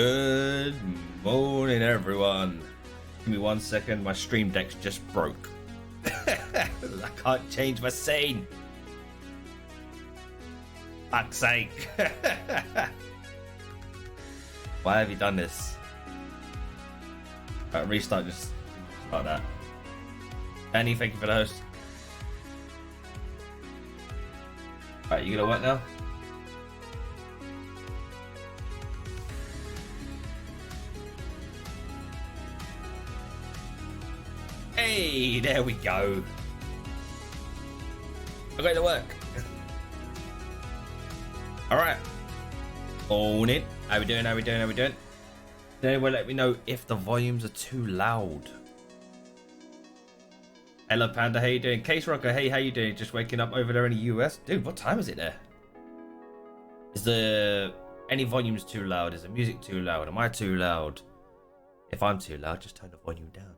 Good morning, everyone. Give me 1 second. My stream deck's just broke. I can't change my scene. Fuck's sake. Why have you done this? Right, restart just like that. Danny, thank you for the host. Right, you gonna work now? Hey, there we go. I'm going to work. Alright. Own it. How we doing? They will let me know if the volumes are too loud. Hello Panda, how you doing? Case Rocker, hey, how you doing? Just waking up over there in the US? Dude, what time is it there? Is the any volumes too loud? Is the music too loud? Am I too loud? If I'm too loud, just turn the volume down.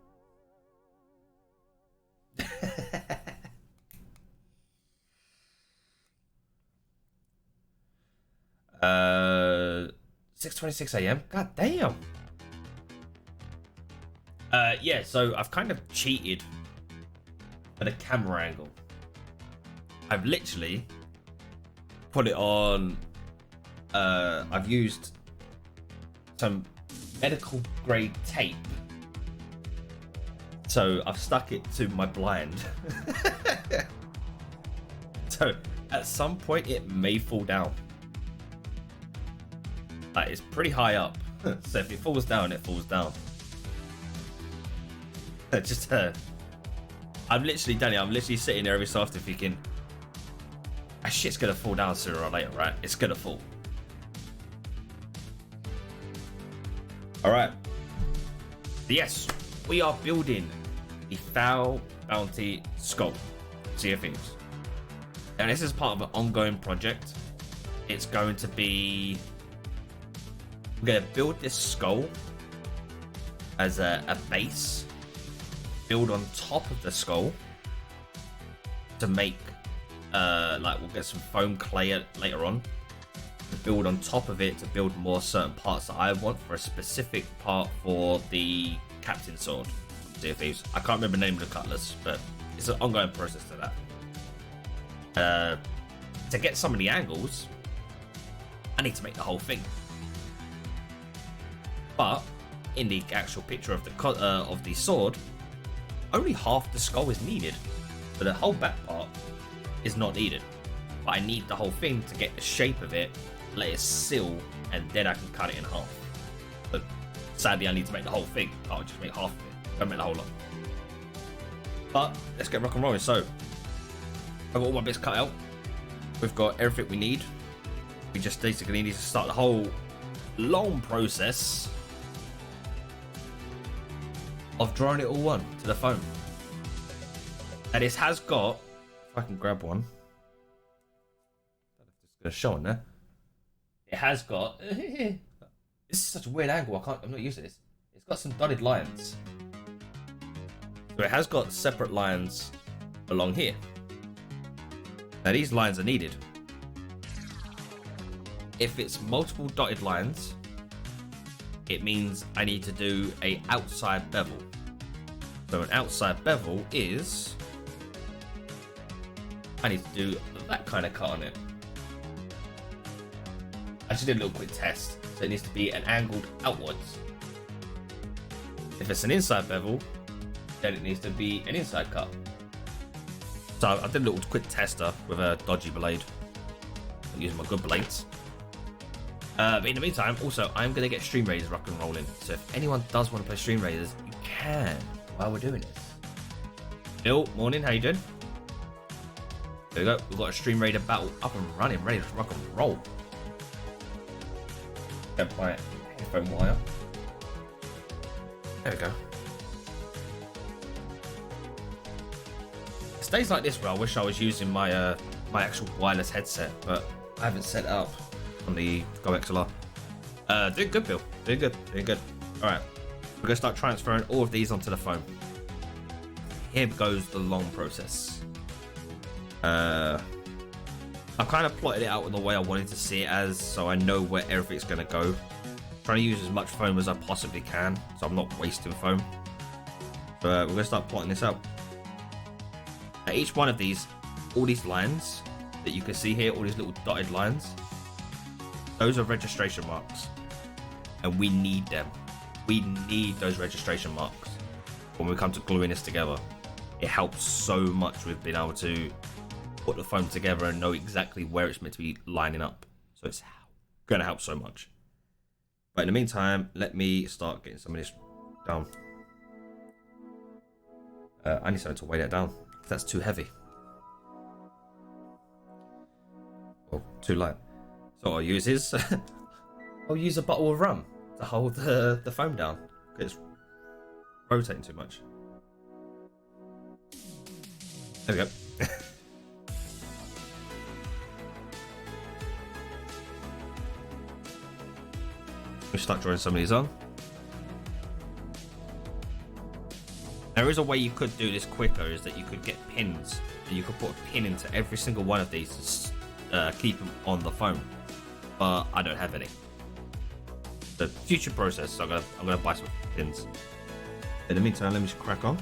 6:26 a.m. God damn. Yeah, so I've kind of cheated for the camera angle. I've literally put it on. I've used some medical grade tape. So I've stuck it to my blind. So at some point it may fall down. Like, it's pretty high up. So if it falls down, it falls down. Just I'm literally sitting there every so often thinking, that shit's gonna fall down sooner or later, right? It's gonna fall. Alright. Yes, we are building the Foul Bounty Skull, Sea of Thieves. And this is part of an ongoing project. It's going to be... We're going to build this skull as a base. Build on top of the skull to make... like, we'll get some foam clay later on. To build on top of it to build more certain parts that I want for a specific part for the Captain Sword. Sea of Thieves. I can't remember the name of the cutlass, but it's an ongoing process to that. To get some of the angles, I need to make the whole thing. But in the actual picture of the sword, only half the skull is needed, so the whole back part is not needed. But I need the whole thing to get the shape of it, let it seal, and then I can cut it in half. But sadly, I need to make the whole thing. I'll just make half of it. Don't make the whole lot. But let's get rock and rolling. So I've got all my bits cut out. We've got everything we need. We just basically need to start the whole long process of drawing it all on to the foam. And this has got, if I can grab one, it's gonna show on there. It has got this is such a weird angle, I'm not used to this. It's got some dotted lines. So it has got separate lines along here. Now these lines are needed. If it's multiple dotted lines, it means I need to do a outside bevel. So an outside bevel is, I need to do that kind of cut on it. I just did a little quick test. So it needs to be an angled outwards. If it's an inside bevel, then it needs to be an inside cut. So I did a little quick tester with a dodgy blade. I'm using my good blades. But in the meantime, also, I'm going to get Stream Raiders rock and rolling. So if anyone does want to play Stream Raiders, you can while we're doing this. Bill, morning, how you doing? There we go. We've got a Stream Raider battle up and running, ready to rock and roll. Get my headphone wire. There we go. It's days like this where I wish I was using my my actual wireless headset, but I haven't set it up on the Go XLR. Doing good, Bill. Doing good. Alright. We're gonna start transferring all of these onto the foam. Here goes the long process. I've kind of plotted it out in the way I wanted to see it as, so I know where everything's gonna go. Trying to use as much foam as I possibly can, so I'm not wasting foam. But we're gonna start plotting this out. At each one of these, all these lines that you can see here, all these little dotted lines, those are registration marks, and we need them. We need those registration marks when we come to gluing this together. It helps so much with being able to put the foam together and know exactly where it's meant to be lining up. So it's gonna help so much. But in the meantime, let me start getting some of this down. I need something to weigh that down. That's too heavy. Well, too light. So what I'll use is I'll use a bottle of rum to hold the foam down. It's rotating too much. There we go. We'll start drawing some of these on. There is a way you could do this quicker, is that you could get pins and you could put a pin into every single one of these to keep them on the foam. But I don't have any. The future process, so I'm gonna buy some pins. In the meantime, let me just crack on.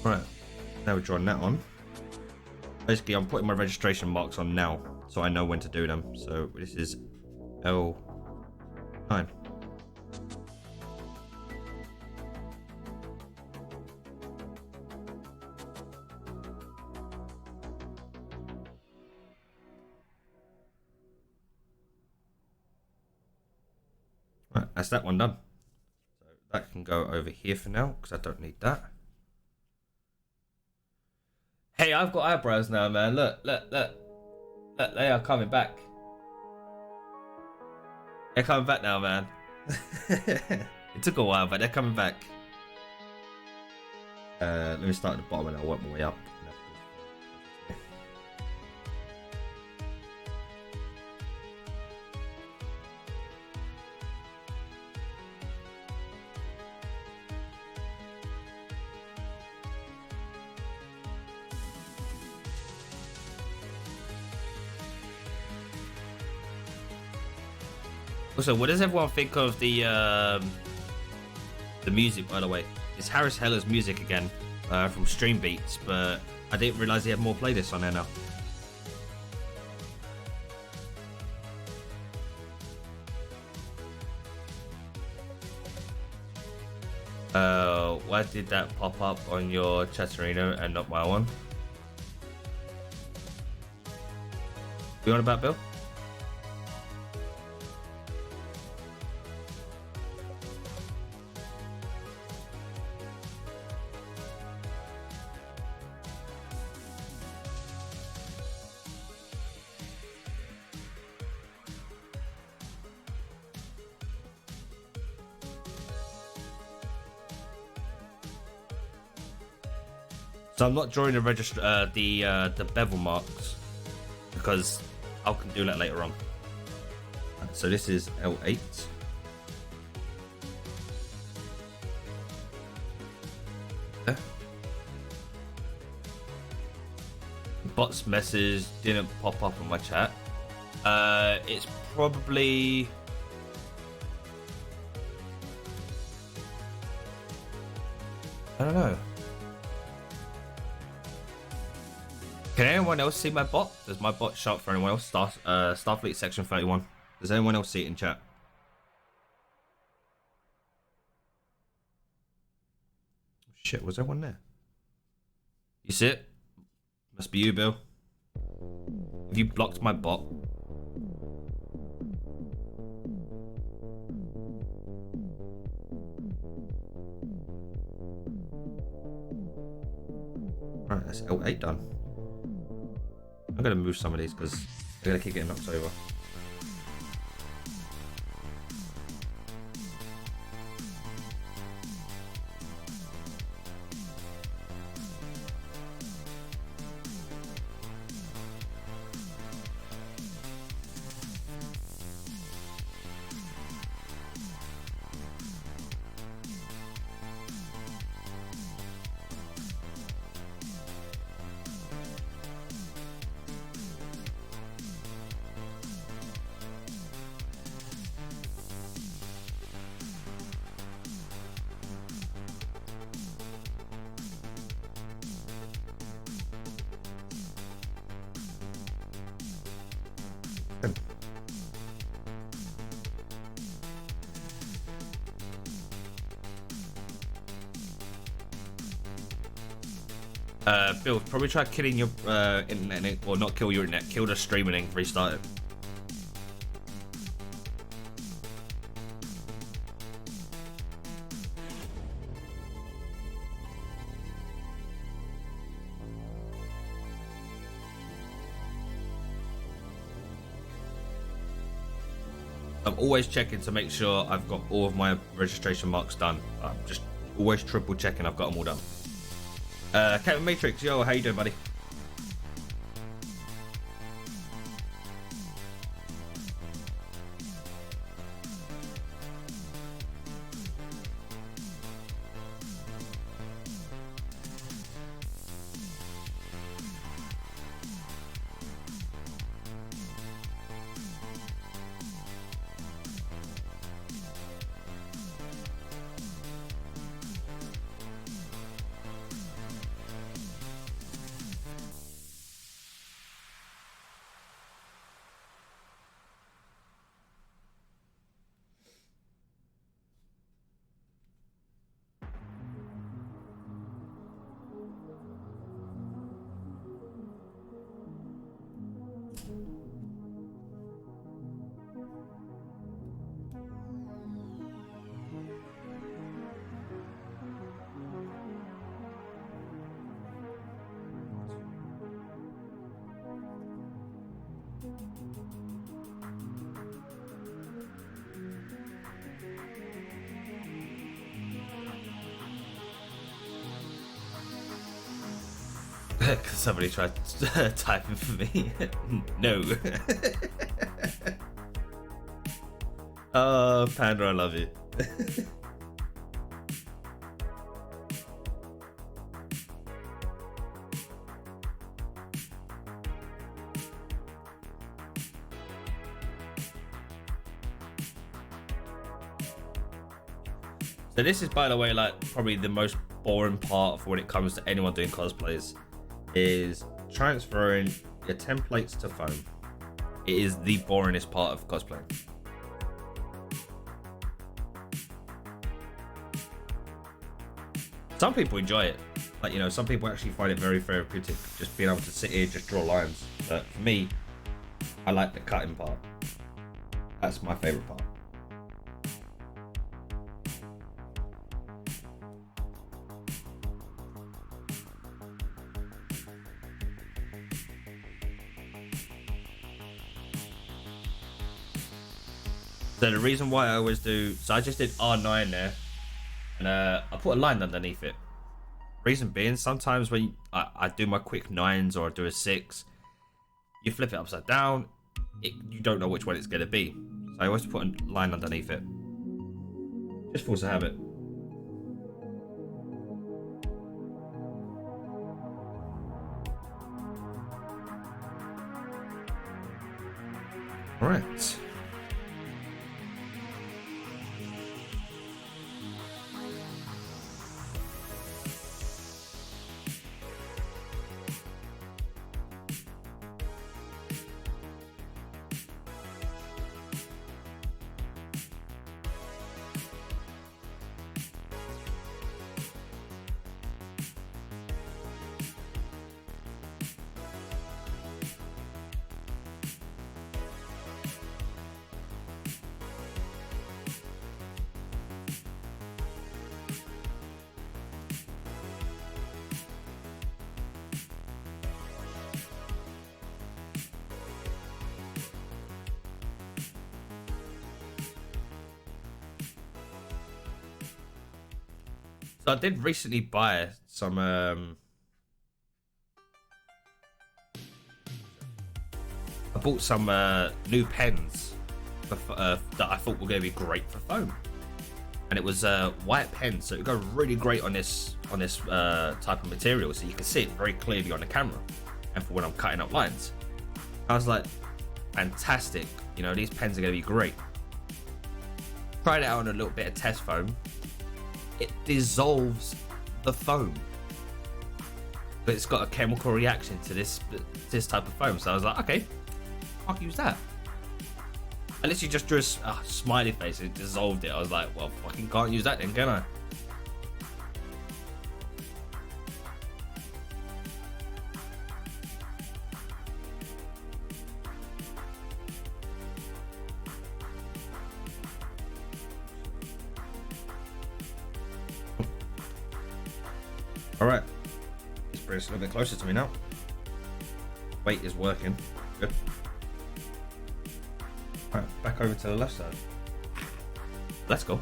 Right, now we're drawing that on. Basically, I'm putting my registration marks on now, so I know when to do them. So this is L9. Right, that's that one done. So that can go over here for now, because I don't need that. Hey, I've got eyebrows now, man. Look, they are coming back. They're coming back now, man. It took a while, but they're coming back. Let me start at the bottom and I'll work my way up. Also, what does everyone think of the music, by the way? It's Harris Heller's music again, from Stream Beats, but I didn't realize he had more playlists on there now. Why did that pop up on your Chatterino and not my one? You on about, Bill? So I'm not drawing the bevel marks because I can do that later on. So this is L8. There. Bot's message didn't pop up on my chat. It's probably I don't know. Can anyone else see my bot? Does my bot show up for anyone else? Starfleet section 31. Does anyone else see it in chat? Shit, was there one there? You see it? Must be you, Bill. You blocked my bot. Alright, that's L8 done. I'm gonna move some of these because they're gonna keep getting knocked over. Bill, probably try killing your internet, or not kill your internet, kill the streaming and restart it. I'm always checking to make sure I've got all of my registration marks done. I'm just always triple checking I've got them all done. Captain Matrix, yo, how you doing, buddy? Somebody tried typing for me. No. Oh, Panda, I love you. So this is, by the way, like probably the most boring part for when it comes to anyone doing cosplays, is transferring your templates to foam. It is the boringest part of cosplay. Some people enjoy it. Like, you know, some people actually find it very therapeutic, just being able to sit here, just draw lines. But for me, I like the cutting part. That's my favorite part. So the reason why I always do, so I just did R9 there, and I put a line underneath it. Reason being, sometimes when I do my quick 9s or I do a 6, you flip it upside down, you don't know which one it's going to be. So I always put a line underneath it. Just force a habit. All right. So I did recently buy some I bought some new pens that I thought were going to be great for foam, and it was white pens, so it would go really great on this type of material, so you can see it very clearly on the camera, and for when I'm cutting up lines. I was like, fantastic, you know, these pens are going to be great. Tried it out on a little bit of test foam. It dissolves the foam, but it's got a chemical reaction to this type of foam. So I was like, okay, I'll use that. I literally just drew a smiley face and it dissolved it. I was like, well, fucking can't use that then, can I? All right, let's bring this a little bit closer to me now. Weight is working. Good. All right, back over to the left side. Let's go.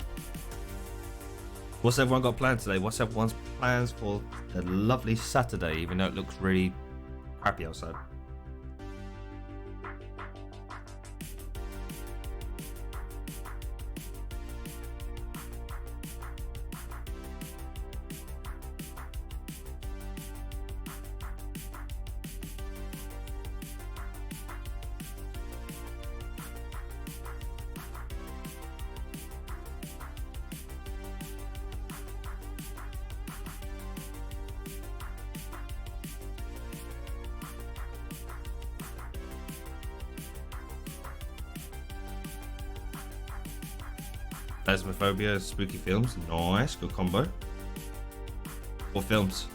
What's everyone got planned today? What's everyone's plans for a lovely Saturday, even though it looks really crappy outside? Phasmophobia, spooky films, nice, good combo. What films?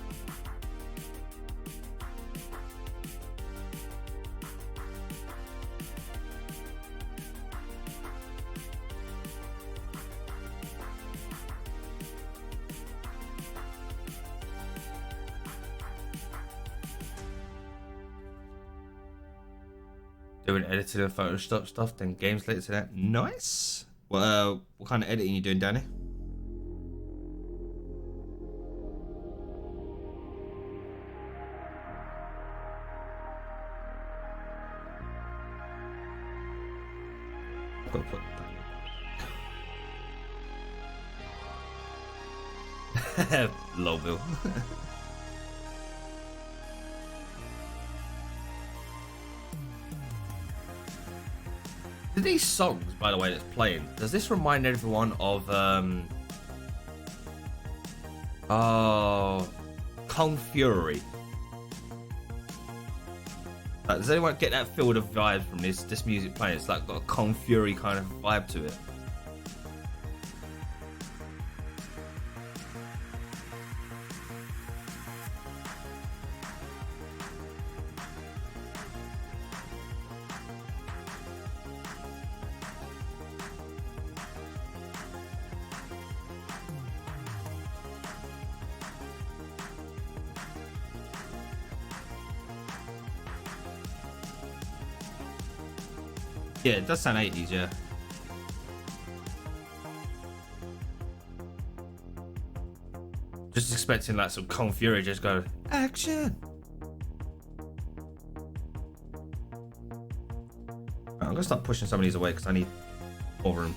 Doing editing and Photoshop stuff, then games later today. Nice. Well, what kind of editing you doing, Danny? Low bill. These songs, by the way, that's playing, does this remind everyone of Kung Fury? Does anyone get that feel of vibe from this music playing? It's like got a Kung Fury kind of vibe to it. Yeah, it does sound 80s, yeah. Just expecting like some Kung Fury just go, action! Right, I'm gonna start pushing some of these away because I need more room.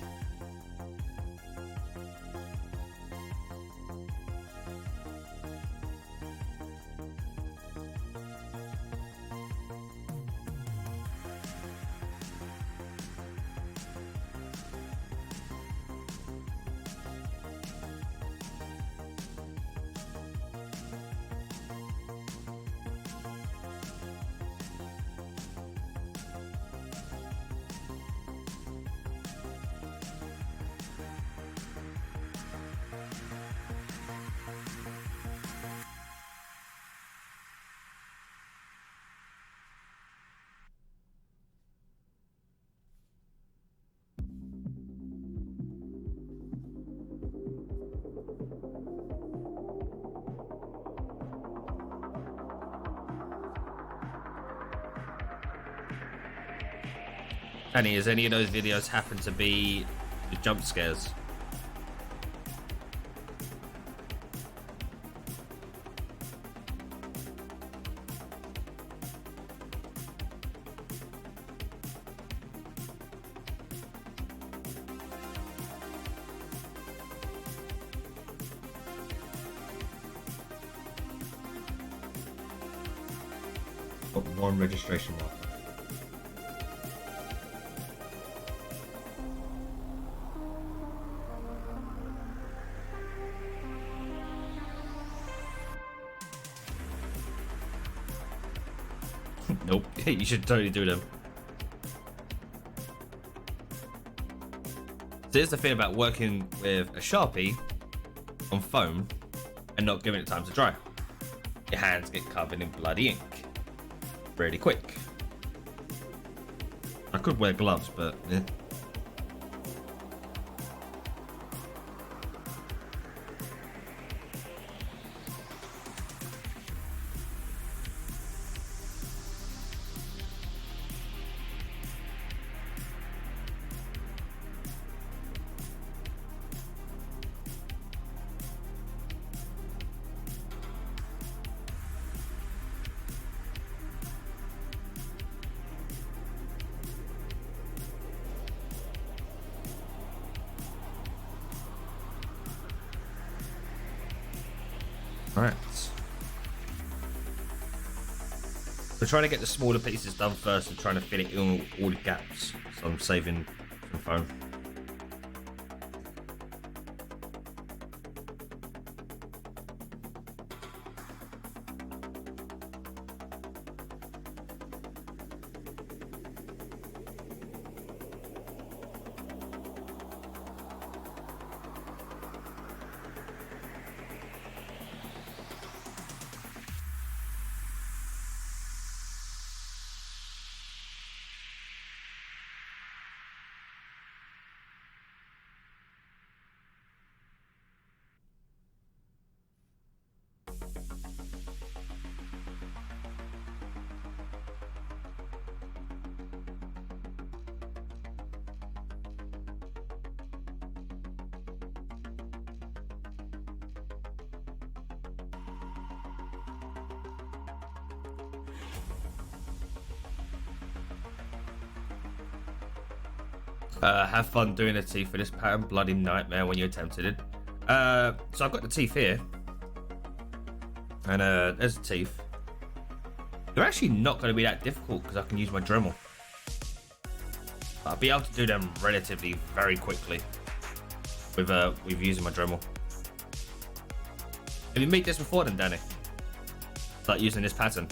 Annie, has any of those videos happened to be jump scares? Put one registration marker. Nope, you should totally do them. So here's the thing about working with a Sharpie on foam and not giving it time to dry. Your hands get covered in bloody ink really quick. I could wear gloves, but yeah. Alright. So trying to get the smaller pieces done first and trying to fit it in all the gaps. So I'm saving some foam. Have fun doing the teeth for this pattern. Bloody nightmare when you attempted it. So I've got the teeth here. And there's the teeth. They're actually not going to be that difficult because I can use my Dremel. I'll be able to do them relatively very quickly with using my Dremel. Have you made this before then, Danny? Like using this pattern?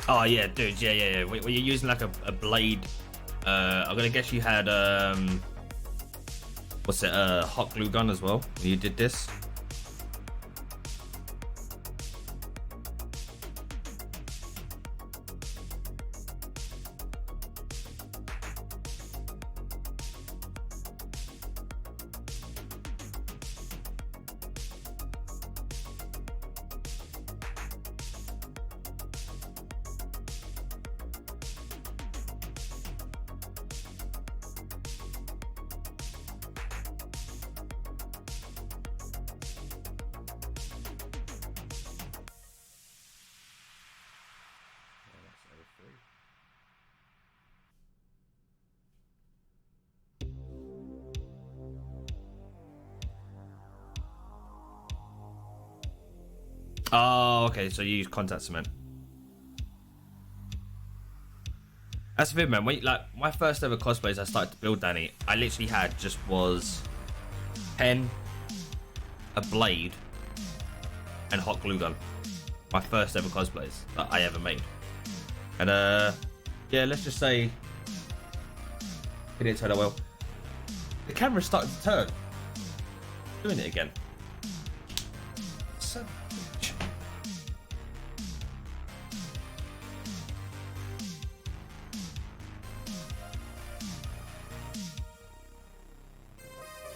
Oh yeah, dude, yeah. When you're using like a blade, I'm gonna guess you had what's it, hot glue gun as well when you did this. Oh, okay, so you use contact cement. That's the thing, man. When, like, my first ever cosplays I started to build, Danny, I literally had just was pen, a blade, and hot glue gun. My first ever cosplays that I ever made. And yeah, let's just say It didn't turn out well. The camera's starting to turn. Doing it again. So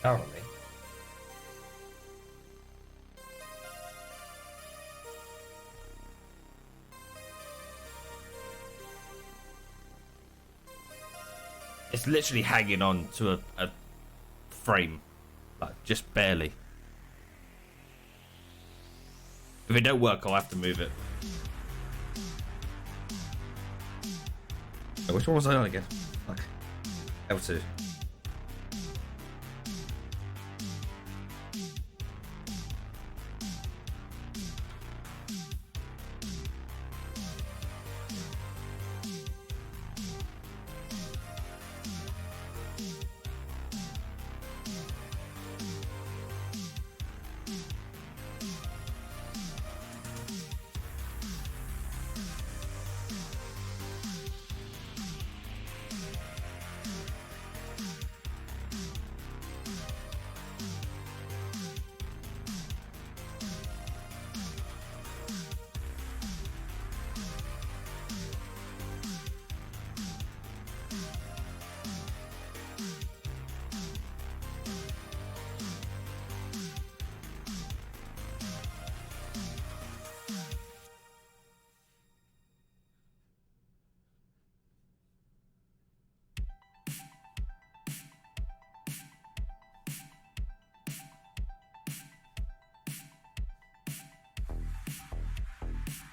down on me. It's literally hanging on to a frame, like just barely. If it don't work, I'll have to move it. Oh, which one was I on again? Fuck. L2.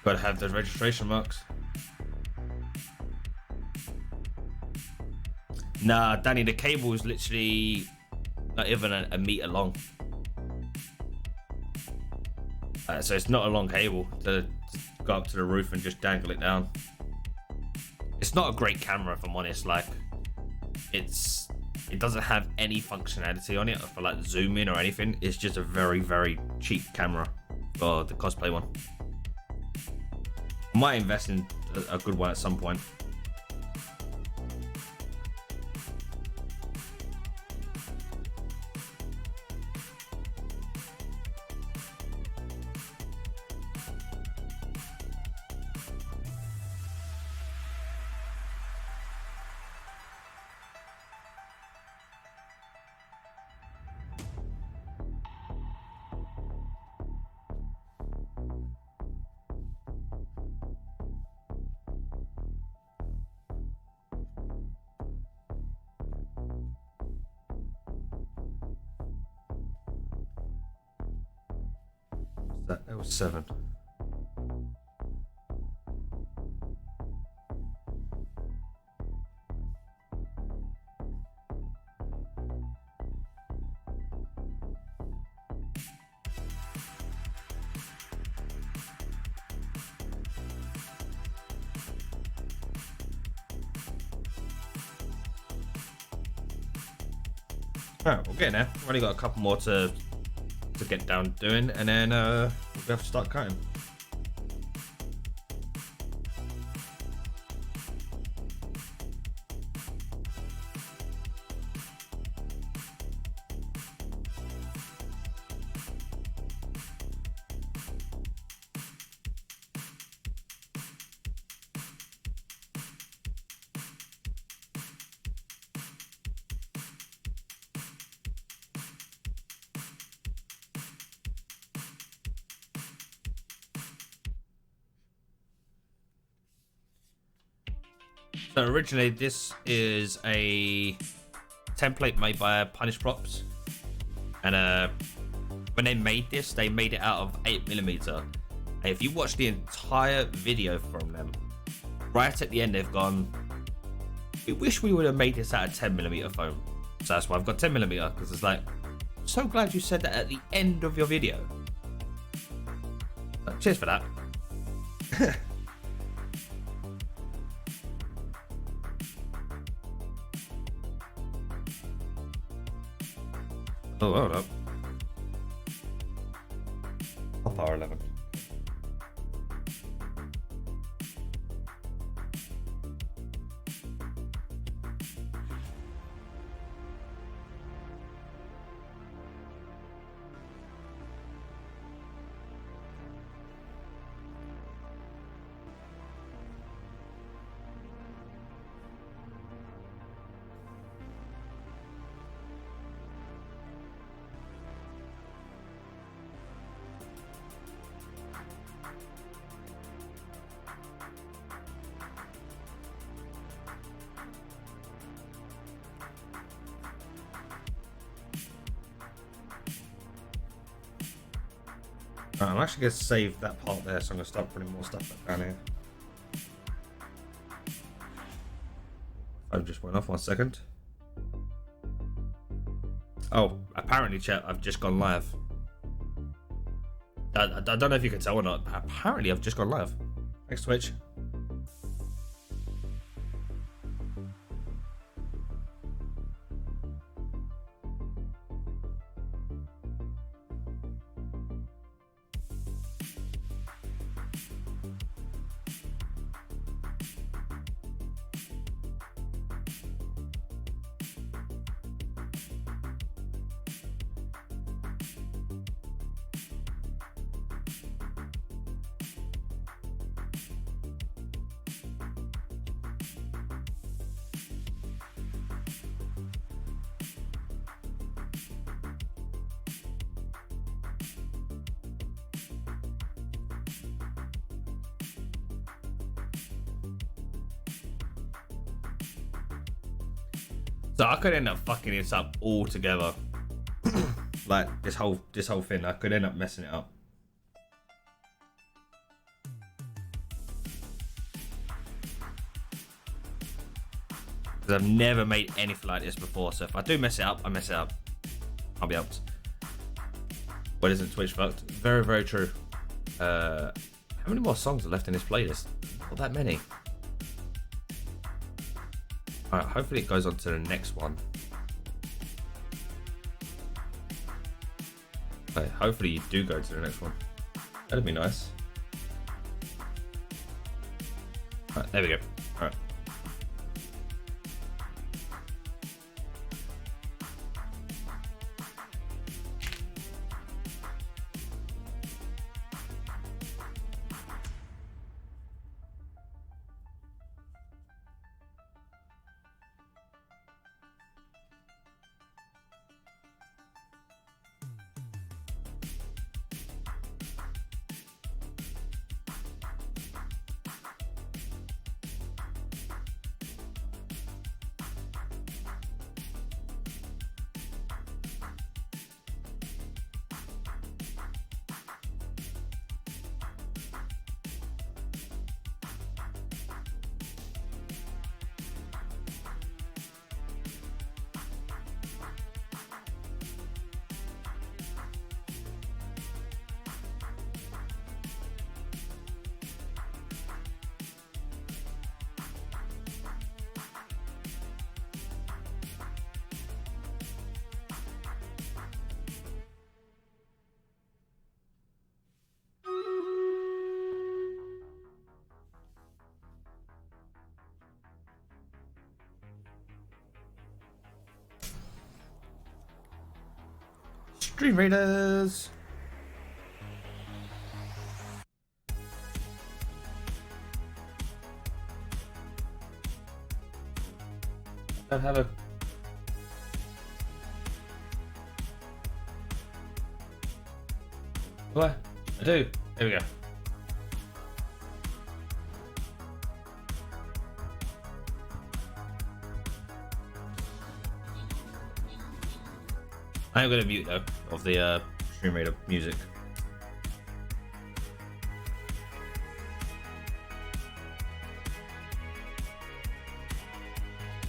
Gotta have those registration marks. Nah, Danny, the cable is literally not even a meter long. So it's not a long cable to go up to the roof and just dangle it down. It's not a great camera, if I'm honest. Like, it doesn't have any functionality on it for like zooming or anything. It's just a very, very cheap camera for the cosplay one. Might invest in a good one at some point. That was 7. Alright, we're getting there. We've only got a couple more to get down doing, and then we'll have to start cutting. So originally this is a template made by Punish Props, and when they made this, they made it out of 8mm. If you watch the entire video from them, right at the end they've gone, we wish we would have made this out of 10mm foam. So that's why I've got 10mm, because it's like, so glad you said that at the end of your video. Cheers for that. Oh, hold up. Power 11. I'm actually going to save that part there, so I'm going to start putting more stuff back down here. I just went off 1 second. Oh, apparently, chat, I've just gone live. I don't know if you can tell or not, but apparently I've just gone live. Thanks, Twitch. So I could end up fucking this up altogether. Like this whole thing, I could end up messing it up. Because I've never made anything like this before, so if I do mess it up, I mess it up. I'll be out. What isn't Twitch fucked? Very, very true. How many more songs are left in this playlist? Not that many. Alright, hopefully it goes on to the next one. Okay, hopefully you do go to the next one. That'd be nice. Alright, there we go. Alright. Stream Raiders. Don't have a. What? I do. There we go. I am gonna mute though of the Stream Raider music.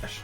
Gosh.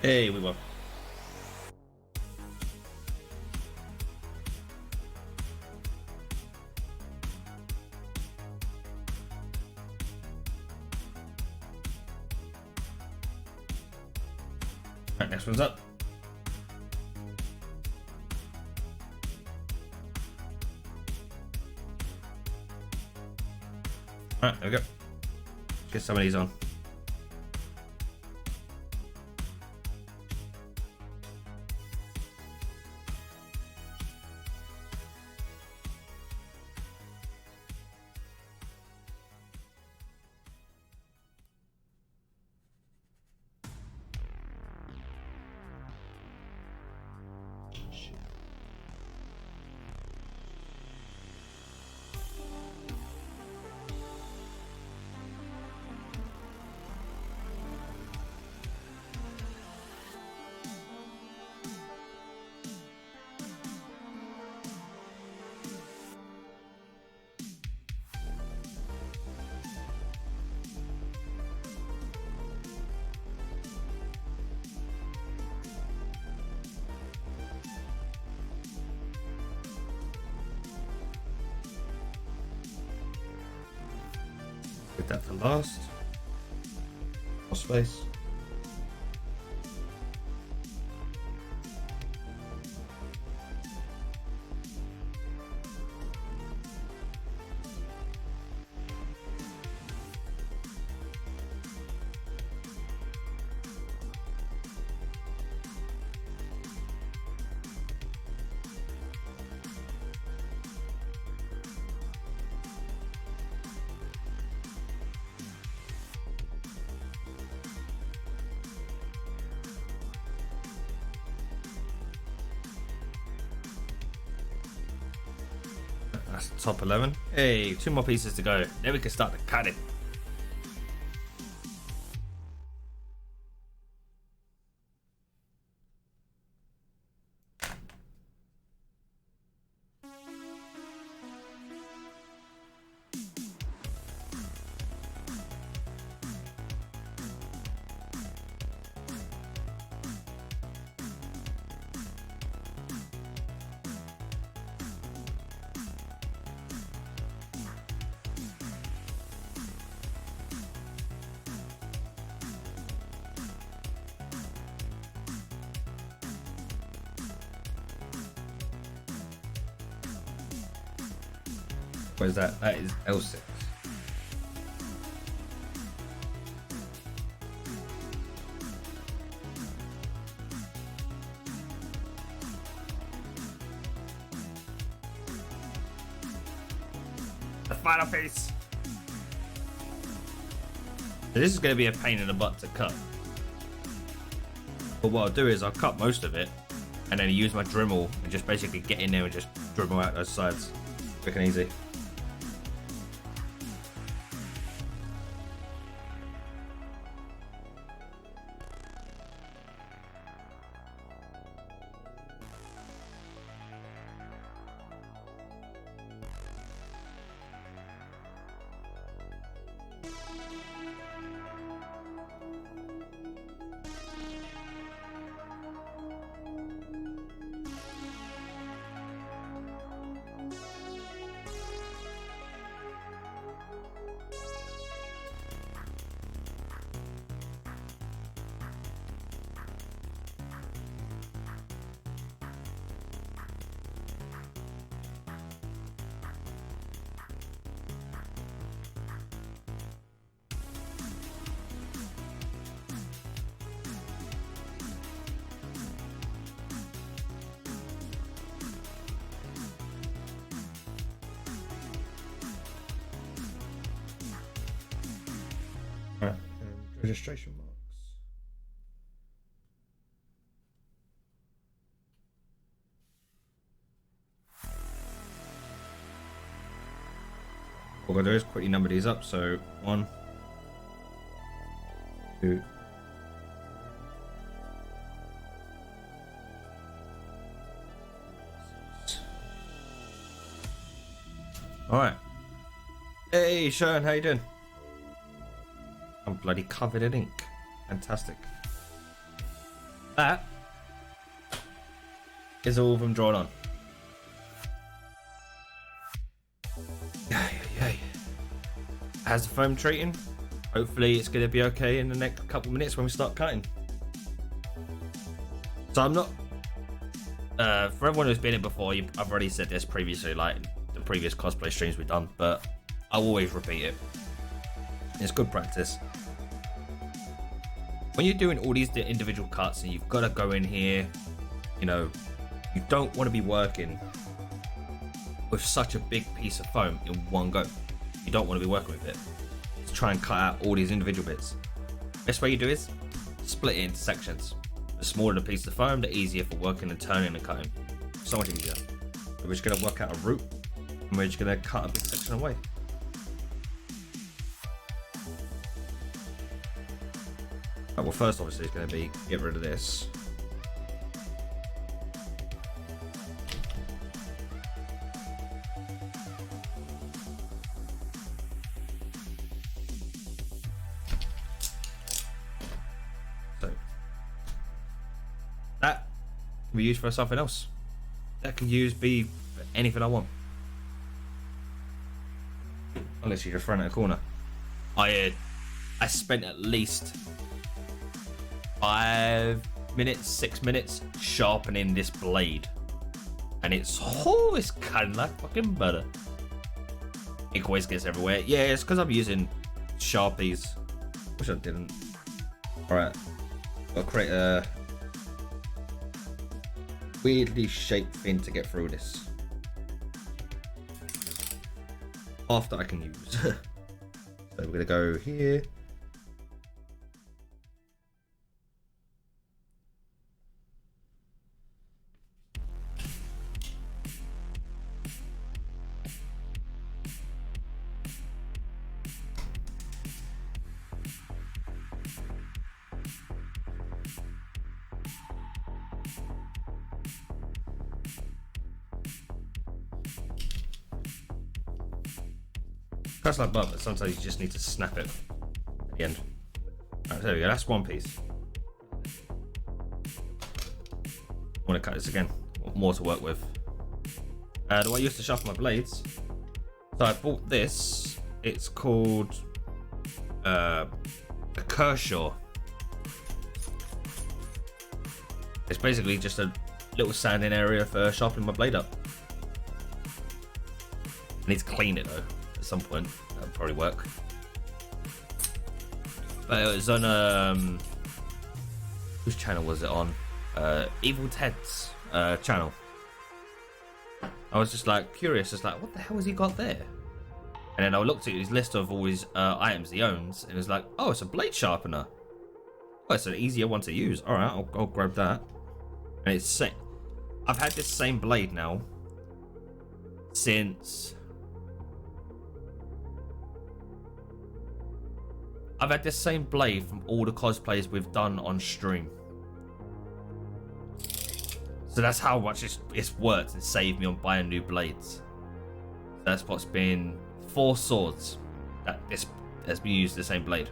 Hey, we won. Right, next one's up. Alright, there we go. Get some of these on. Get that for last. More space. That's top 11. Hey, 2 more pieces to go. Then we can start the cutting. What is that? That is L6. The final piece. This is going to be a pain in the butt to cut. But what I'll do is I'll cut most of it and then use my Dremel and just basically get in there and just Dremel out those sides. Quick and easy. Right, registration marks. What we're gonna do is quickly number these up. So 1, 2, 6. All right. Hey, Sharon, how you doing? I'm bloody covered in ink. Fantastic. That is all of them drawn on. How's the foam treating? Hopefully it's going to be okay in the next couple minutes when we start cutting. So I'm not... for everyone who's been in before, I've already said this previously, like the previous cosplay streams we've done, but I'll always repeat it. It's good practice. When you're doing all these individual cuts and you've got to go in here, you know, you don't want to be working with such a big piece of foam in one go. You don't want to be working with it. Just try and cut out all these individual bits. Best way you do is split it into sections. The smaller the piece of foam, the easier for working and turning and cutting. So much easier. So we're just going to work out a route and we're just going to cut a big section away. Right, well, first obviously it's going to be get rid of this. So that can be used for something else. That can be for anything I want. Unless you just throw it in a corner. I spent at least 5 minutes, 6 minutes sharpening this blade, and it's kind of like fucking butter. It always gets everywhere. Yeah, it's because I'm using Sharpies. Wish I didn't. All right, I'll create a weirdly shaped thing to get through this. Half that I can use. So we're gonna go here. Cuts like butter, but sometimes you just need to snap it at the end. Alright, there we go, that's one piece. I want to cut this again, more to work with. The way I used to sharpen my blades, so I bought this, it's called a Kershaw. It's basically just a little sanding area for sharpening my blade up. I need to clean it though. At some point, that would probably work. But it was on whose channel was it on? Evil Ted's channel. I was just like curious, just like what the hell has he got there? And then I looked at his list of all his items he owns, and it was like, oh, it's a blade sharpener. Oh, it's an easier one to use. All right, I'll grab that. And it's set. I've had this same blade now since. I've had this same blade from all the cosplays we've done on stream. So that's how much it's worked and saved me on buying new blades. That's what's been 4 swords that this has been used the same blade.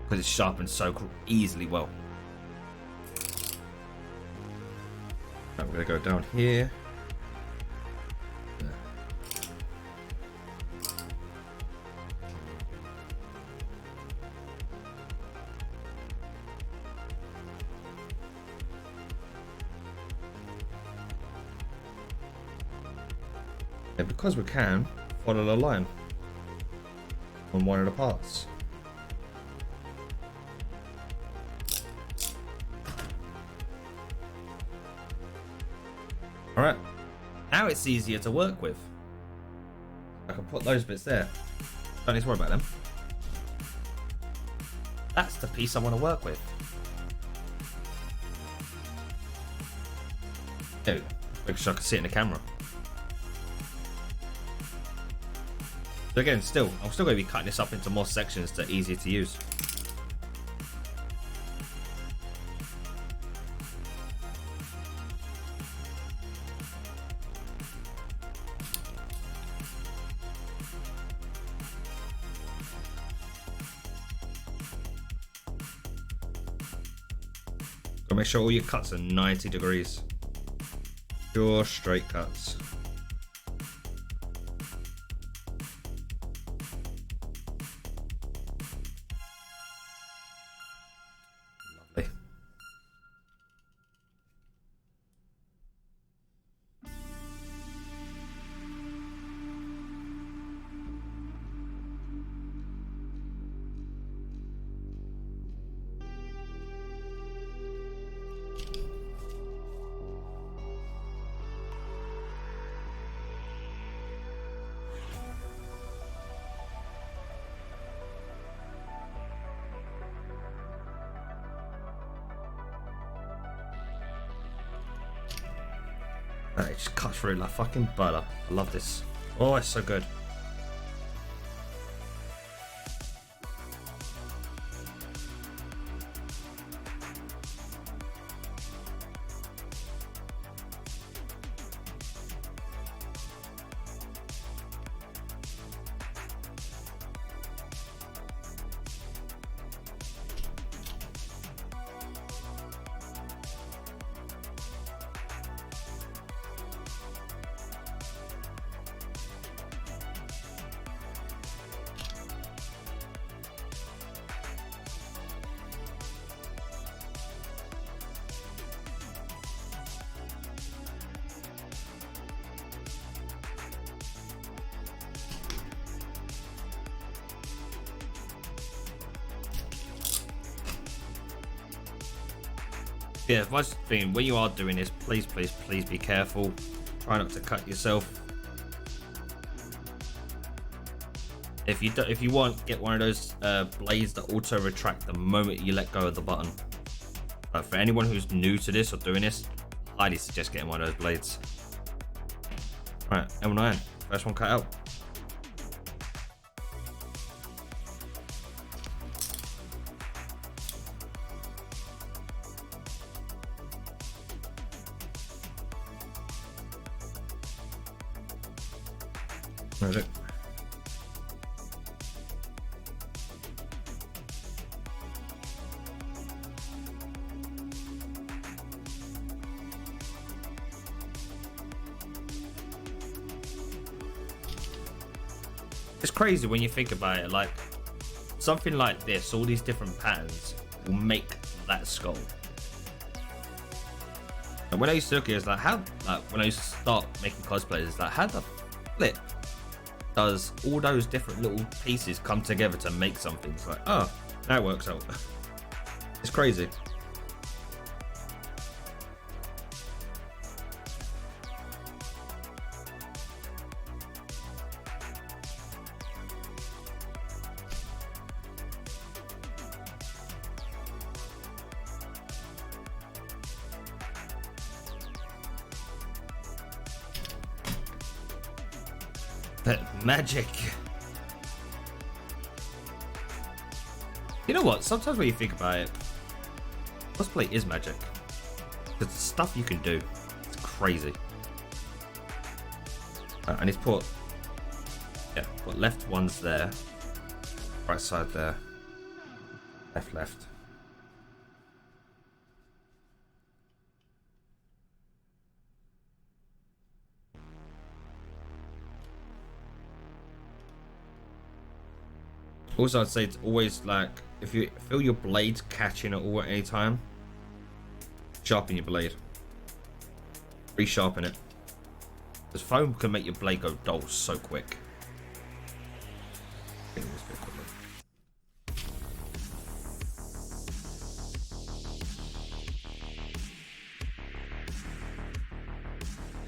Because it's sharpened so easily well. Right, we're going to go down here. And because we can, follow the line on one of the parts. Alright, now it's easier to work with. I can put those bits there. Don't need to worry about them. That's the piece I want to work with. There we go. Make sure I can see it in the camera. So again, I'm still going to be cutting this up into more sections that are easier to use. Gotta make sure all your cuts are 90 degrees. Pure straight cuts. Lovely. it just cuts through like fucking butter. I love this. Oh, it's so good. Yeah, first thing, when you are doing this, please be careful. Try not to cut yourself. If you want, get one of those blades that auto retract the moment you let go of the button. But for anyone who's new to this or doing this, I highly suggest getting one of those blades. Right, L9, first one cut out. There's it. It's crazy when you think about it, like something like this, all these different patterns will make that skull. And when I used to look at it, it's like how, like when I used to start making cosplays, it's like how the flip does all those different little pieces come together to make something? It's like, oh, that works out. It's crazy. But magic. You know what? Sometimes when you think about it, cosplay is magic. Because the stuff you can do, it's crazy. And he's put left ones there, right side there, left. Also, I'd say it's always like, if you feel your blade catching at all at any time, sharpen your blade. Resharpen it. Because foam can make your blade go dull so quick.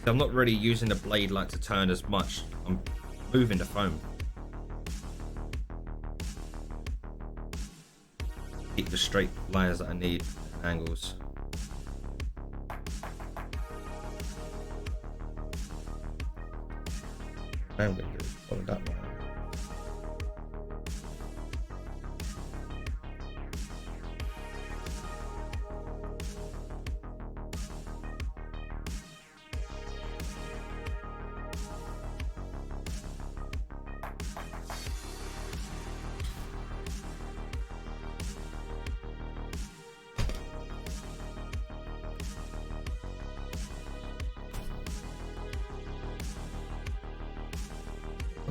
I'm not really using the blade like to turn as much. I'm moving the foam. Keep the straight lines that I need, angles. I'm going to follow that one.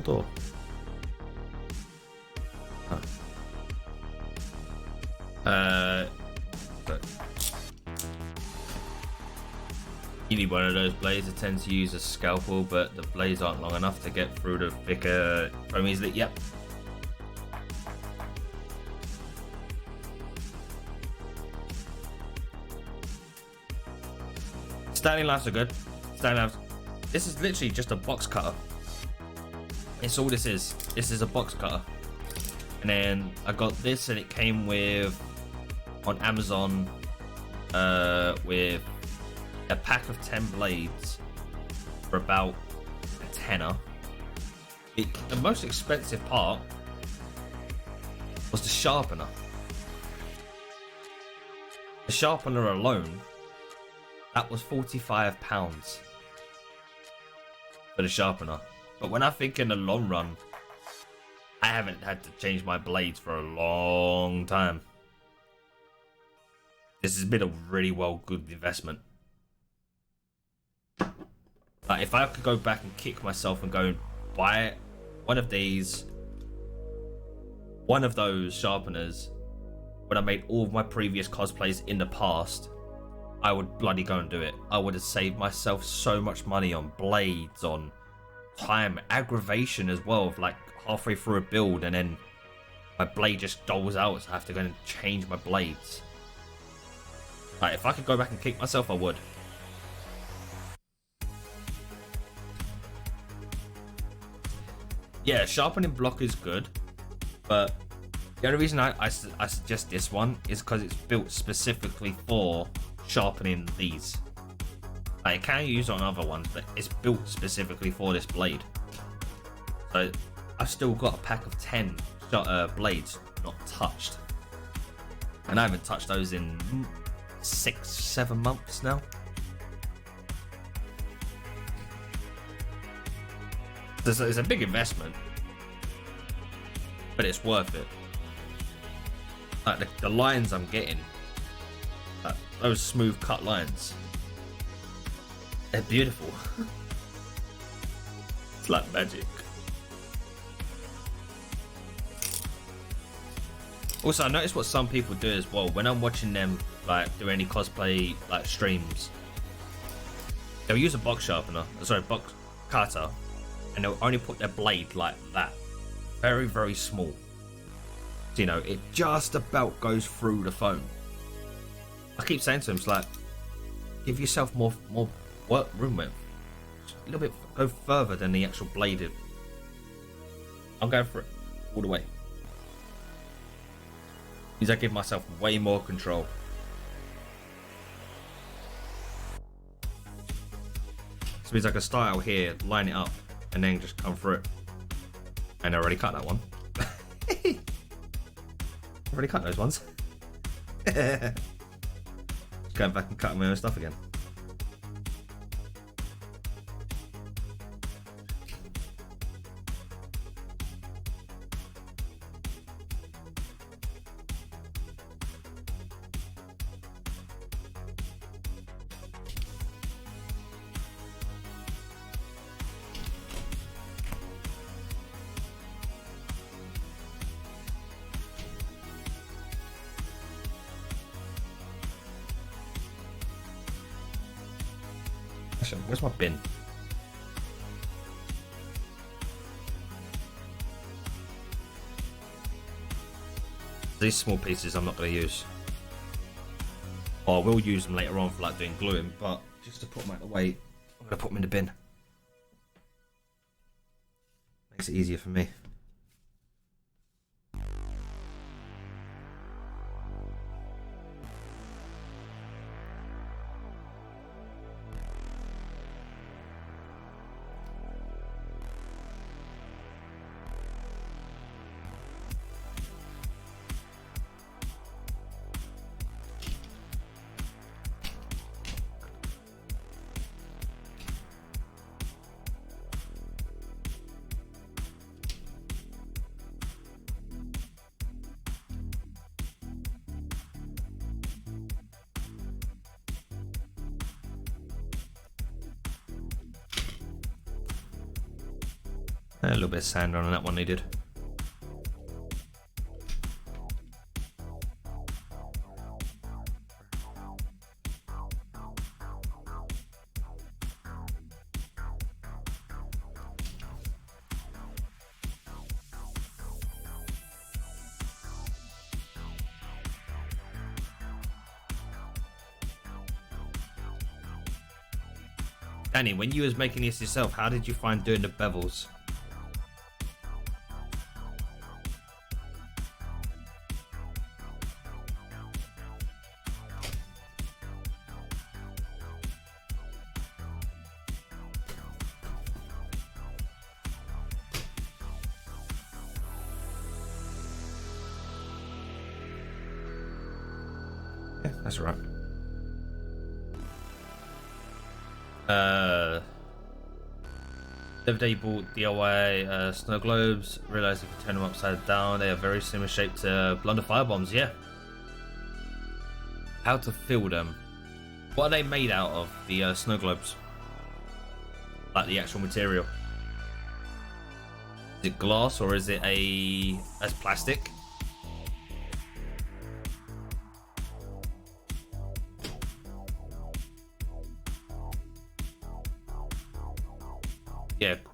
Door. You need one of those blades. I tend to use a scalpel, but the blades aren't long enough to get through the thicker foam easily. Yep. Standing knives are good. Standing knives. This is literally just a box cutter. It's all this is. This is a box cutter. And then I got this, and it came with, on Amazon, with a pack of 10 blades. for about a tenner. The most expensive part was the sharpener. The sharpener alone, that was £45 for the sharpener. But when I think in the long run, I haven't had to change my blades for a long time. This has been a really good investment. Like, if I could go back and kick myself and go buy one of those sharpeners when I made all of my previous cosplays in the past, I would bloody go and do it. I would have saved myself so much money on blades, on time, aggravation as well, of like halfway through a build and then my blade just dulls out, so I have to go and change my blades. Like, if I could go back and kick myself, I would. Yeah, sharpening block is good, but the only reason I suggest this one is because it's built specifically for sharpening these. Like, it can use on other ones, but it's built specifically for this blade. So I've still got a pack of 10 blades not touched, and I haven't touched those in 6-7 months now. It's a big investment, but it's worth it. Like the lines I'm getting, like those smooth cut lines, they're beautiful. It's like magic. Also, I noticed what some people do as well. When I'm watching them like do any cosplay like streams, they'll use a box sharpener, box cutter, and they'll only put their blade like that, very small. So, you know, it just about goes through the foam. I keep saying to him, it's like, give yourself more work room width, a little bit, go further than the actual bladed. I'm going for it all the way. Means I give myself way more control. So means I can start out here, line it up, and then just come through it. And I already cut that one. I've already cut those ones. Going back and cutting my own stuff again. Where's my bin? These small pieces I'm not going to use. Or I will use them later on for like doing gluing, but just to put them out of the way, I'm going to put them in the bin. Makes it easier for me. A little bit of sand on that one needed. Danny, when you was making this yourself, how did you find doing the bevels? That's right. The other day you bought DIY snow globes. Realized if you turn them upside down, they are very similar shape to blunder firebombs. Yeah. How to fill them? What are they made out of? The snow globes, like the actual material. Is it glass or is it as plastic?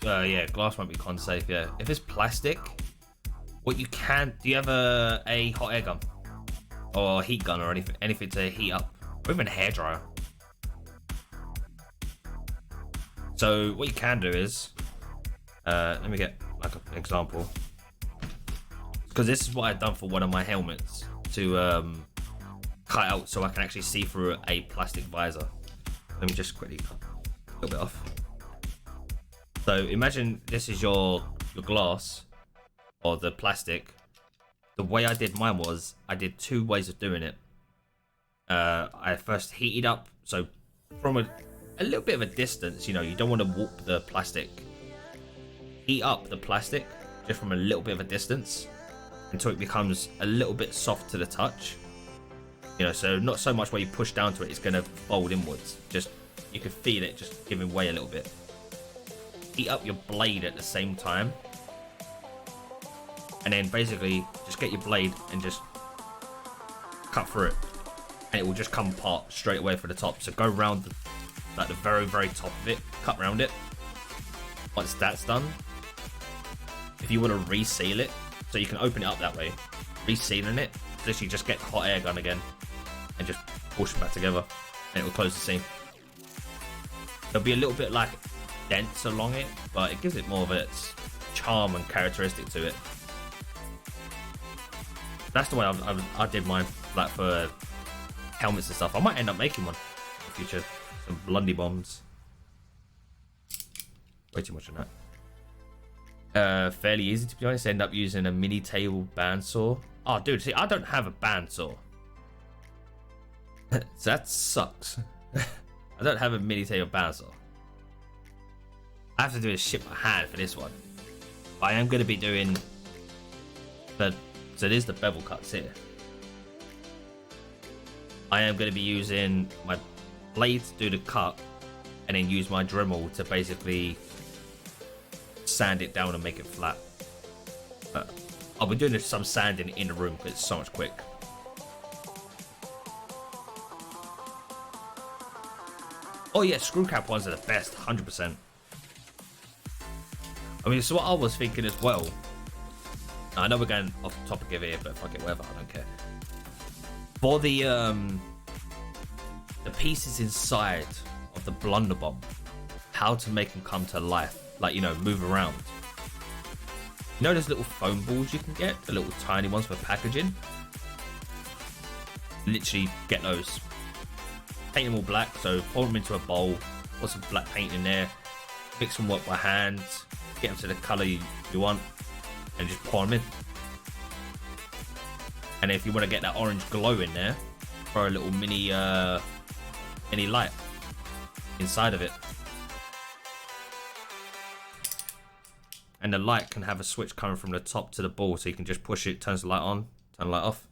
Yeah, glass won't be con safe. Yeah, if it's plastic, what you can do you have a hot air gun or a heat gun or anything to heat up, or even a hairdryer? So what you can do is, let me get like an example, because this is what I've done for one of my helmets to cut out so I can actually see through a plastic visor. Let me just quickly cut a little bit off. So imagine this is your glass or the plastic. The way I did mine was I did two ways of doing it. I first heated up, so from a little bit of a distance, you know, you don't want to warp the plastic. Heat up the plastic just from a little bit of a distance until it becomes a little bit soft to the touch. You know, so not so much where you push down to it, it's going to fold inwards. Just, you can feel it just giving way a little bit. Heat up your blade at the same time, and then basically just get your blade and just cut through it, and it will just come apart straight away for the top. So go around like the very top of it, cut around it. Once that's done, if you want to reseal it, so you can open it up that way, resealing it, literally just get the hot air gun again and just push it back together, and it will close the seam. There'll be a little bit like dents along it, but it gives it more of its charm and characteristic to it. That's the way I did mine, like for helmets and stuff. I might end up making one in the future. Some blundy bombs. Way too much on that. Fairly easy to be honest. End up using a mini table bandsaw. Oh, dude, see, I don't have a bandsaw. That sucks. I don't have a mini table bandsaw. I have to do is ship my hand for this one. I am going to be doing so there's the bevel cuts here. I am going to be using my blade to do the cut, and then use my Dremel to basically sand it down and make it flat. I'll be doing some sanding in the room because it's so much quick. Oh yeah, screw cap ones are the best, 100%. I mean, so what I was thinking as well. I know we're going off the topic of here, but fuck it, whatever, I don't care. For the pieces inside of the blunder bomb, how to make them come to life, like, you know, move around. You know those little foam balls you can get, the little tiny ones for packaging? Literally get those. Paint them all black, so pour them into a bowl, put some black paint in there, mix them up by hand, get them to the colour you want, and just pour them in. And if you want to get that orange glow in there, throw a little mini light inside of it. And the light can have a switch coming from the top to the ball, so you can just push it, turns the light on, turn the light off.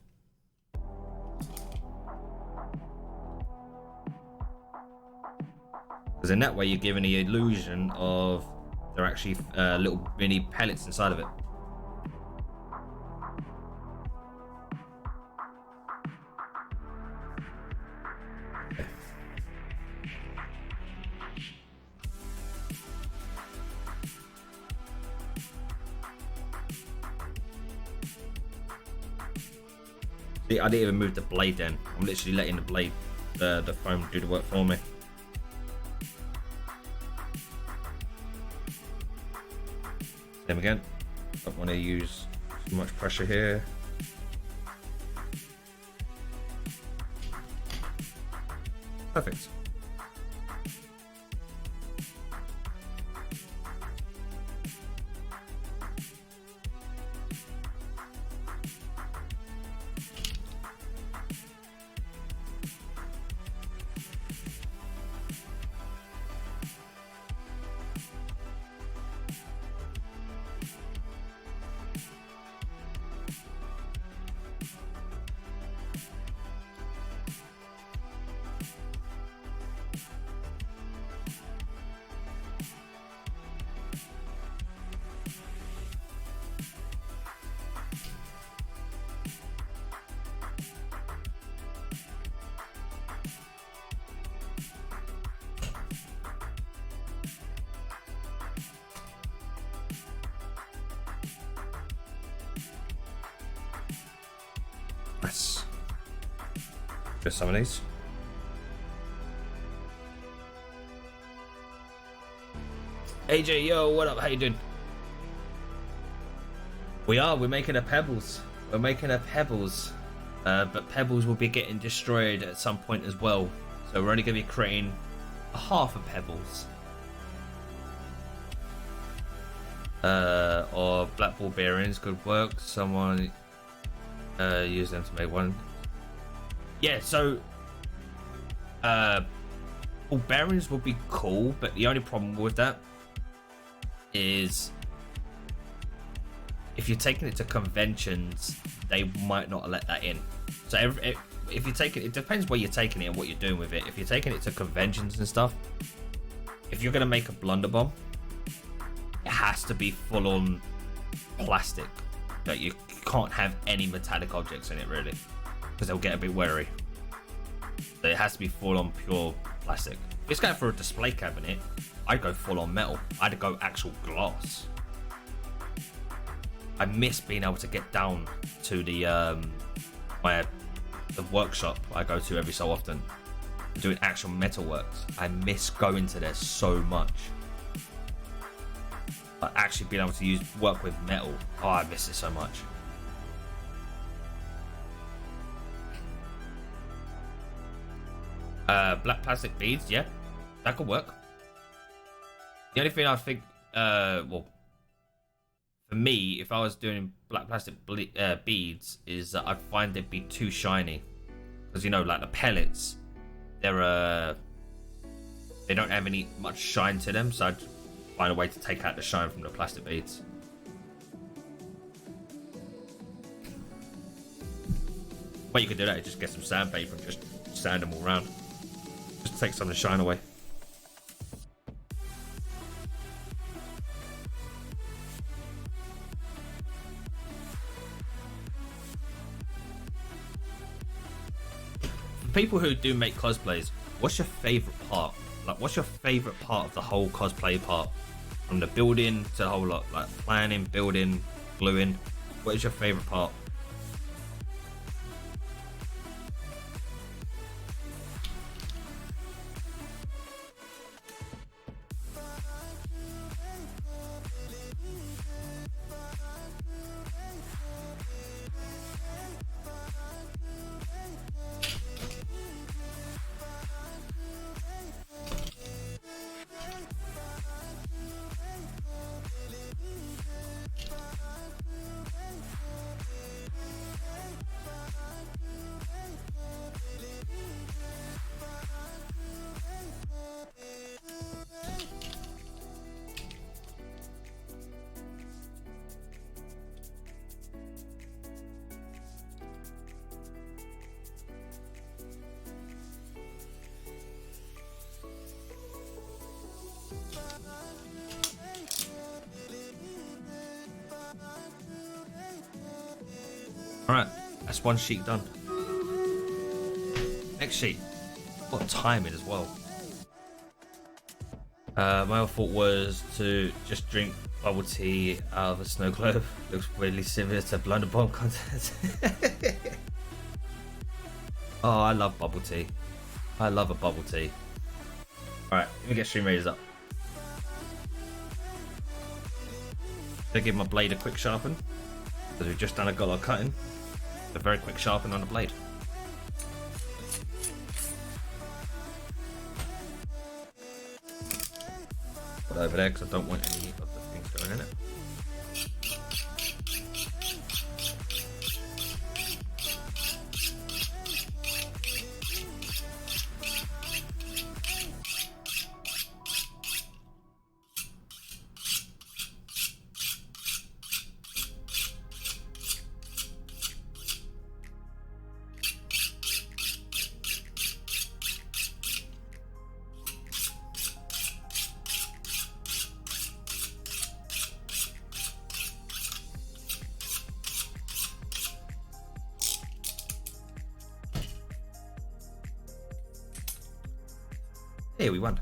Because in that way you're giving the illusion of there are actually little mini pellets inside of it. See, I didn't even move the blade then. I'm literally letting the blade, the foam do the work for me. Same again. Don't want to use too much pressure here. Perfect. Just some of these. AJ, yo, what up? How you doing? We're making a Pebbles. We're making a Pebbles. But Pebbles will be getting destroyed at some point as well. So we're only going to be creating a half of Pebbles. Or black ball bearings could work. Someone use them to make one. Yeah, so ball bearings would be cool, but the only problem with that is if you're taking it to conventions, they might not let that in. So if you take it depends where you're taking it and what you're doing with it. If you're taking it to conventions and stuff, if you're gonna make a blunderbomb, it has to be full on plastic. Like you can't have any metallic objects in it really, because they'll get a bit wary. So it has to be full on pure plastic. If it's going for a display cabinet, I'd go full on metal. I'd go actual glass. I miss being able to get down to the workshop I go to every so often, doing actual metal works. I miss going to there so much. But actually being able to work with metal, oh, I miss it so much. Black plastic beads, yeah, that could work. The only thing I think, well, for me, if I was doing black plastic beads, is that I'd find they'd be too shiny, because you know, like the pellets, they don't have much shine to them. So I'd find a way to take out the shine from the plastic beads. Well, you could do that. You just get some sandpaper and just sand them all around. Just take some of the shine away. For people who do make cosplays, what's your favorite part? Like, what's your favorite part of the whole cosplay part? From the building to the whole lot, like planning, building, gluing. What is your favorite part? Alright, that's one sheet done. Next sheet. Got timing as well. My other thought was to just drink bubble tea out of a snow globe. Looks really similar to blunderbomb content. Oh, I love bubble tea. I love a bubble tea. Alright, let me get stream raiders up. Gonna give my blade a quick sharpen, because we've just done a lot of cutting. A very quick sharpen on the blade. Put it over there because I don't want any of the things going in it. Here we won.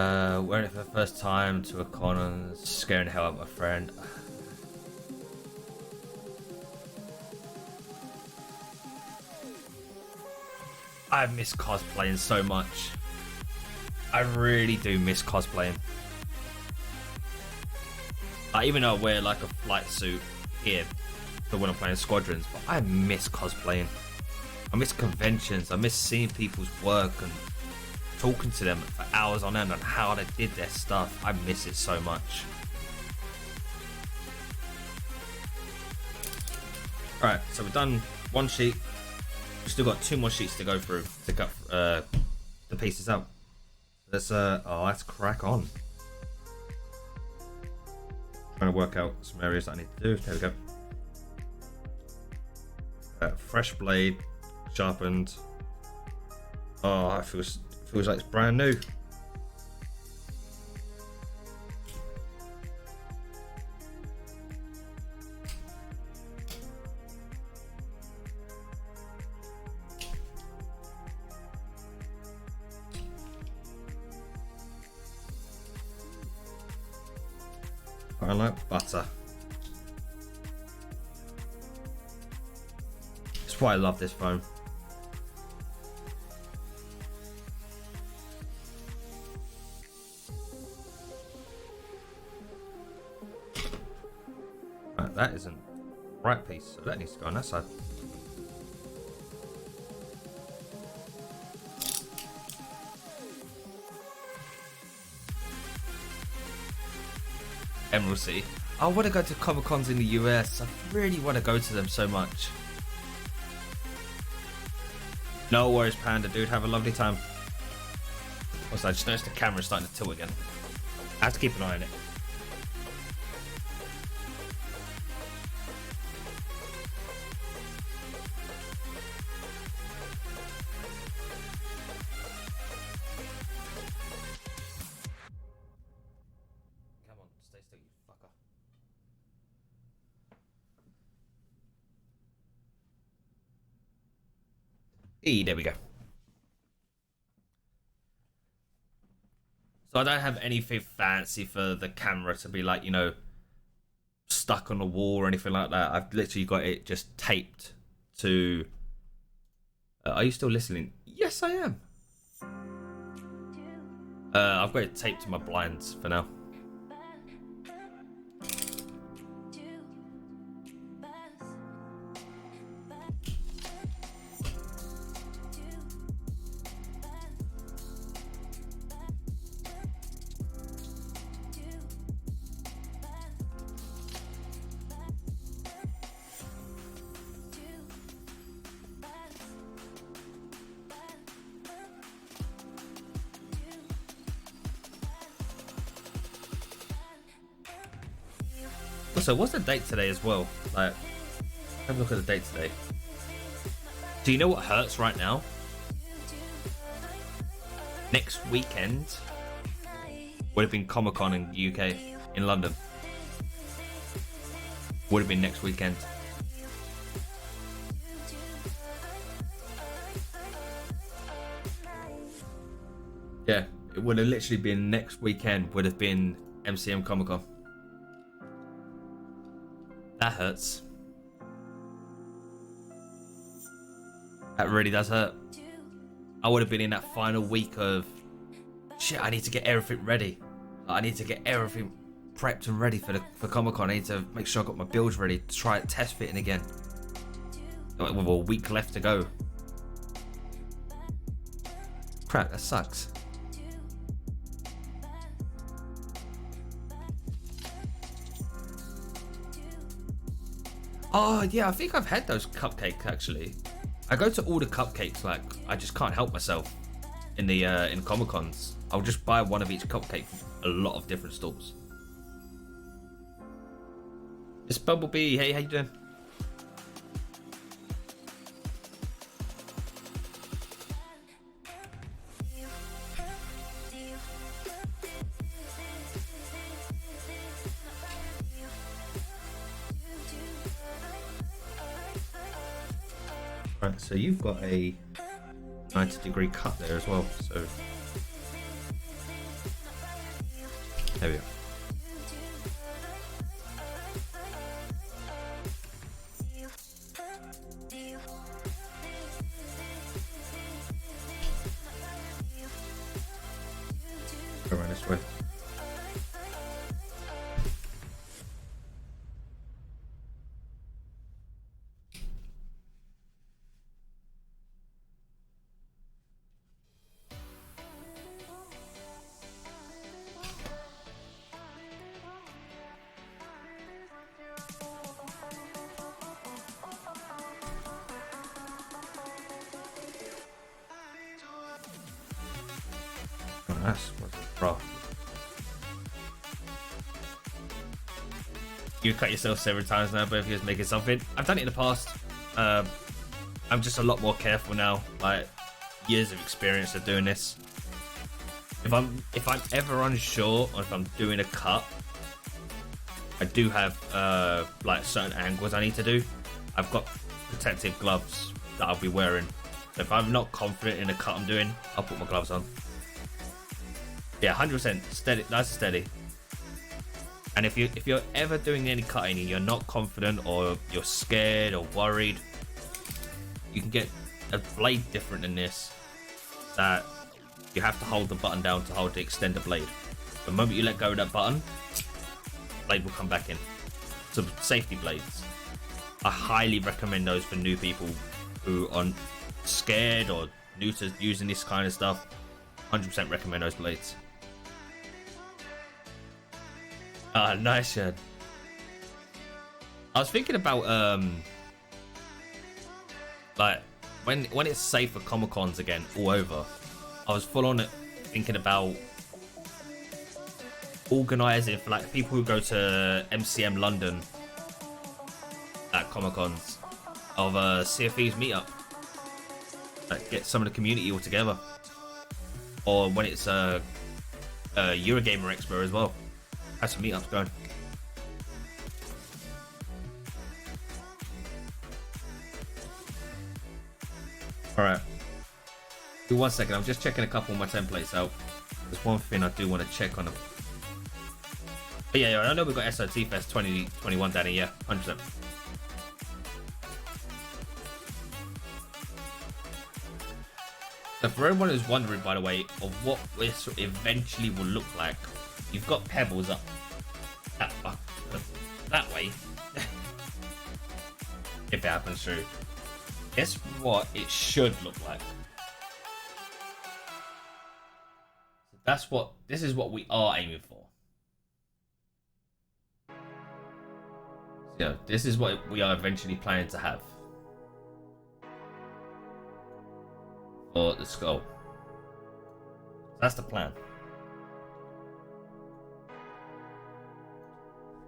Wearing it for the first time to a con and scaring the hell out of my friend. I miss cosplaying so much. I really do miss cosplaying. Even though I wear like a flight suit here for when I'm playing squadrons, but I miss cosplaying. I miss conventions. I miss seeing people's work and talking to them for hours on end on how they did their stuff. I miss it so much. Alright, so we've done one sheet. We've still got 2 more sheets to go through to cut the pieces out. Let's crack on. Trying to work out some areas that I need to do. There we go. Fresh blade, sharpened. Oh, it feels like it's brand new. I like butter. That's why I love this foam. Right, that isn't the right piece, so that needs to go on that side. Emerald City. I want to go to Comic Cons in the US. I really want to go to them so much. No worries, Panda dude. Have a lovely time. Also, I just noticed the camera's starting to tilt again. I have to keep an eye on it. There we go. So I don't have anything fancy for the camera to be like, you know, stuck on the wall or anything like that. I've literally got it just taped to... are you still listening? Yes, I am. I've got it taped to my blinds for now. So what's the date today as well? Like, have a look at the date today. Do you know what hurts right now? Next weekend would have been Comic-Con in the UK, in London. Would have been next weekend. Yeah, it would have literally been next weekend, would have been MCM Comic-Con. That hurts. That really does hurt. I would have been in that final week of shit. I need to get everything ready. I need to get everything prepped and ready for Comic-Con. I need to make sure I got my builds ready to try it test fitting again. With a week left to go. Crap, that sucks. Oh yeah, I think I've had those cupcakes actually. I go to all the cupcakes, like I just can't help myself in the in Comic Cons. I'll just buy one of each cupcake from a lot of different stalls. It's Bumblebee. Hey, how you doing? Right, so you've got a 90-degree cut there as well, so There we go. Go around this way. That's rough. You cut yourself several times now, but if you're making something, I've done it in the past. I'm just a lot more careful now. Like years of experience of doing this. If I'm ever unsure or if I'm doing a cut, I do have like certain angles I need to do. I've got protective gloves that I'll be wearing. So if I'm not confident in the cut I'm doing, I'll put my gloves on. Yeah, 100% steady, nice and steady. And if you're ever doing any cutting and you're not confident or you're scared or worried, you can get a blade different than this that you have to hold the button down to hold to extend the blade. The moment you let go of that button, blade will come back in. So safety blades, I highly recommend those for new people who are scared or new to using this kind of stuff. 100% recommend those blades. Ah, nice, Shad. I was thinking about like when it's safe for Comic Cons again all over. I was full on it thinking about organising for like people who go to MCM London at Comic Cons of a Sea of Thieves meetup. Like get some of the community all together. Or when it's a Eurogamer Expo as well. Have some meetups going. Alright. Do 1 second, I'm just checking a couple of my templates out. There's one thing I do want to check on them. But yeah, I know we've got SOT Fest 2021, Danny, yeah, 100%. So for everyone who's wondering, by the way, of what this eventually will look like, you've got pebbles up that way. If it happens through. Guess what it should look like. This is what we are aiming for. So this is what we are eventually planning to have. For the skull. That's the plan.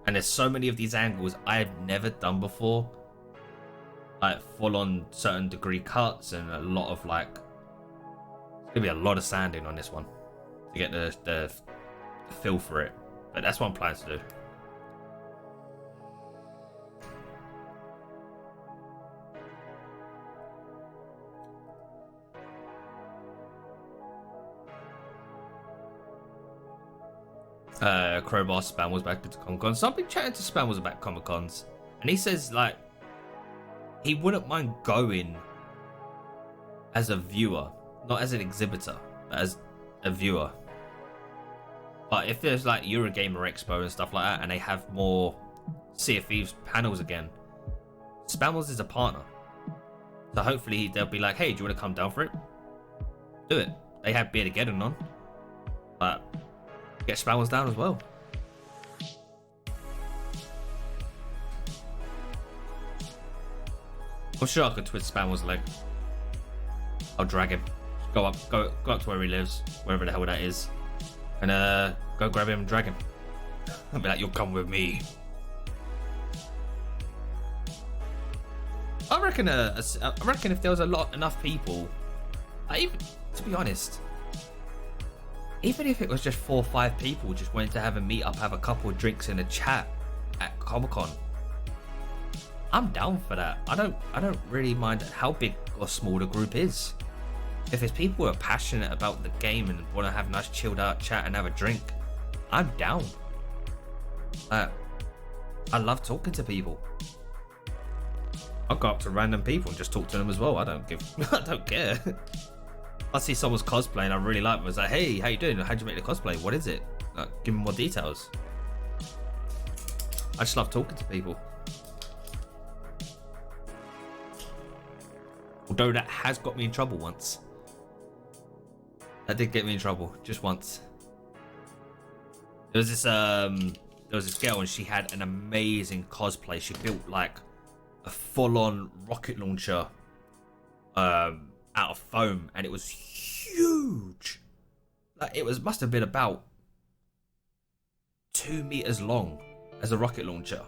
And there's so many of these angles I've never done before. Like full on certain degree cuts and a lot of like, it's gonna be a lot of sanding on this one to get the feel for it. But that's what I'm planning to do. Crowbar Spam was back to Comic Cons. So I've been chatting to Spam was about Comic Cons, and he says like he wouldn't mind going as a viewer, not as an exhibitor, but as a viewer. But if there's like Eurogamer Expo and stuff like that, and they have more Sea of Thieves panels again, Spammers is a partner. So hopefully they'll be like, hey, do you want to come down for it? Do it. They have Beer Together on, but get Spammers down as well. I'm sure I could twist Spammers' leg. I'll drag him. Go up to where he lives, wherever the hell that is, and go grab him and drag him. I'll be like, you'll come with me. I reckon if there was enough people, even to be honest, even if it was just 4 or 5 people just wanting to have a meet up, have a couple of drinks and a chat at Comic-Con, I'm down for that. I don't really mind how big or small the group is. If it's people who are passionate about the game and want to have a nice chilled out chat and have a drink, I'm down. I love talking to people. I'll go up to random people and just talk to them as well. I don't care. I see someone's cosplay and I really like them. It's like, hey, how you doing? How'd you make the cosplay? What is it? Give me more details. I just love talking to people. Although that has got me in trouble once. That did get me in trouble just once. There was this girl and she had an amazing cosplay. She built like a full-on rocket launcher out of foam, and it was huge. Like must have been about 2 meters long as a rocket launcher.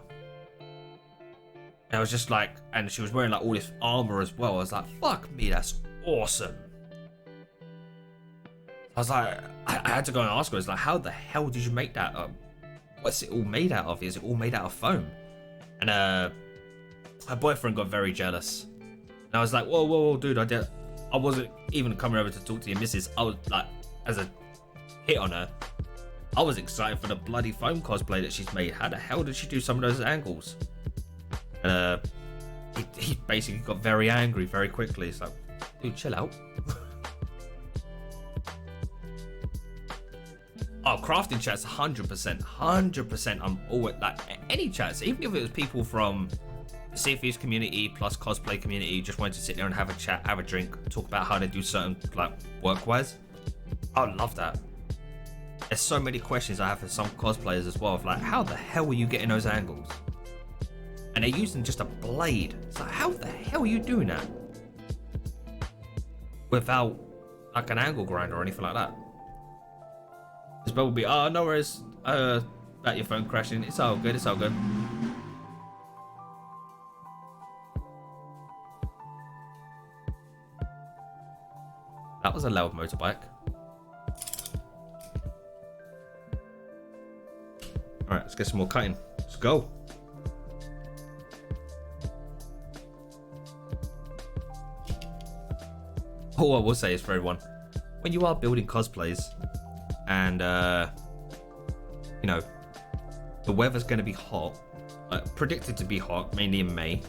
And I was just like, and she was wearing like all this armor as well. I was like, fuck me, that's awesome. I was like, I had to go and ask her. I was like, how the hell did you make that? What's it all made out of? Is it all made out of foam? And her boyfriend got very jealous. And I was like, whoa, dude, I wasn't even coming over to talk to your missus. I was like, as a hit on her, I was excited for the bloody foam cosplay that she's made. How the hell did she do some of those angles? And he basically got very angry very quickly. It's like, dude, chill out. Oh, crafting chats, 100%. I'm always like any chats, even if it was people from the Sea of Thieves community plus cosplay community, just wanted to sit there and have a chat, have a drink, talk about how they do certain like work-wise. I love that. There's so many questions I have for some cosplayers as well, of like, how the hell are you getting those angles? And they're using just a blade. It's like, how the hell are you doing that? Without like an angle grinder or anything like that. This will be, oh, no worries, about your phone crashing. It's all good, That was a loud motorbike. Alright, let's get some more cutting. Let's go. All I will say is for everyone, when you are building cosplays, and you know, the weather's going to be hot, predicted to be hot, mainly in May.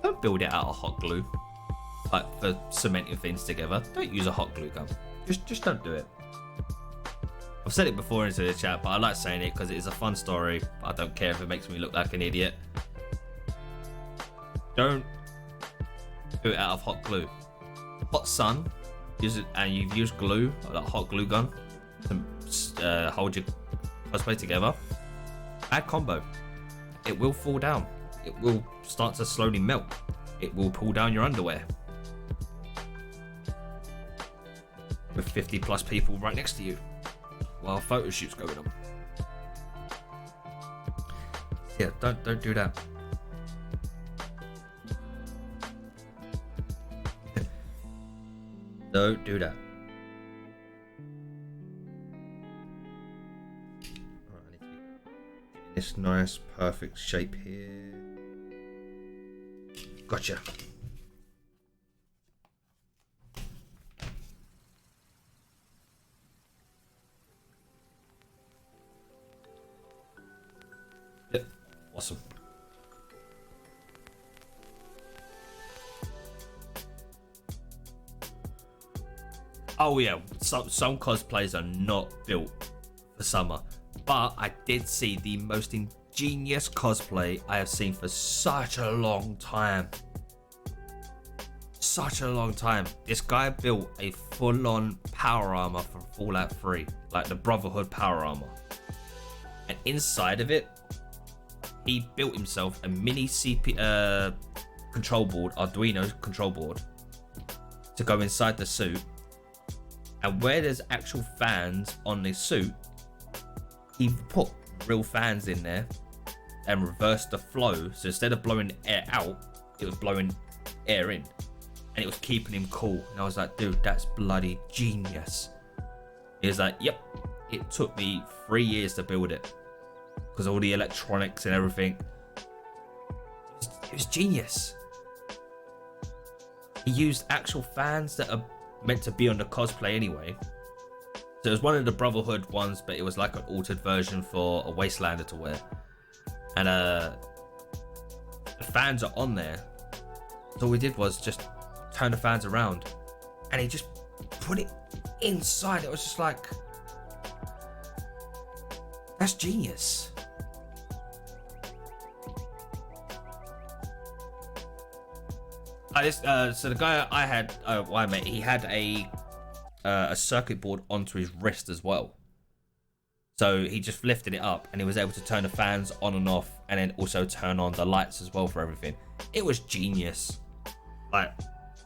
Don't build it out of hot glue, like for cementing things together. Don't use a hot glue gun. Just don't do it. I've said it before into the chat, but I like saying it because it is a fun story. I don't care if it makes me look like an idiot. Don't do it out of hot glue. Hot sun. Use it, and you've used glue, like hot glue gun, to hold your cosplay together. Bad combo. It will fall down. It will start to slowly melt. It will pull down your underwear. With 50 plus people right next to you while a photo shoot's going on. Yeah, don't do that. Don't do that. Alright, I need to get this nice, perfect shape here. Gotcha. Yep, awesome. Oh yeah, some cosplays are not built for summer, but I did see the most ingenious cosplay I have seen for such a long time. This guy built a full-on power armor from Fallout 3, like the Brotherhood power armor. And inside of it, he built himself a mini control board, Arduino control board, to go inside the suit. And where there's actual fans on the suit, he put real fans in there and reversed the flow. So instead of blowing air out, it was blowing air in. And it was keeping him cool. And I was like, dude, that's bloody genius. He was like, yep, it took me 3 years to build it. Because all the electronics and everything. It was genius. He used actual fans that are meant to be on the cosplay anyway, So it was one of the Brotherhood ones, but it was like an altered version for a Wastelander to wear. And the fans are on there. So all we did was just turn the fans around, and he just put it inside. It was just like, that's genius. So the guy I had, I met, he had a circuit board onto his wrist as well. So he just lifted it up, and he was able to turn the fans on and off, and then also turn on the lights as well for everything. It was genius. Like,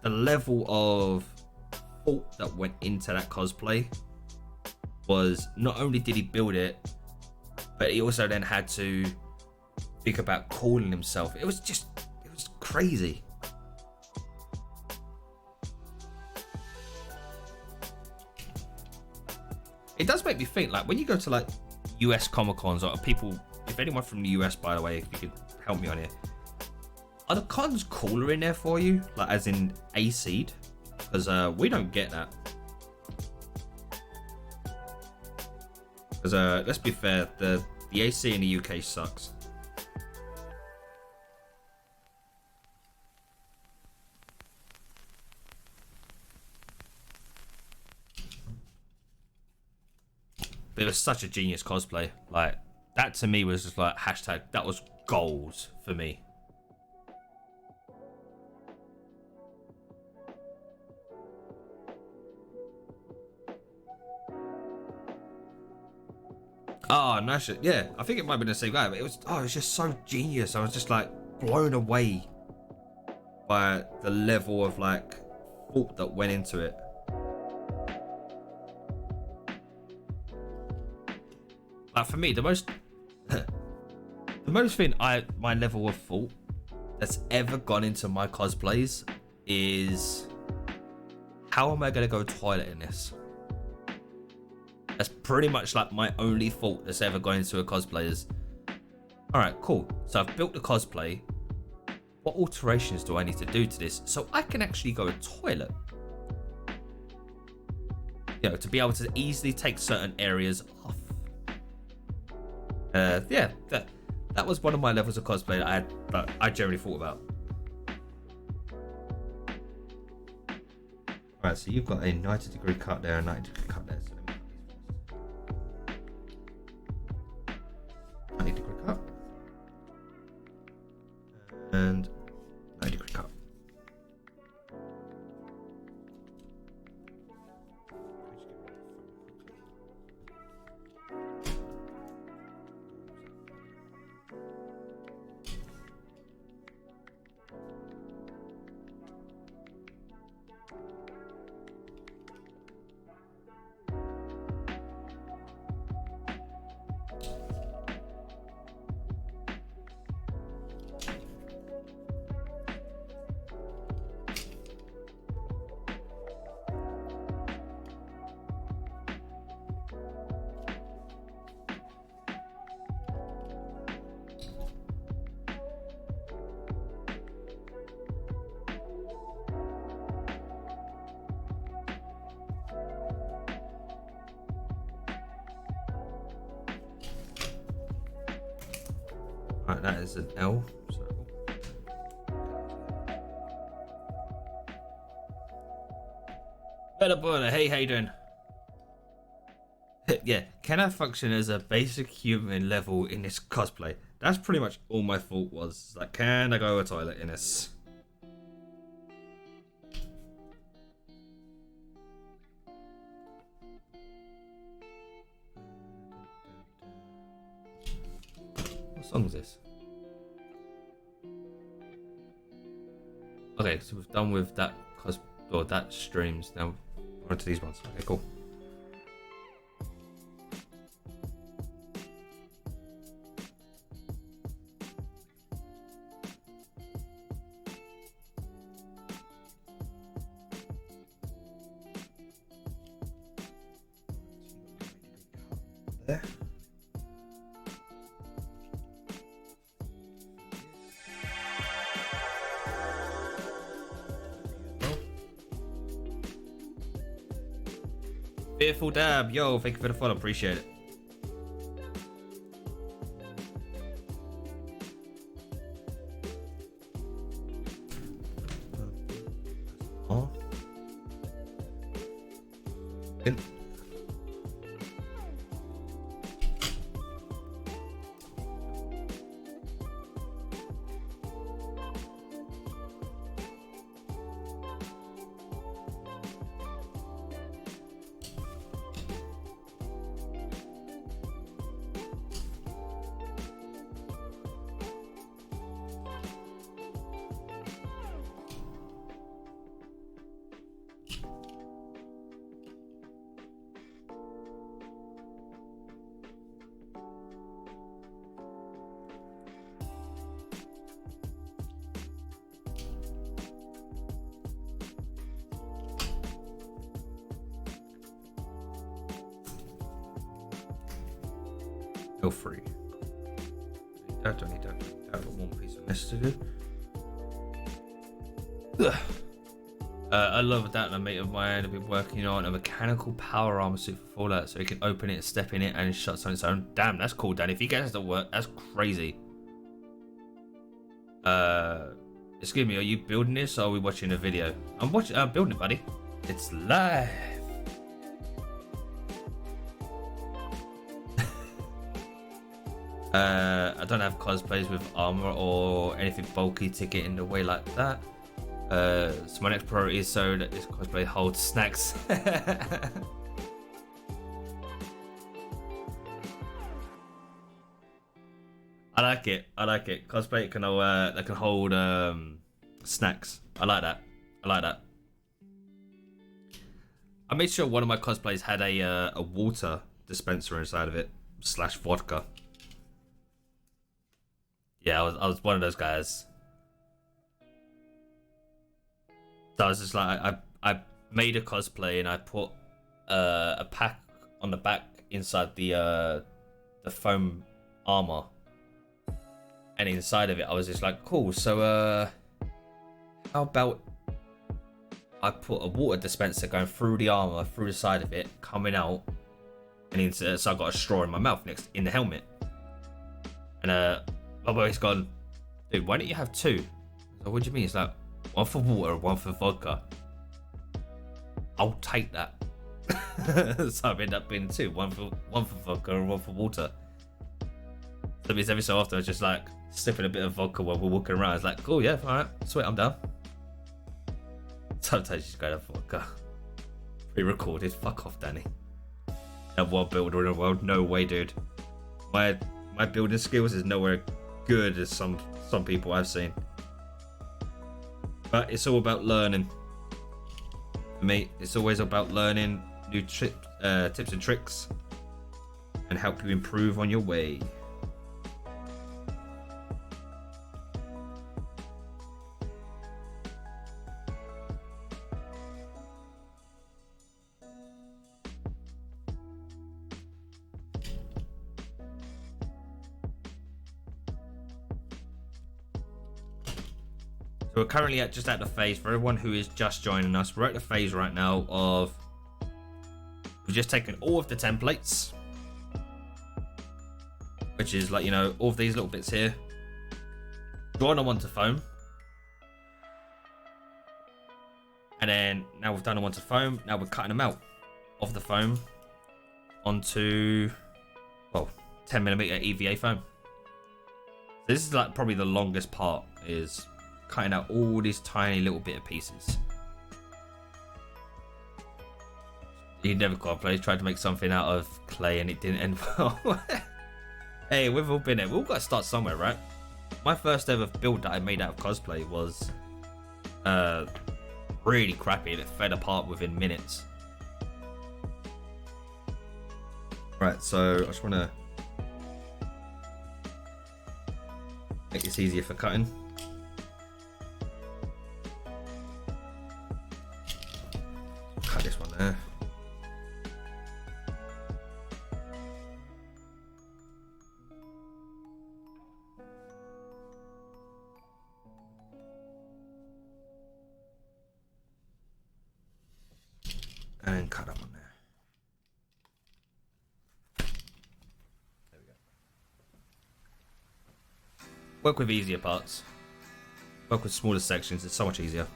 the level of thought that went into that cosplay was, not only did he build it, but he also then had to think about calling himself. It was crazy. It does make me think, like, when you go to like US Comic Cons, or people, if anyone from the US, by the way, if you could help me on here, are the cons cooler in there for you, like as in AC'd? Because we don't get that. Because let's be fair, the AC in the UK sucks. But it was such a genius cosplay. Like, that to me was just like hashtag, that was goals for me. Oh, no shit. Yeah, I think it might have been the same guy, but it was just so genius. I was just like blown away by the level of like thought that went into it. Like, for me, the most thing my level of thought that's ever gone into my cosplays is, how am I gonna go toilet in this? That's pretty much like my only thought that's ever gone into a cosplay is, all right, cool. So I've built the cosplay. What alterations do I need to do to this so I can actually go to toilet? You know, to be able to easily take certain areas off. Yeah, that was one of my levels of cosplay that I generally thought about. Alright, so you've got a 90-degree cut there, a 90-degree cut there. So 90-degree cut. And 90-degree cut. Right, that is an L. So. Better boy, hey, how you doing? Yeah, can I function as a basic human level in this cosplay? That's pretty much all my thought was. Like, can I go to a toilet in this? What song is this? Okay, so we've done with that that streams. Now we're on to these ones. Okay, cool. There. Fearful Dab, yo, thank you for the follow, appreciate it. Oh. Feel free. Don't need that. I've got one piece of this to do. I love that. A mate of mine have been working on a mechanical power armor suit for Fallout, so he can open it, step in it, and it shuts on its own. Damn, that's cool, Dan. If he gets to work, that's crazy. Excuse me, are you building this or are we watching a video? I'm building it, buddy. It's live. I don't have cosplays with armor or anything bulky to get in the way like that. So my next priority is so that this cosplay holds snacks. I like it. Cosplay can that can hold snacks. I like that. I made sure one of my cosplays had a water dispenser inside of it / vodka. Yeah, I was one of those guys. So I was just like, I made a cosplay and I put a pack on the back inside the foam armor, and inside of it I was just like, cool. So how about I put a water dispenser going through the armor, through the side of it, coming out, and so I got a straw in my mouth in the helmet, and my boy's gone, dude, why don't you have two? So what do you mean? It's like, one for water, one for vodka. I'll take that. So I've ended up being two, one for vodka and one for water. So it means every so often I was just like sipping a bit of vodka while we're walking around. It's like, cool, yeah, alright, sweet, I'm down. Sometimes you just go to vodka. Pre-recorded, fuck off, Danny. Number one builder in the world, no way, dude. My building skills is nowhere good as some people I've seen. But it's all about learning. For me, it's always about learning new tips and tricks and help you improve on your way. So we're currently at the phase, for everyone who is just joining us, we're at the phase right now of we've just taken all of the templates, which is like, you know, all of these little bits here, drawn them onto foam, and then now we've done them onto foam, now we're cutting them out of the foam onto, well, 10mm EVA foam. So this is like probably the longest part, is cutting out all these tiny little bit of pieces. You never cosplay, tried to make something out of clay and it didn't end well. Hey, we've all been there. We've all got to start somewhere, right? My first ever build that I made out of cosplay was really crappy and it fell apart within minutes. Right, so I just want to make this easier for cutting. Cut this one there. And cut that one there. Work with easier parts. Work with smaller sections. It's so much easier.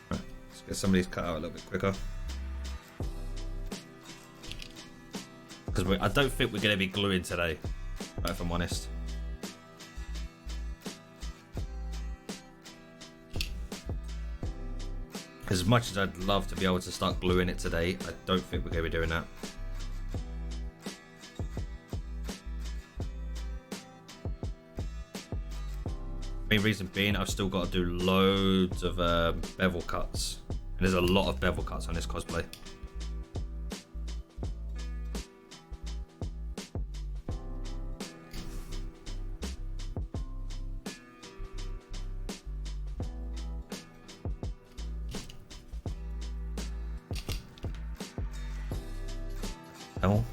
Right, let's get some of these cut out a little bit quicker. Because I don't think we're going to be gluing today, if I'm honest. As much as I'd love to be able to start gluing it today, I don't think we're going to be doing that. Main reason being, I've still got to do loads of bevel cuts. And there's a lot of bevel cuts on this cosplay. Oh.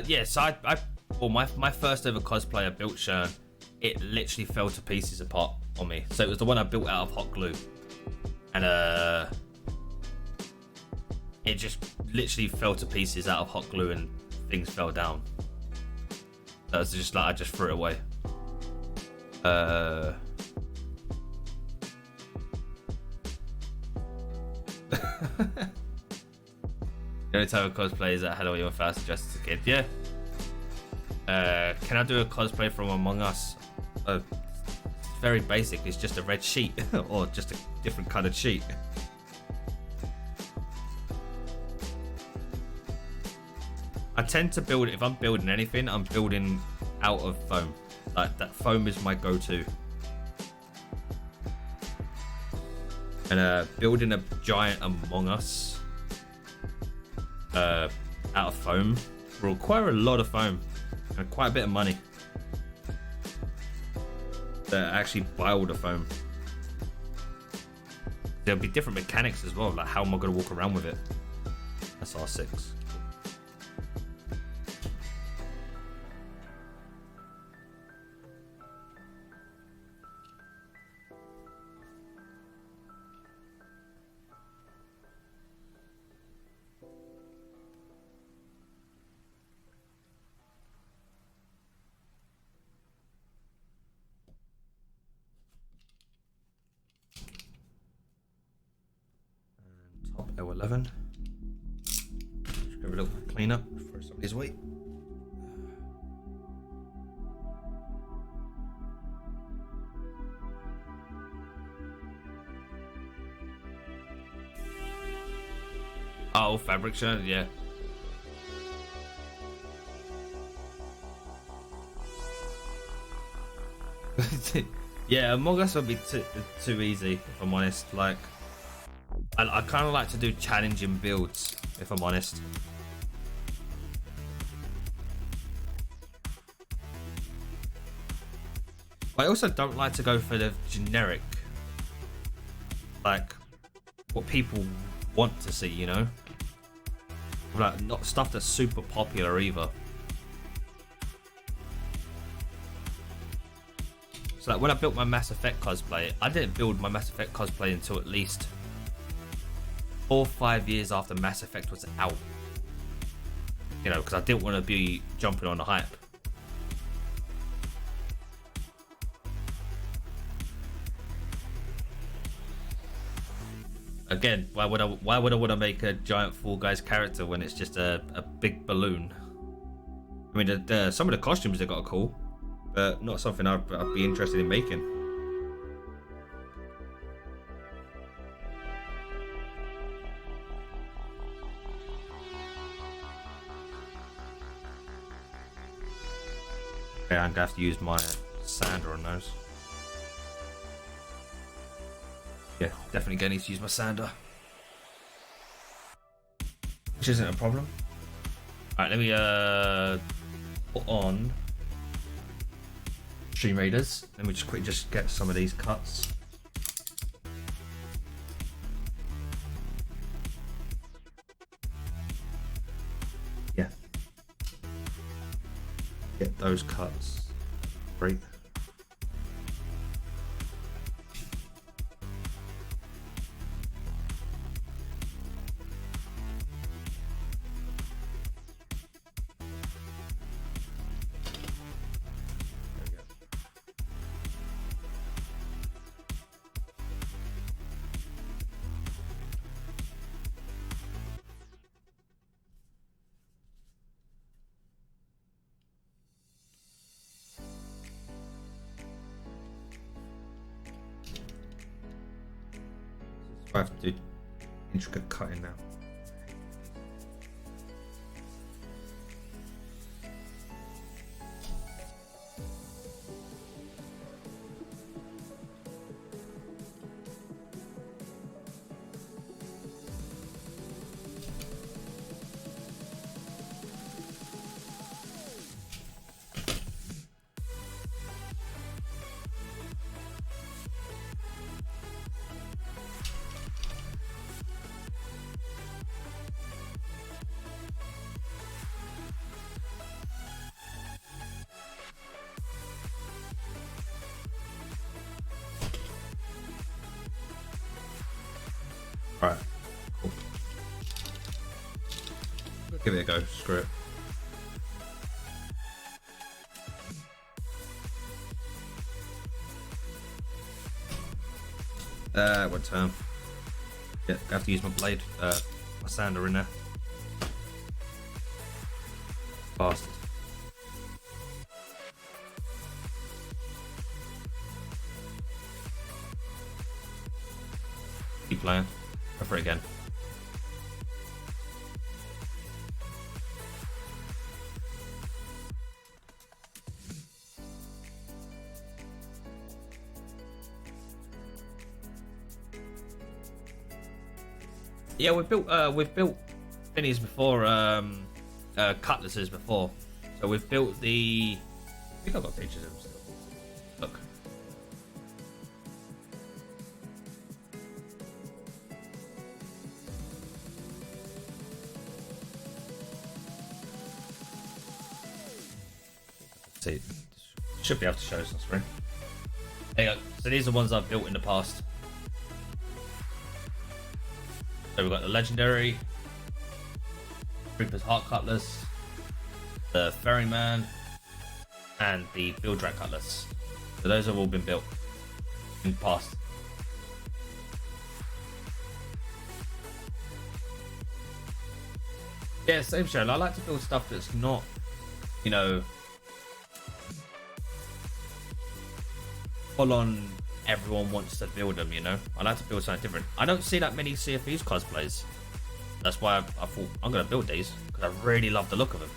Yeah, so well, my first ever cosplay I built Shern, it literally fell to pieces apart on me. So it was the one I built out of hot glue. And it just literally fell to pieces out of hot glue and things fell down. That was just like, I just threw it away. The only type of cosplay is that hello, you're fast dressed as a kid. Yeah. Can I do a cosplay from Among Us? It's very basic. It's just a red sheet or just a different coloured sheet. I tend to build, if I'm building anything, I'm building out of foam. Like that foam is my go-to. And building a giant Among Us out of foam will require a lot of foam and quite a bit of money to actually buy all the foam. There'll be different mechanics as well, like how am I going to walk around with it? That's R6. L11. Just give it a little clean up for somebody's weight. Oh, fabric shirt, yeah. Yeah, Among Us would be too easy, if I'm honest. Like, I kind of like to do challenging builds, if I'm honest. I also don't like to go for the generic, like what people want to see, you know? Like, not stuff that's super popular either. So like when I built my Mass Effect cosplay, I didn't build my Mass Effect cosplay until at least 4 or 5 years after Mass Effect was out. You know, because I didn't want to be jumping on the hype. Again, why would I want to make a giant Fall Guys character when it's just a big balloon? I mean, some of the costumes they got are cool, but not something I'd be interested in making. Okay, I'm gonna have to use my sander on those. Yeah, definitely gonna need to use my sander. which isn't a problem. All right, let me put on Stream Raiders. Let me just quickly just get some of these cuts. Yeah, get those cuts. Great. I have to do intricate cutting now. Right, cool. Give it a go, screw it. One turn. Yeah, I have to use my blade, my sander in there. Bastard. Keep playing. Go for it again. Yeah, we've built Finnies before, cutlasses before. So we've built the. I think I've got pictures of them still. Look. See, should be able to show us on screen. There you go. So these are the ones I've built in the past. So we've got the legendary, Reaper's Heart Cutlass, the Ferryman, and the Bildrak Cutlass. So those have all been built in the past. Yeah, same show. I like to build stuff that's not, you know, full on. Everyone wants to build them, you know. I like to build something different. I don't see that many Sea of Thieves cosplays. That's why I thought I'm gonna build these because I really love the look of them.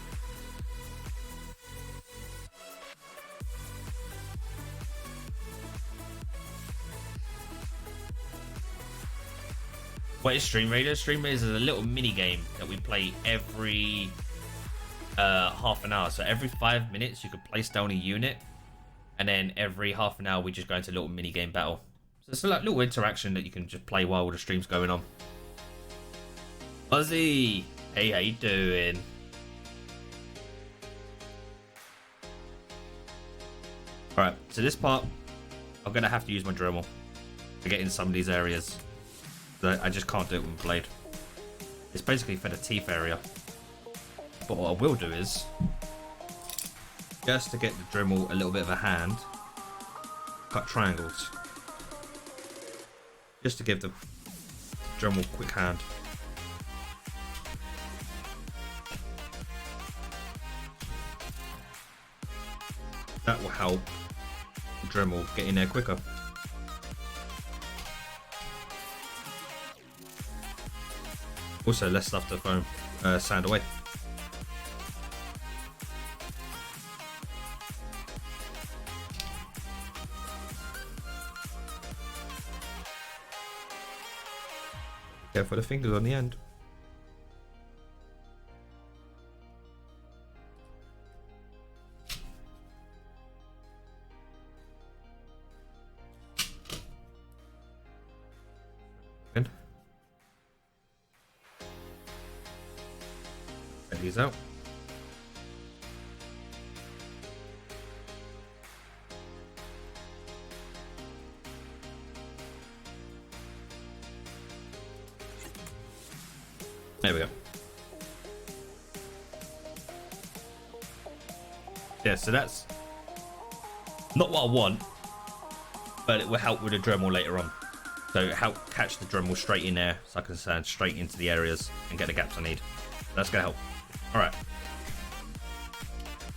What is Stream Raiders? Stream Raiders is a little mini game that we play every half an hour. So every 5 minutes you could place down a unit. And then every half an hour we just go into a little mini game battle. So it's a little interaction that you can just play while the stream's going on. Ozzy, hey, how you doing? All right, so this part I'm gonna have to use my Dremel to get in some of these areas. I just can't do it with my blade. It's basically for the teeth area. But what I will do is, just to get the Dremel a little bit of a hand, cut triangles. Just to give the Dremel a quick hand. That will help the Dremel get in there quicker. Also less stuff to foam, sand away. Careful the fingers on the end. these out. There we go. Yeah, so that's not what I want, but it will help with the Dremel later on. So help catch the Dremel straight in there, so I can sand straight into the areas and get the gaps I need. That's gonna help. All right.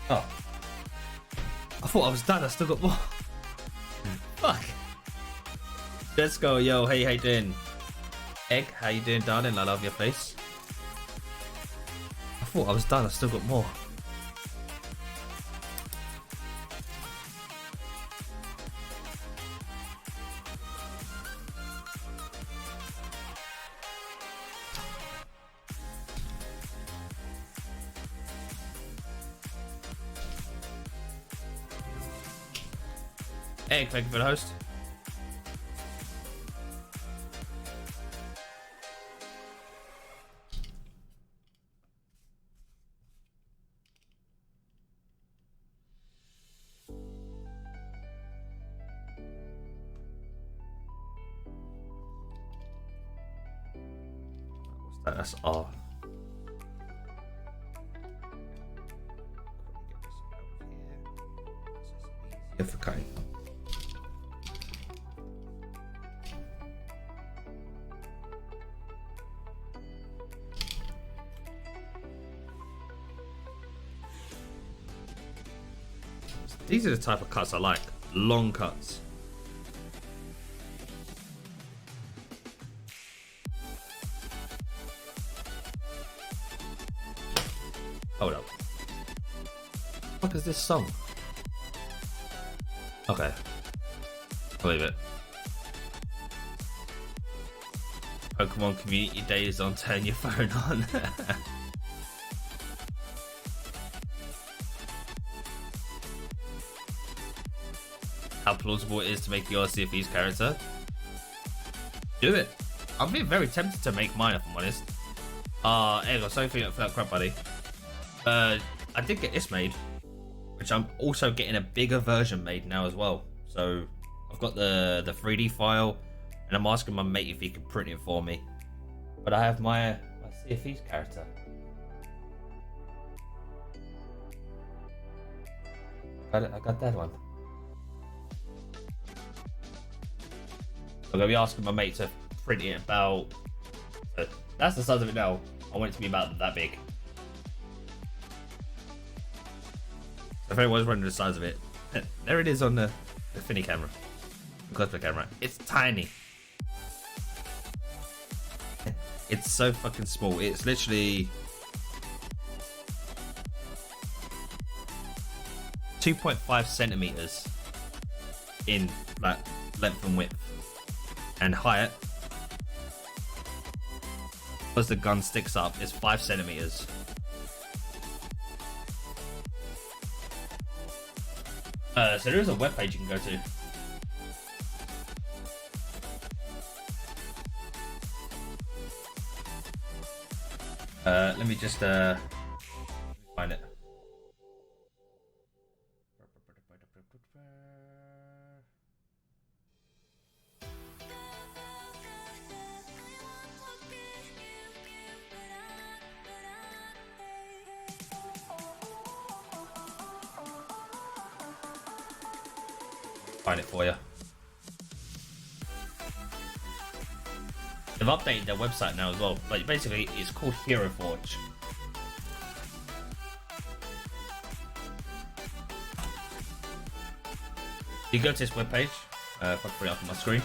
Oh, I thought I was done. I still got more. Fuck. Let's go, yo. Hey, how you doing? Egg, how you doing, darling? I love your face. I thought I was done. I still got more. Egg, thank you for the host. What's that? That's R. Easier for cutting. These are the type of cuts I like. Long cuts. Hold up. What is this song? Okay. I'll leave it. Pokemon Community Day is on. Turn your phone on. How plausible it is to make your Sea of Thieves character. Do it. I'm being very tempted to make mine, if I'm honest. Egg, I'm sorry for that crap, buddy. I did get this made, which I'm also getting a bigger version made now as well. So I've got the 3D file, and I'm asking my mate if he could print it for me. But I have my Sea of Thieves character. I got that one. I'm gonna be asking my mate to print it about. That's the size of it now. I want it to be about that big. If anyone's wondering the size of it, there it is on the Finny camera, the Cosplay camera. It's tiny. It's so fucking small. It's literally 2.5 centimeters in like length and width. And height, as the gun sticks up, is 5 centimeters. So there is a webpage you can go to. Let me just find it. Find it for you. They've updated their website now as well. Like basically, it's called Hero Forge. You go to this webpage, if I put it up on my screen,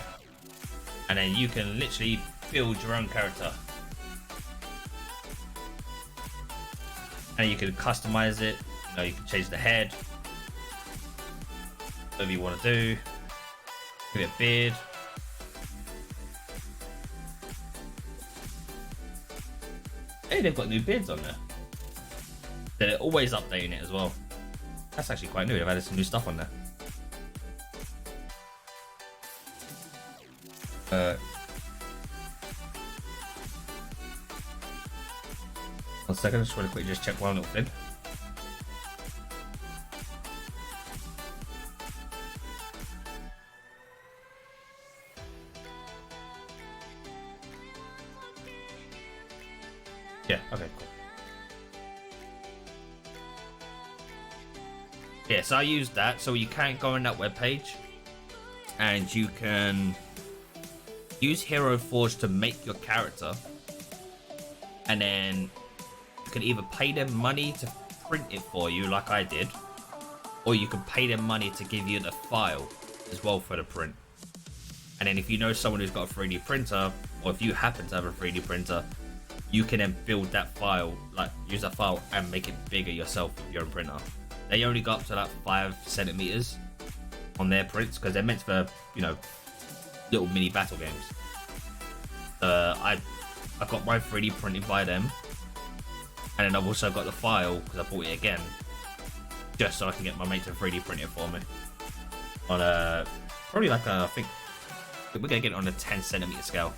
and then you can literally build your own character, and you can customize it. You know, you can change the head. Whatever you want to do. Give it a beard. Hey, they've got new beards on there. They're always updating it as well. That's actually quite new. They've added some new stuff on there. 1 second, I just want to quickly just check one little thing. Yeah, okay, cool. Yeah, so I used that, so you can go on that webpage and you can use Hero Forge to make your character, and then you can either pay them money to print it for you like I did, or you can pay them money to give you the file as well for the print. And then if you know someone who's got a 3D printer, or if you happen to have a 3D printer, you can then build that file, like use that file and make it bigger yourself with your own printer. They only go up to like 5 centimeters on their prints because they're meant for, you know, little mini battle games. I got my 3D printed by them, and then I've also got the file because I bought it again, just so I can get my mate to 3D print it for me. On a probably like a, I think we're gonna get it on a 10 centimeter scale.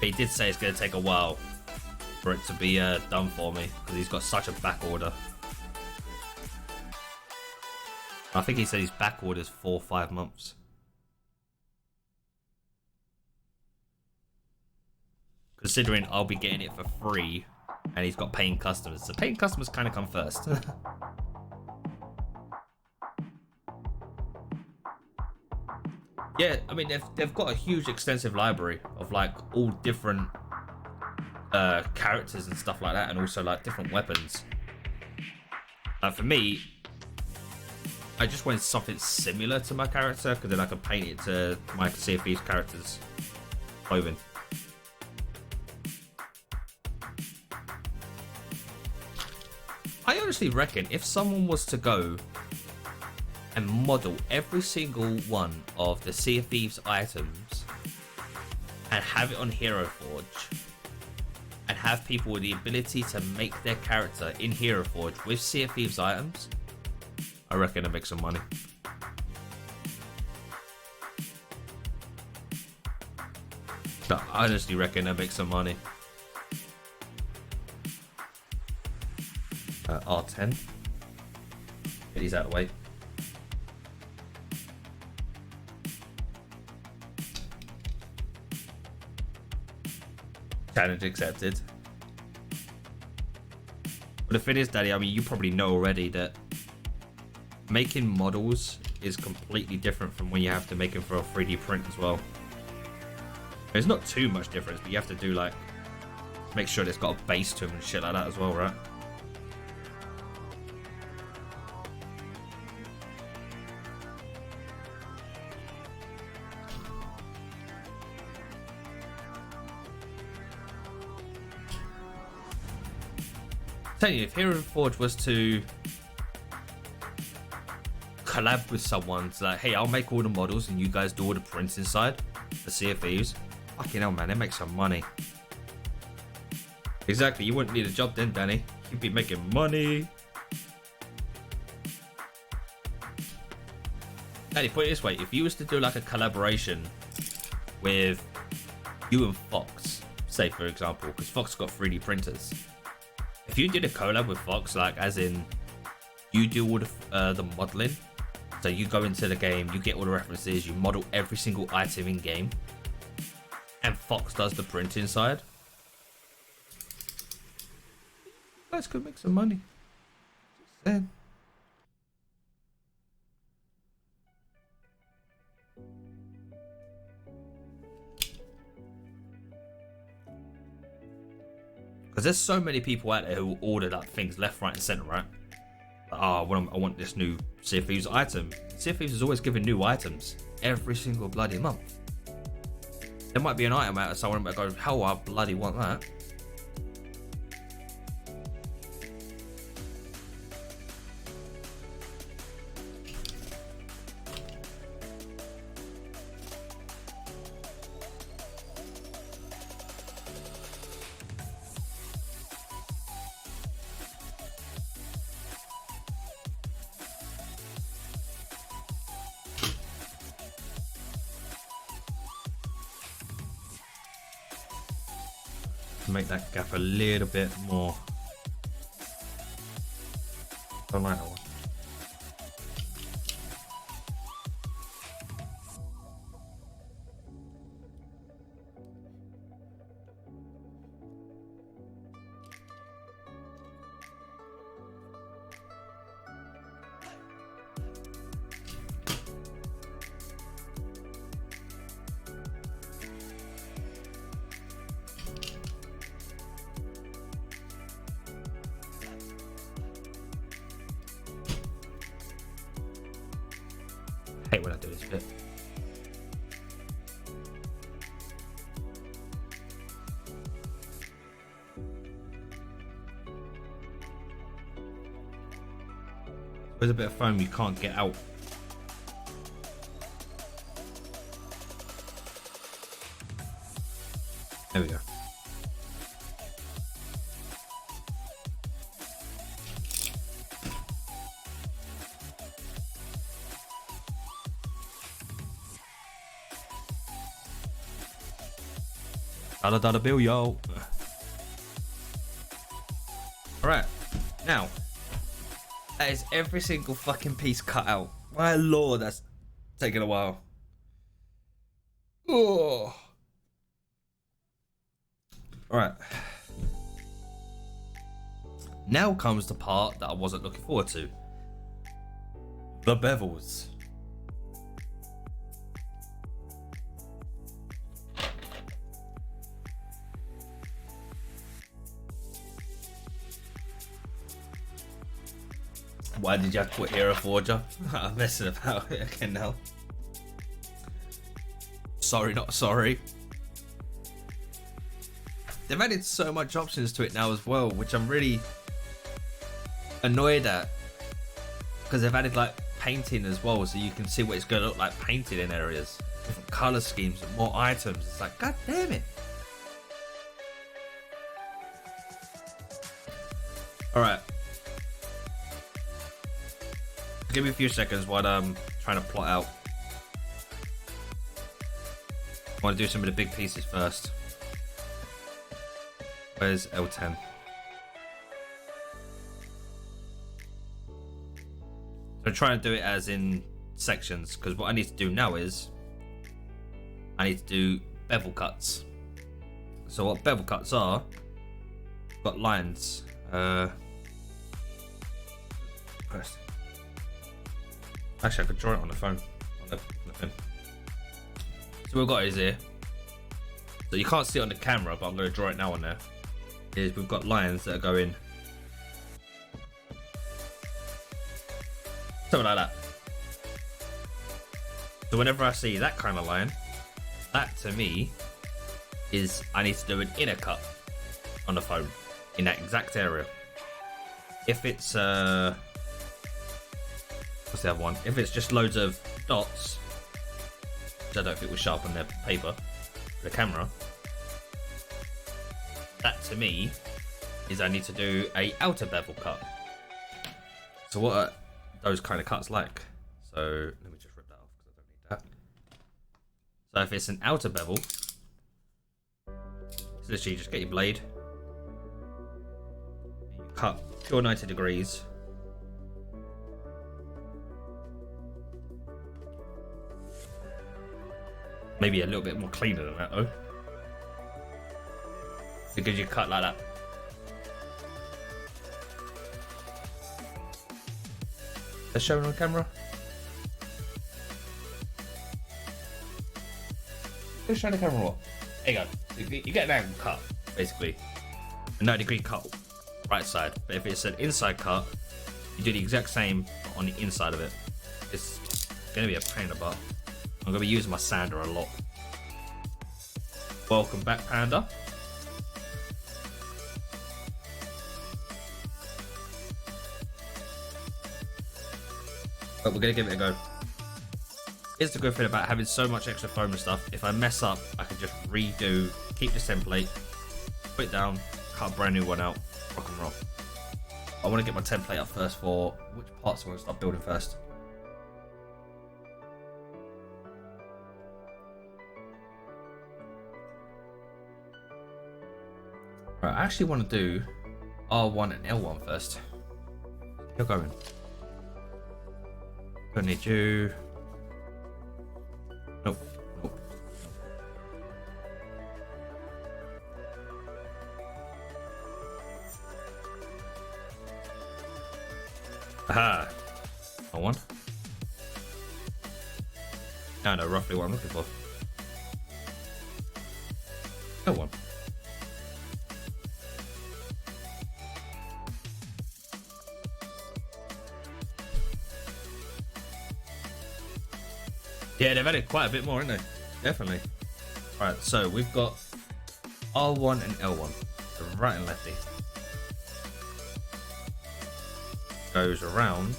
But he did say it's gonna take a while for it to be done for me because he's got such a back order. I think he said his back order is 4 or 5 months. Considering I'll be getting it for free and he's got paying customers. So paying customers kind of come first. Yeah, I mean, they've got a huge extensive library of like all different characters and stuff like that, and also like different weapons. For me, I just wanted something similar to my character because then I could paint it to my Sea of Thieves character's clothing. I honestly reckon if someone was to go and model every single one of the Sea of Thieves items and have it on Hero Forge, and have people with the ability to make their character in Hero Forge with Sea of Thieves items, I reckon it'll make some money. I honestly reckon it'll make some money. R10. Get these out of the way. Challenge accepted. But the thing is, Daddy, I mean, you probably know already that making models is completely different from when you have to make them for a 3D print as well. There's not too much difference, but you have to do like make sure it's got a base to them and shit like that as well, right? Telling you, if Hero Forge was to collab with someone, to like, hey, I'll make all the models and you guys do all the prints inside the Sea of Thieves, fucking hell, man, they make some money. Exactly, you wouldn't need a job then, Danny. You'd be making money. Danny, put it this way: if you was to do like a collaboration with you and Fox, say for example, because Fox got 3D printers. If you did a collab with Fox, like as in you do all the modeling, so you go into the game, you get all the references, you model every single item in game, and Fox does the print inside, you guys could make some money. Just saying. Because there's so many people out there who order like things left, right, and center, right? Like, oh, I want this new Sea of Thieves item. Sea of Thieves is always giving new items every single bloody month. There might be an item out of someone that goes, hell, I bloody want that. to make that gap a little bit more. Don't like that one. I hate when I do this bit. There's a bit of foam you can't get out. There we go. Dollar bill, yo. Alright, now that is every single fucking piece cut out. My lord, that's taken a while. Oh. Alright. Now comes the part that I wasn't looking forward to. The bevels. Why did you have to put Hero Forger? I'm messing about it again now. Sorry, not sorry. They've added so much options to it now as well, which I'm really annoyed at. Because they've added like painting as well, so you can see what it's going to look like painted in areas. Different colour schemes and more items. It's like, god damn it. Alright. Give me a few seconds while I'm trying to plot out. I want to do some of the big pieces first. Where's L10? So I'm trying to do it as in sections, because what I need to do now is I need to do bevel cuts. So what bevel cuts are, got lines. First. Actually, I could draw it on the phone. On the phone. So what we've got is here. So you can't see it on the camera, but I'm going to draw it now on there. Is we've got lines that are going something like that. So whenever I see that kind of line, that to me is I need to do an inner cut on the phone in that exact area. If it's what's the other one? If it's just loads of dots, which I don't think will show up on their paper, the camera, that to me is I need to do a outer bevel cut. So what are those kind of cuts like? So let me just rip that off because I don't need that. So if it's an outer bevel, it's literally just get your blade, you cut pure 90 degrees. Maybe a little bit more cleaner than that though, because you cut like that. Let's show it on camera. Let's show the camera what? There you go. You get an angle cut, basically. A 90-degree cut, right side. But if it's an inside cut, you do the exact same on the inside of it. It's gonna be a pain in the butt. I'm gonna be using my sander a lot. Welcome back, Panda. But we're gonna give it a go. Here's the good thing about having so much extra foam and stuff. If I mess up, I can just redo, keep this template, put it down, cut a brand new one out, rock and roll. I want to get my template up first for which parts I want to start building first. Right, I actually want to do R1 and L1 first. You're going. Gonna need you. Nope. Nope. Aha. R1. I know roughly what I'm looking for. L1. Yeah, they've added quite a bit more, haven't they? Definitely. Alright, so we've got R1 and L1. So right and lefty. Goes around.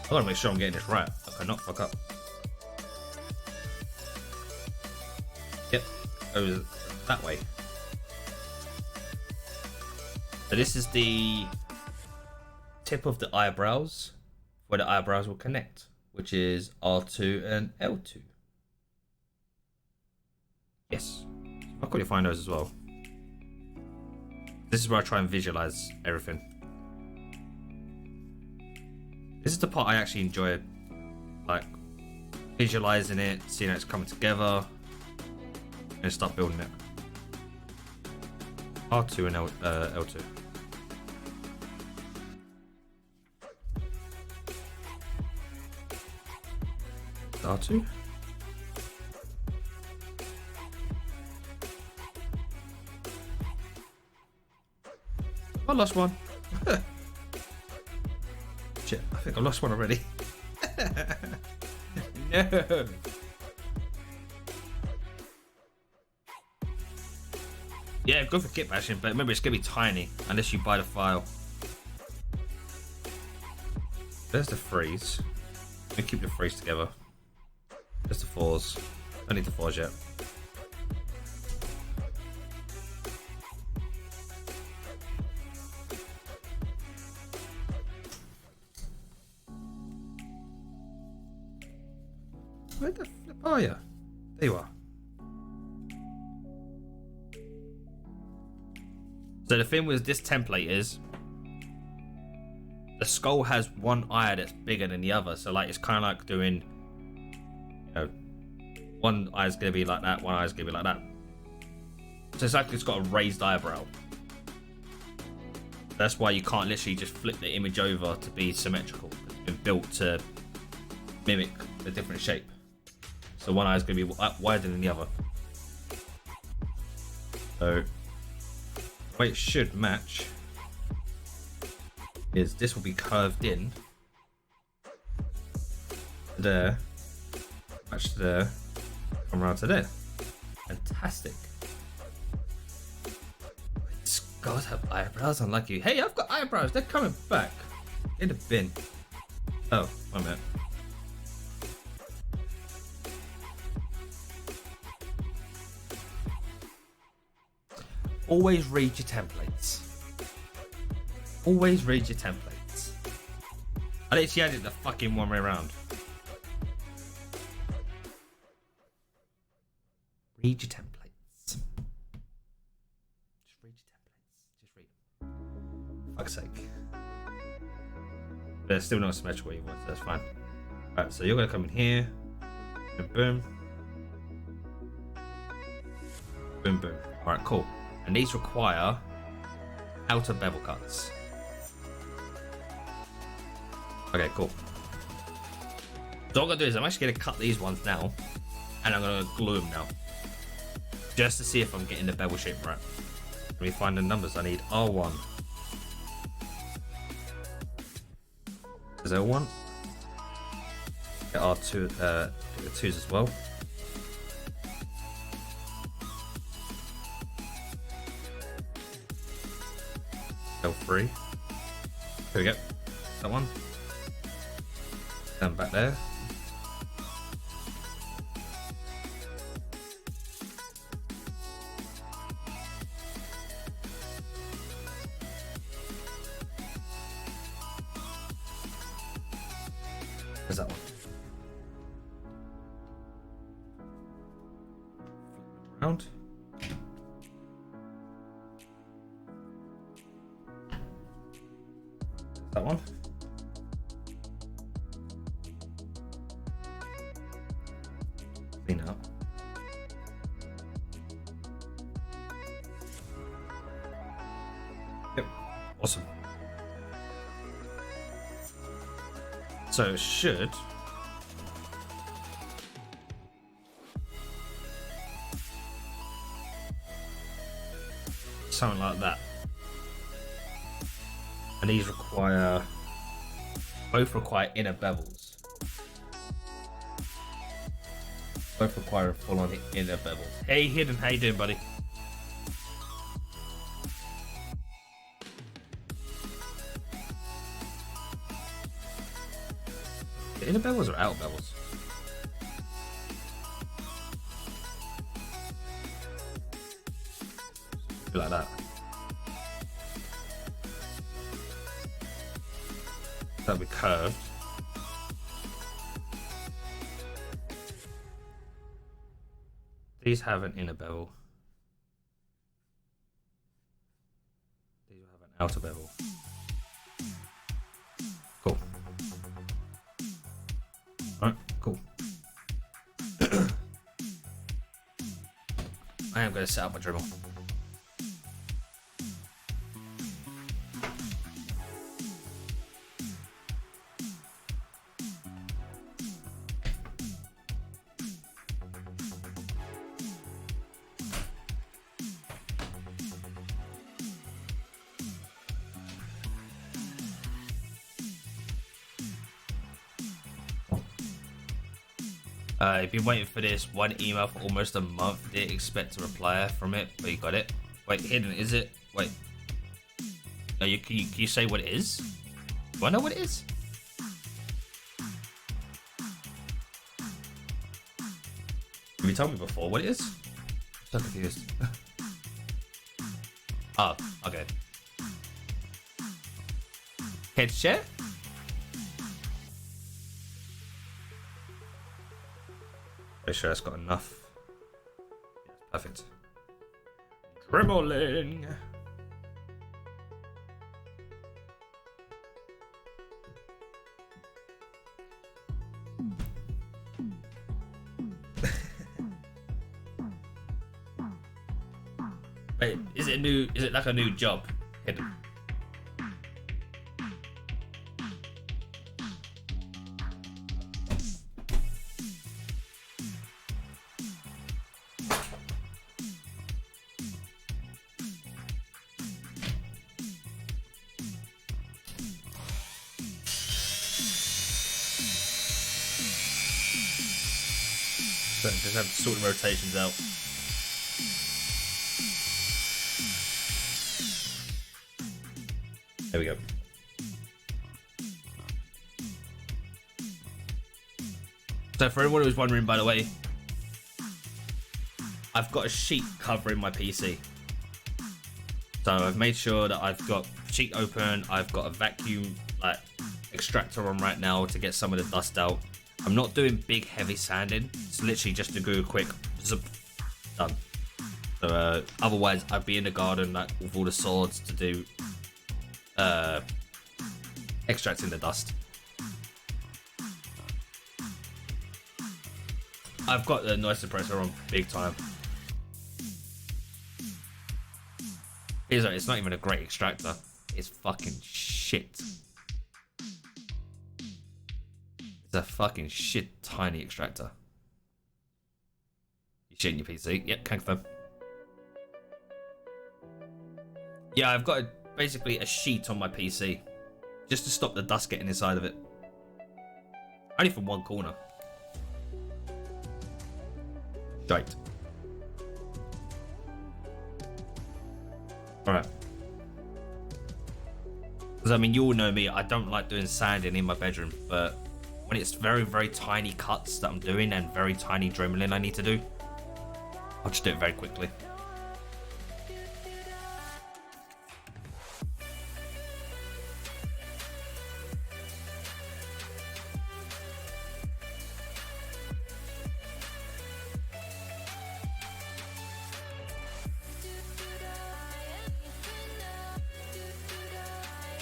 I gotta make sure I'm getting this right. I cannot fuck up. Yep, goes that way. So this is the tip of the eyebrows, where the eyebrows will connect, which is R2 and L2. Yes, I'll quickly find those as well. This is where I try and visualize everything. This is the part I actually enjoy, like visualizing it, seeing how it's coming together, and start building it. R2 and L2. R2. I lost one. Shit, I think I lost one already. No. Yeah, good for kit bashing, but remember it's gonna be tiny unless you buy the file. There's the freeze. Let me keep the freeze together. There's the fours. Don't need the fours yet. Where the flip are you? There you are. So the thing with this template is the skull has one eye that's bigger than the other. So like it's kind of like doing, you know, one eye's gonna be like that, one eye's gonna be like that. So it's like it's got a raised eyebrow. That's why you can't literally just flip the image over to be symmetrical. It's been built to mimic a different shape. So one eye is going to be wider than the other. So the way it should match is this will be curved in to there, match to there, come around to there. Fantastic. Skulls have eyebrows, unlike you. Hey, I've got eyebrows, they're coming back. In the bin. Oh, 1 minute. Always read your templates. Always read your templates. I literally had it the fucking one way around. Read your templates. Just read your templates. Just read them. For fuck's sake. They're still not symmetrical either, so that's fine. Alright, so you're gonna come in here. Boom, boom. Boom, boom. Alright, cool. And these require outer bevel cuts. Okay, cool. So what I'm gonna do is I'm actually gonna cut these ones now, and I'm gonna glue them now, just to see if I'm getting the bevel shape right. Let me find the numbers. I need R1. There's L1. Get R2, the 2s as well. L3. Here we go. That one. Stand back there. There's that one. Flip around. That one. Clean up. Yep. Awesome. So it should. Something like that. And these both require inner bevels. Both require full-on inner bevels. Hey, Hidden, how you doing, buddy? The inner bevels or out bevels? Like that. That'll be curved. These have an inner bevel. These will have an outer bevel. Cool. Alright, cool. I am going to set up my dribble. You've been waiting for this one email for almost a month. Didn't expect a reply from it, but you got it. Wait, Hidden, is it? Wait. No, can you say what it is? Do I know what it is? Have you told me before what it is? I'm so confused. Oh, okay. Headset? Pretty sure it's got enough. Yeah, perfect. Dribbling. Wait, is it like a new job? Hidden. Just have to sort the rotations out. There we go. So for everyone who's wondering, by the way, I've got a sheet covering my PC. So I've made sure that I've got sheet open. I've got a vacuum extractor on right now to get some of the dust out. I'm not doing big heavy sanding. It's literally just to do a quick zip, done. So otherwise I'd be in the garden with all the swords to do extracting the dust. I've got the noise suppressor on big time. It's not even a great extractor. It's fucking shit. It's a fucking shit tiny extractor. You shitting your PC? Yep, can confirm. Yeah, I've got basically a sheet on my PC just to stop the dust getting inside of it. Only from one corner. Shite. Alright. Because I mean, you all know me, I don't like doing sanding in my bedroom, but when it's very, very tiny cuts that I'm doing and very tiny dremeling I need to do, I'll just do it very quickly.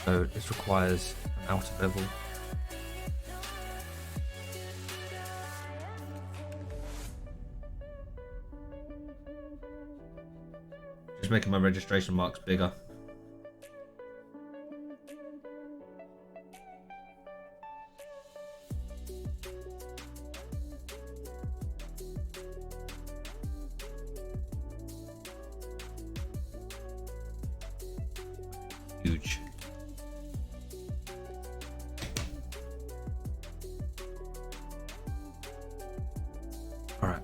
So this requires an outer bevel. Just making my registration marks bigger. Huge. All right.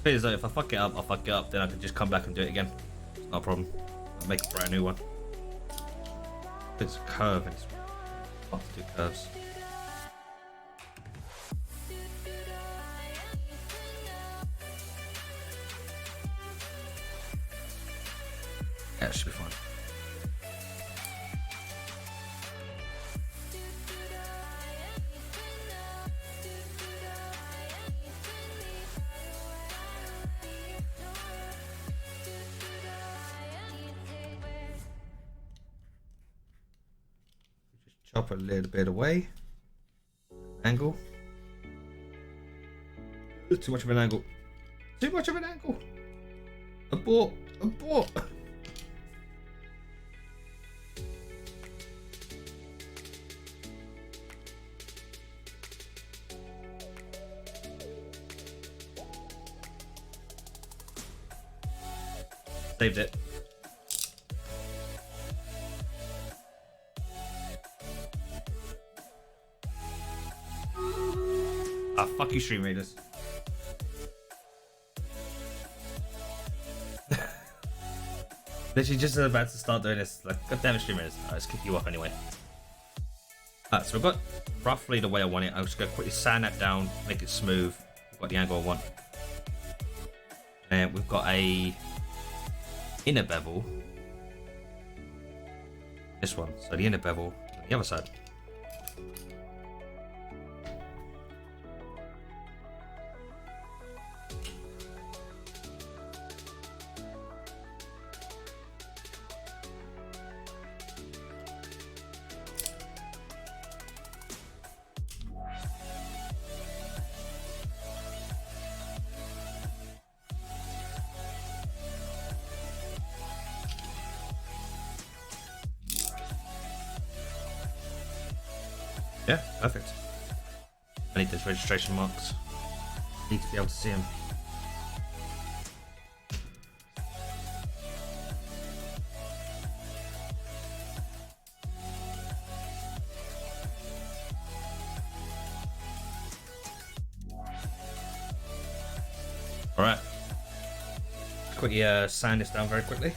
Is that if I fuck it up, I'll fuck it up. Then I can just come back and do it again. It's not a problem. I'll make a brand new one. It's a curve. And it's hard to do curves. Yeah, it should be fine. Just chop a little bit away. Angle. Too much of an angle. Too much of an angle. Abort. Abort. Saved it. Ah, fuck you, stream raiders. Literally just about to start doing this. Like, god damn it, stream raiders. I'll just kick you off anyway. Alright, so we've got roughly the way I want it. I'm just gonna quickly sand that down, make it smooth. We've got the angle I want. And we've got a inner bevel. This one. So the inner bevel on the other side. Yeah, perfect. I need those registration marks. I need to be able to see them. Alright. Quickly sand this down very quickly.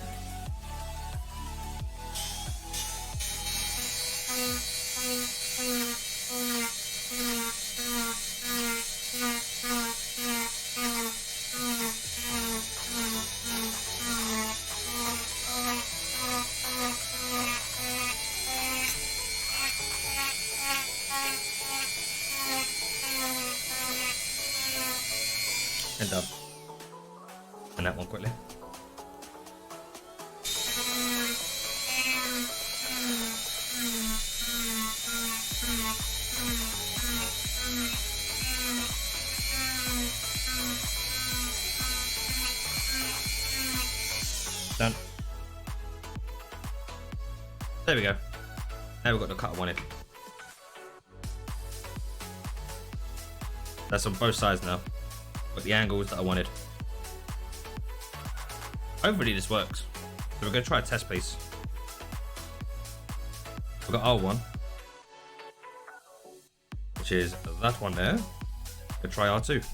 And done. And that one quickly. Done. There we go. Now we've got the cut I wanted. That's on both sides now. Got the angles that I wanted. Hopefully this works. So we're going to try a test piece. We've got R1, which is that one there. We'll try R2.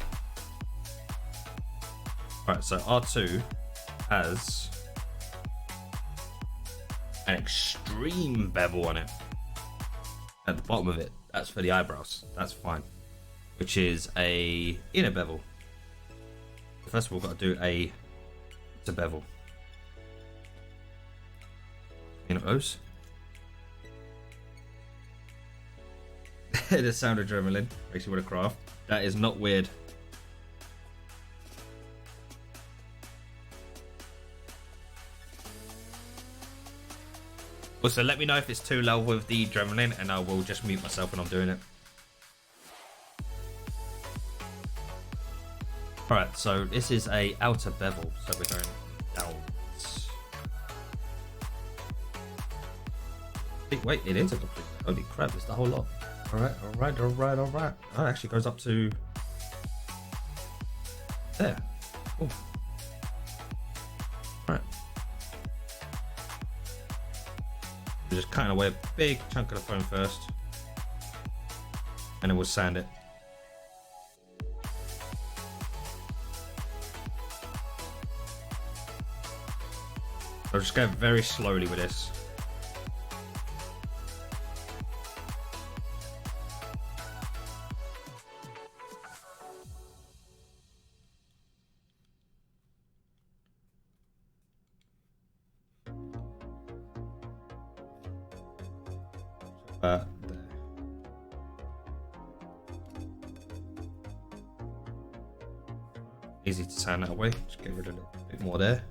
Alright, so R2 has an extreme bevel on it. At the bottom of it, that's for the eyebrows. That's fine. Which is a inner bevel. First of all, we've got to do a bevel. You know those? The sound of adrenaline makes you want to craft. That is not weird. Also, let me know if it's too low with the adrenaline, and I will just mute myself when I'm doing it. Alright, so this is a outer bevel, so we're going down. Wait, it is a complete. Holy crap, it's the whole lot. Alright. That actually goes up to there. Oh. Alright. We're just cutting away a big chunk of the foam first, and then we'll sand it. I'll just go very slowly with this. There. Easy to sand that away. Just get rid of a little bit more there.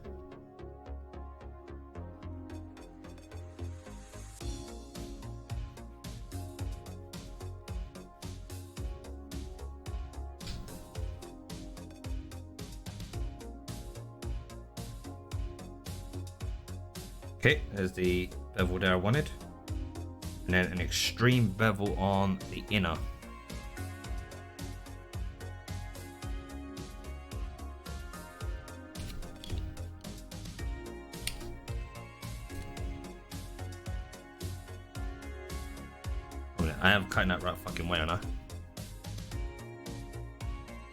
Okay, there's the bevel there I wanted. And then an extreme bevel on the inner. I am cutting that right fucking way, aren't I?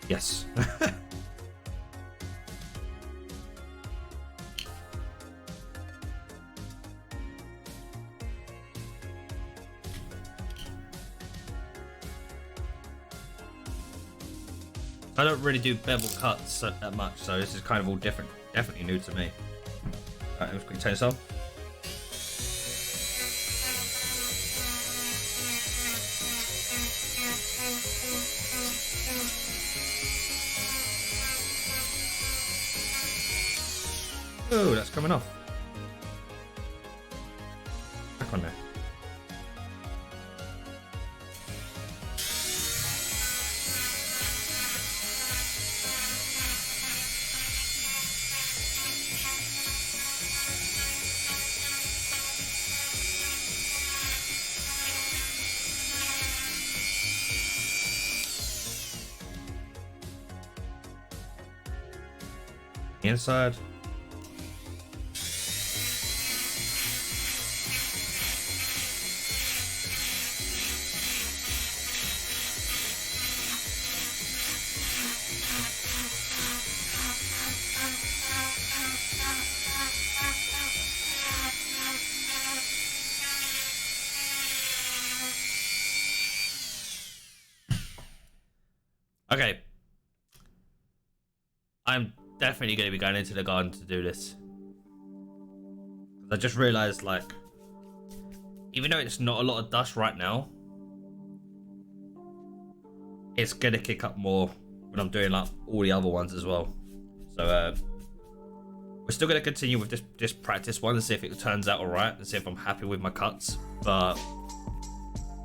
Yes. I don't really do bevel cuts that much, so this is kind of all different. Definitely new to me. Alright, let's quickly turn this on. Oh, that's coming off. Back on there. Inside. Okay. I'm definitely going to be going into the garden to do this. I just realized, like, even though it's not a lot of dust right now, it's going to kick up more when I'm doing like all the other ones as well. So we're still going to continue with this practice one and see if it turns out alright and see if I'm happy with my cuts, but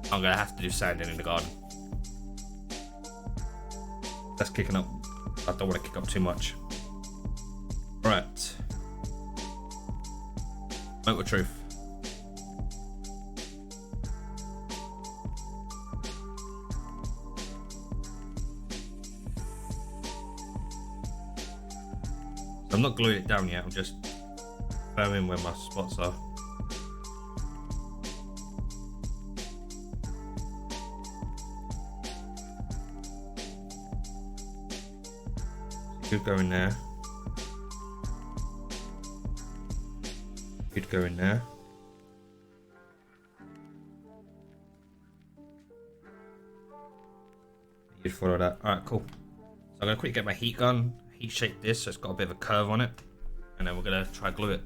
I'm going to have to do sanding in the garden. That's kicking up. I don't want to kick up too much. Right. Moment of truth. I'm not gluing it down yet, I'm just firming where my spots are. Could go in there. Could go in there. You'd follow that. Alright, cool. So I'm gonna quickly get my heat gun, heat shape this so it's got a bit of a curve on it, and then we're gonna try glue it.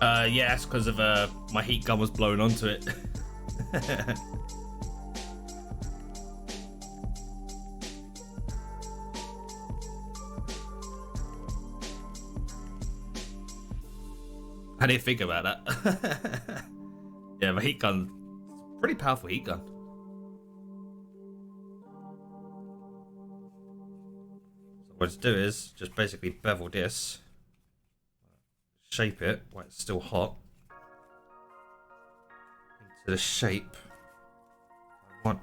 Yeah, that's because of my heat gun was blowing onto it. I didn't think about that. Yeah, my heat gun, pretty powerful heat gun. So what to do is just basically bevel this, shape it while it's still hot into the shape I want.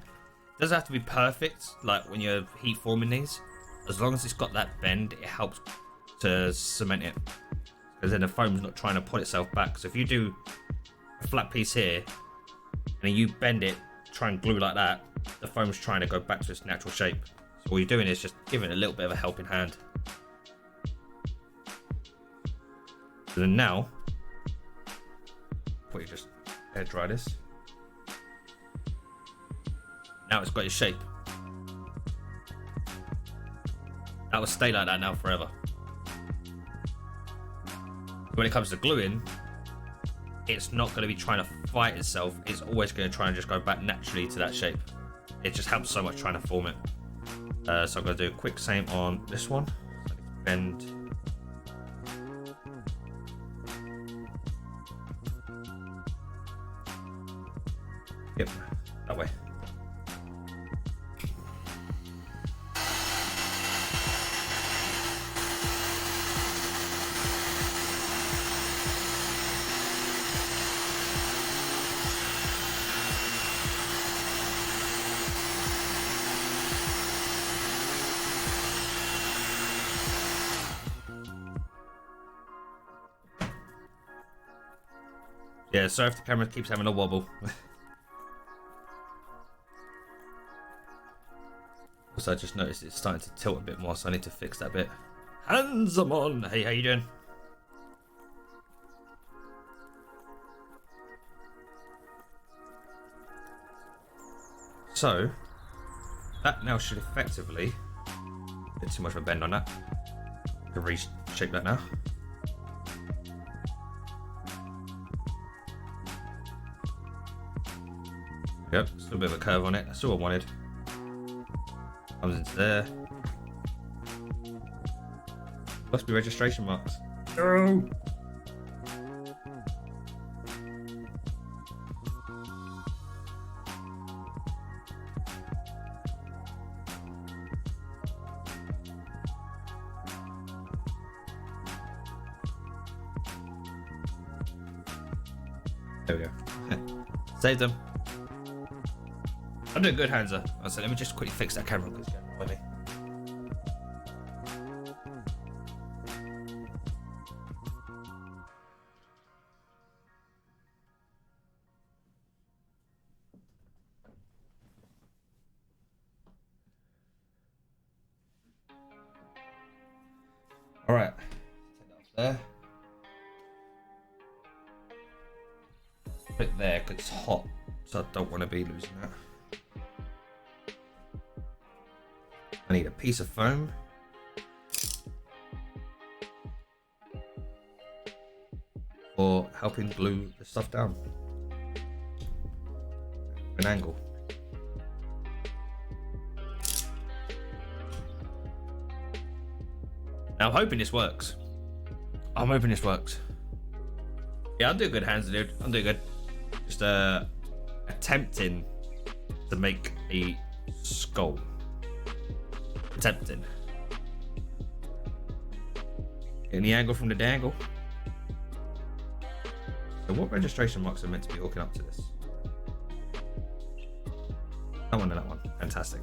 It doesn't have to be perfect, like when you're heat forming these. As long as it's got that bend, it helps to cement it. Because then the foam's not trying to pull itself back. So if you do a flat piece here, and then you bend it, try and glue like that, the foam's trying to go back to its natural shape. So all you're doing is just giving it a little bit of a helping hand. So then now, you just air dry this. Now it's got its shape. That will stay like that now forever. When it comes to gluing, it's not going to be trying to fight itself. It's always going to try and just go back naturally to that shape. It just helps so much trying to form it. So I'm going to do a quick same on this one. So bend. Yep, that way. Yeah, sorry if the camera keeps having a wobble. Also, I just noticed it's starting to tilt a bit more, so I need to fix that bit. Hands on! Hey, how you doing? So, that now should effectively... Bit too much of a bend on that. I can reshape that now. Yep, still a bit of a curve on it. That's all I wanted. Comes into there. Must be registration marks. No! There we go. Saved them. I'm doing good, Hansa. I said, let me just quickly fix that camera because it's getting annoying me. All right, take that off there. Put it there because it's hot, so I don't want to be losing that. I need a piece of foam. For helping glue the stuff down. An angle. Now I'm hoping this works. I'm hoping this works. Yeah, I'm doing good, Hands, dude. I'm doing good. Just attempting to make a skull. Attempting. Getting the angle from the dangle. So what registration marks are meant to be hooking up to this? That one and that one. Fantastic.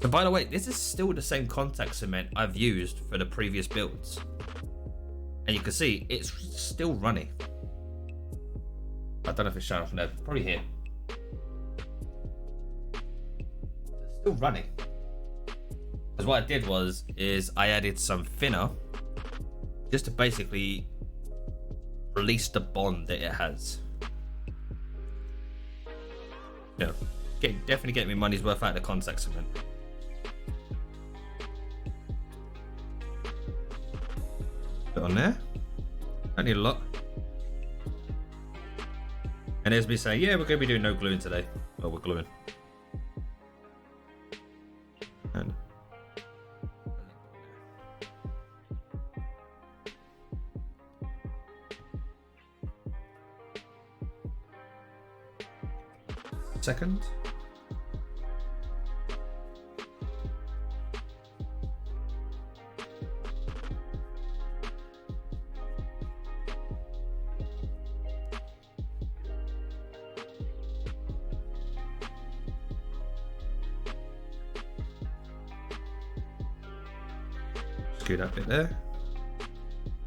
So by the way, this is still the same contact cement I've used for the previous builds. And you can see it's still running. I don't know if it's showing off from there. Probably here. It's still running. Because what I did is I added some thinner just to basically release the bond that it has. No, definitely get me money's worth out of the contact cement. Put it on there. Don't need a lot. And there's me saying, yeah, we're going to be doing no gluing today. Well, we're gluing. And second. Skew that bit there.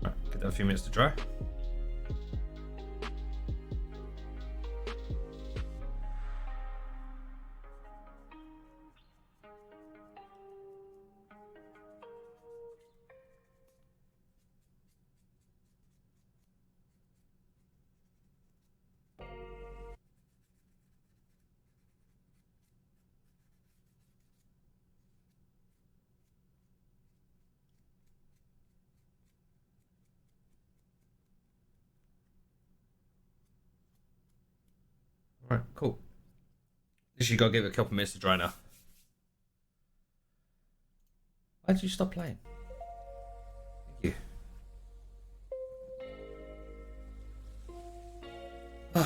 Right, give that a few minutes to dry. Right, cool. Literally gotta give it a couple minutes to dry now. Why did you stop playing? Thank you.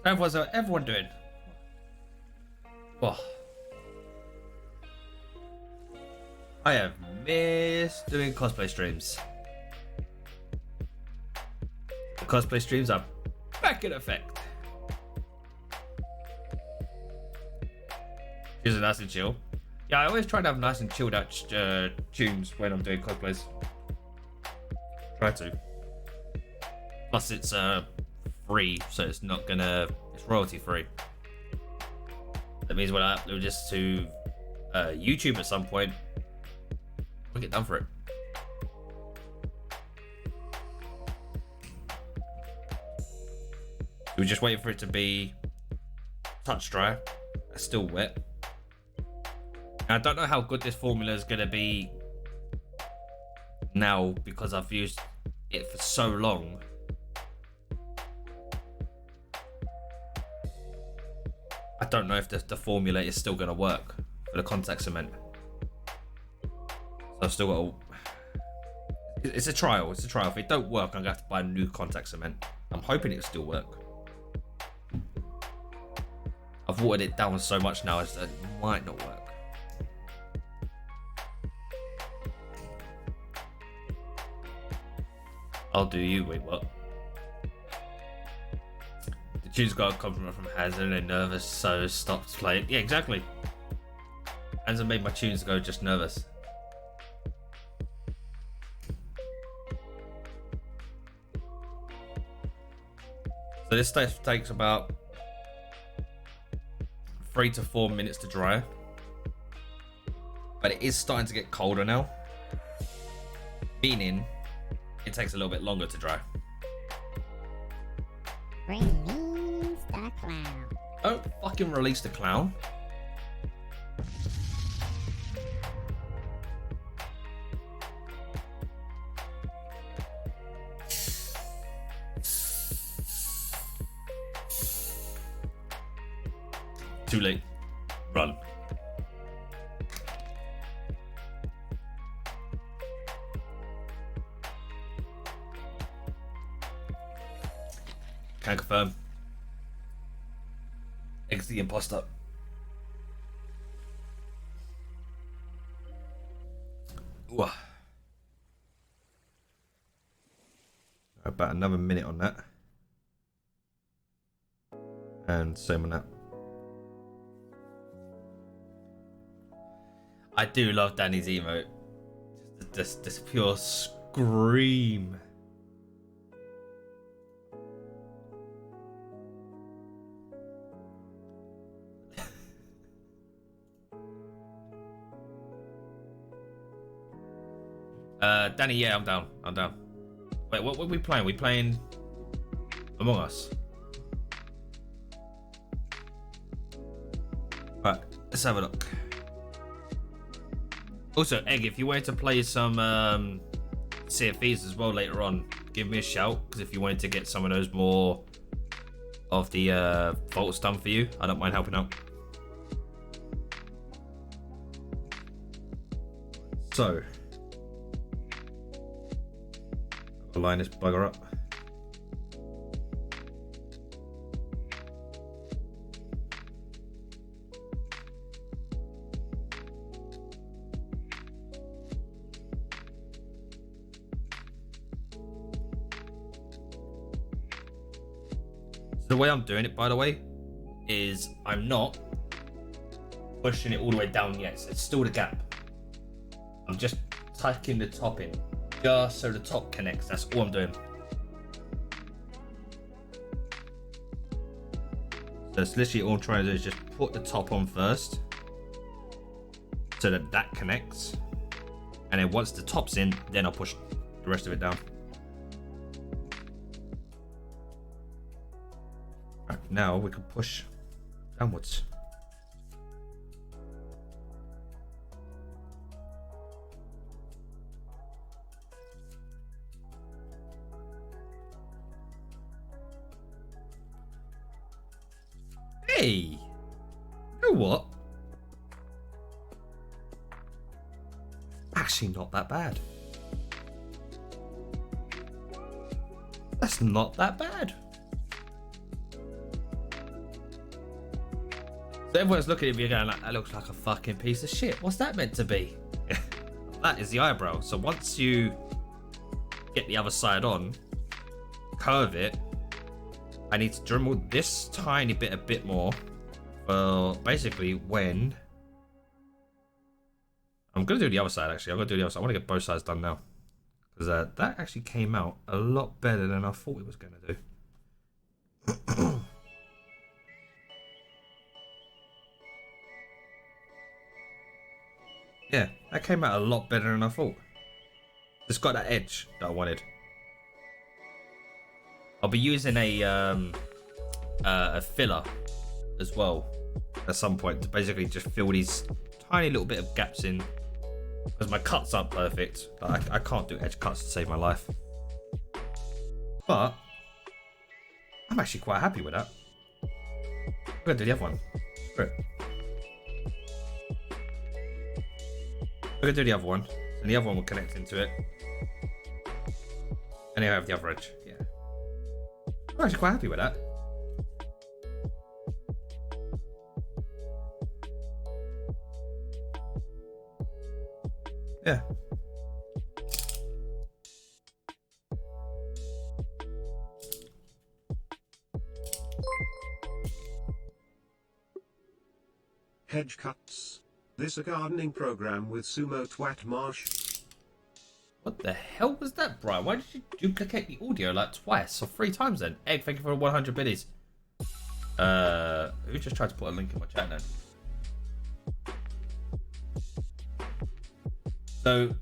How's everyone doing? Oh. I have missed doing cosplay streams. The cosplay streams are back in effect. Is it nice and chill? Yeah, I always try to have nice and chilled out tunes when I'm doing cosplays. Try to. Plus, it's free, so it's not gonna. It's royalty free. That means when I upload this to YouTube at some point, I'll get done for it. We're just waiting for it to be touch dry. It's still wet. And I don't know how good this formula is going to be now because I've used it for so long. I don't know if the formula is still going to work for the contact cement. So I've still got to... It's a trial. It's a trial. If it don't work, I'm going to have to buy new contact cement. I'm hoping it'll still work. I've watered it down so much now that it might not work. I'll do you. Wait, what? The tune's got a compliment from Hansa and they're nervous, so stopped playing. Yeah, exactly. Hansa made my tunes go just nervous. So this stuff takes about 3 to 4 minutes to dry. But it is starting to get colder now. Meaning, it takes a little bit longer to dry. Release the clown. Don't fucking release the clown. Too late. Run. Can confirm. X the imposter. Ooh. About another minute on that. And same on that. I do love Danny's emote. Just this pure scream. Danny, yeah, I'm down. I'm down. Wait, what are we playing? We playing Among Us? Right, let's have a look. Also, Egg, if you wanted to play some Sea of Thieves as well later on, give me a shout, because if you wanted to get some of those more of the vaults done for you, I don't mind helping out. So, I'll line this bugger up. The way I'm doing it, by the way, is I'm not pushing it all the way down yet. So it's still the gap. I'm just tucking the top in, just so the top connects. That's all I'm doing. So it's literally all I'm trying to do is just put the top on first, so that that connects. And then once the top's in, then I'll push the rest of it down. Right, now we can push downwards. Hey, you know what? Actually, not that bad. That's not that bad. So everyone's looking at me going like, that looks like a fucking piece of shit. What's that meant to be? That is the eyebrow. So once you get the other side on, curve it, I need to dremel this tiny bit a bit more for basically when I'm going to do the other side. Actually, I'm going to do the other side. I want to get both sides done now, because that actually came out a lot better than I thought it was going to do. Yeah, that came out a lot better than I thought. It's got that edge that I wanted. I'll be using a filler as well at some point to basically just fill these tiny little bit of gaps in, because my cuts aren't perfect. I can't do edge cuts to save my life. But I'm actually quite happy with that. I'm gonna do the other one. Screw it. I'm gonna do the other one, and the other one will connect into it. And then I have the other edge. Yeah. I'm actually quite happy with that. Yeah. Hedge cuts. This a gardening program with Sumo Twat Marsh. What the hell was that, Brian? Why did you duplicate the audio like twice or 3 times then? Egg, thank you for 100 biddies. Who just tried to put a link in my chat then? So,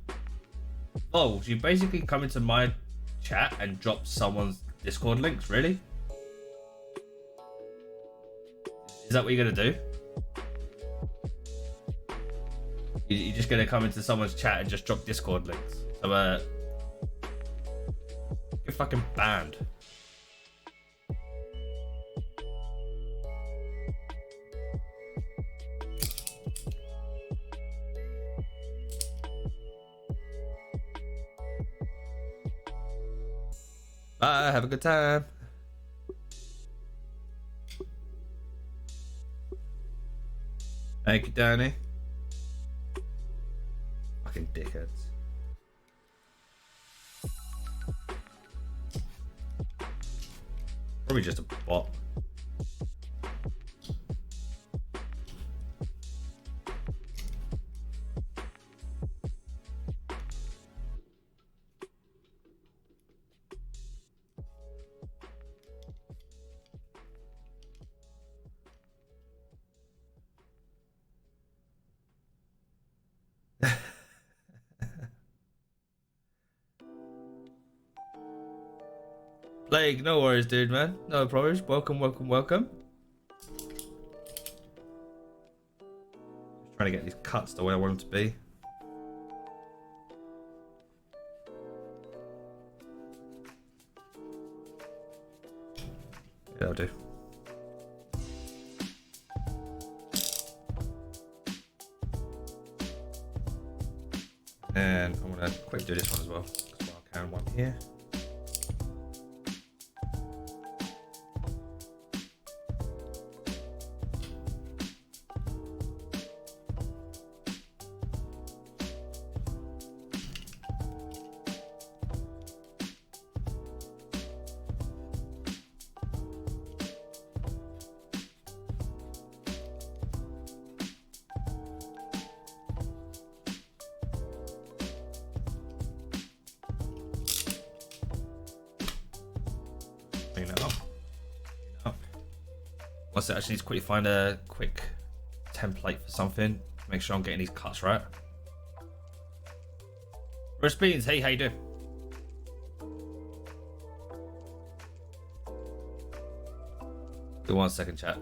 Vols, you basically come into my chat and drop someone's Discord links, really? Is that what you're gonna do? You're just gonna come into someone's chat and just drop Discord links? So, you're fucking banned. Bye, have a good time. Thank you, Danny. Fucking dickheads. Probably just a bot. Plague, no worries, dude, man. No problems. Welcome, welcome, welcome. Just trying to get these cuts the way I want them to be. that'll do. And I'm gonna quickly do this one as well. Because I can one here. Clean it up. Once I actually need to quickly find a quick template for something. Make sure I'm getting these cuts right. Roast Beans, hey, how you doing? Do 1 second, chat.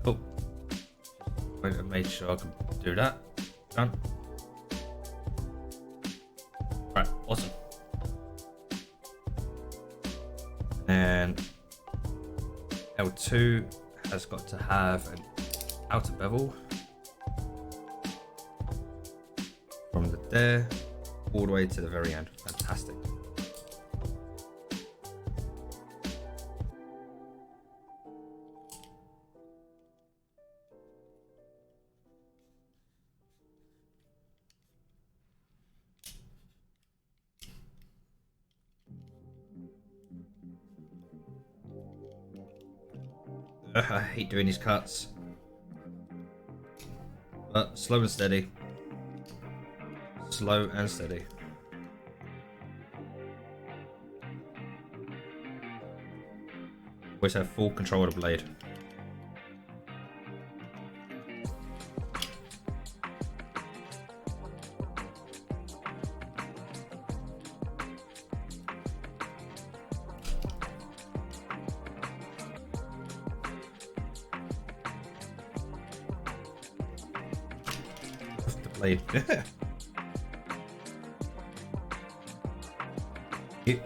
Oh, I made sure I can do that. Done. Right, awesome. And L2 has got to have an outer bevel from there all the way to the very end. Fantastic. I hate doing these cuts, but slow and steady. Slow and steady. Always have full control of the blade. Blade. Yeah.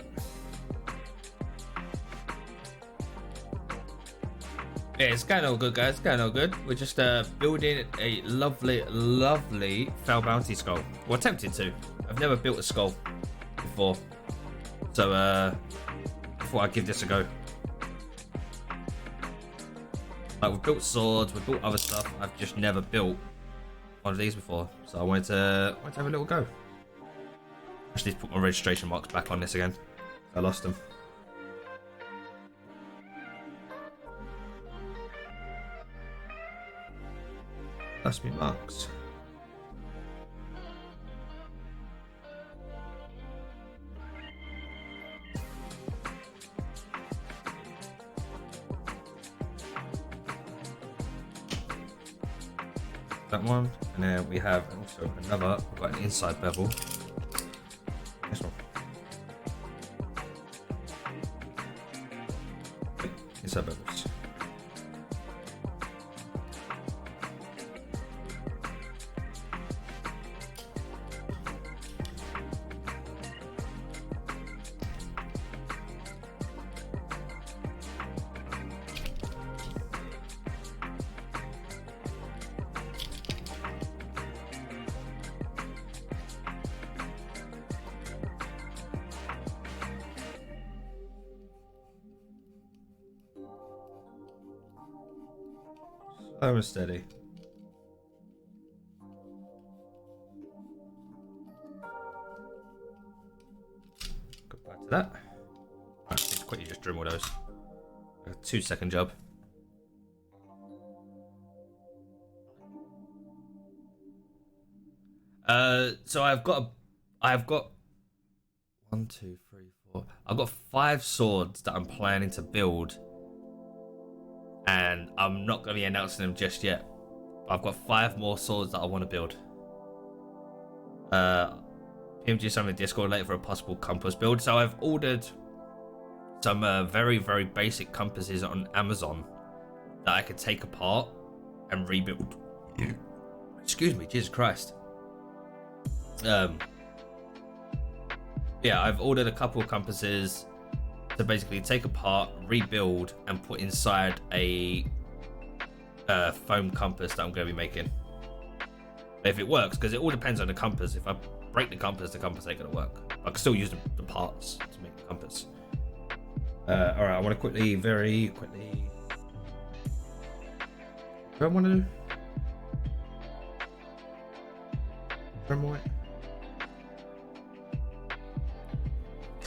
Yeah, it's going all good, guys. It's going all good. We're just building a lovely Foul Bounty skull. Well, attempting to. I've never built a skull before, so I thought I'd give this a go. Like, we've built swords, we've built other stuff. I've just never built one of these before, so I wanted to have a little go. I just need to put my registration marks back on this again. I lost them. Lost me marks. That one, and then we have also another. We've got an inside bevel. This one. Inside bevels. Slow and steady. Go back to that. Right, let's quickly just trim all those. A 2-second job. So I've got 1, 2, 3, 4. I've got 5 swords that I'm planning to build. And I'm not going to be announcing them just yet. I've got 5 more swords that I want to build. PMG some in Discord later for a possible compass build. So I've ordered some very, very basic compasses on Amazon that I could take apart and rebuild. Excuse me, Jesus Christ. Yeah, I've ordered a couple of compasses to basically take apart, rebuild, and put inside a foam compass that I'm going to be making. If it works, because it all depends on the compass. If I break the compass ain't going to work. I can still use the parts to make the compass. Alright, I want to very quickly... What do I want to do? Drum white?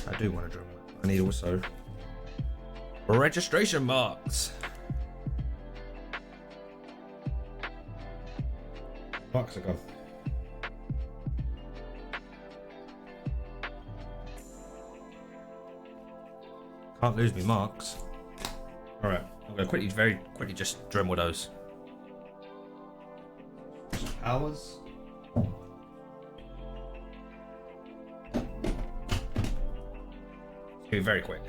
I do want to drum white. I need also registration marks. Marks are gone. Can't lose me marks. Alright, I'm gonna very quickly just Dremel those. Hours. It's gonna be very quick.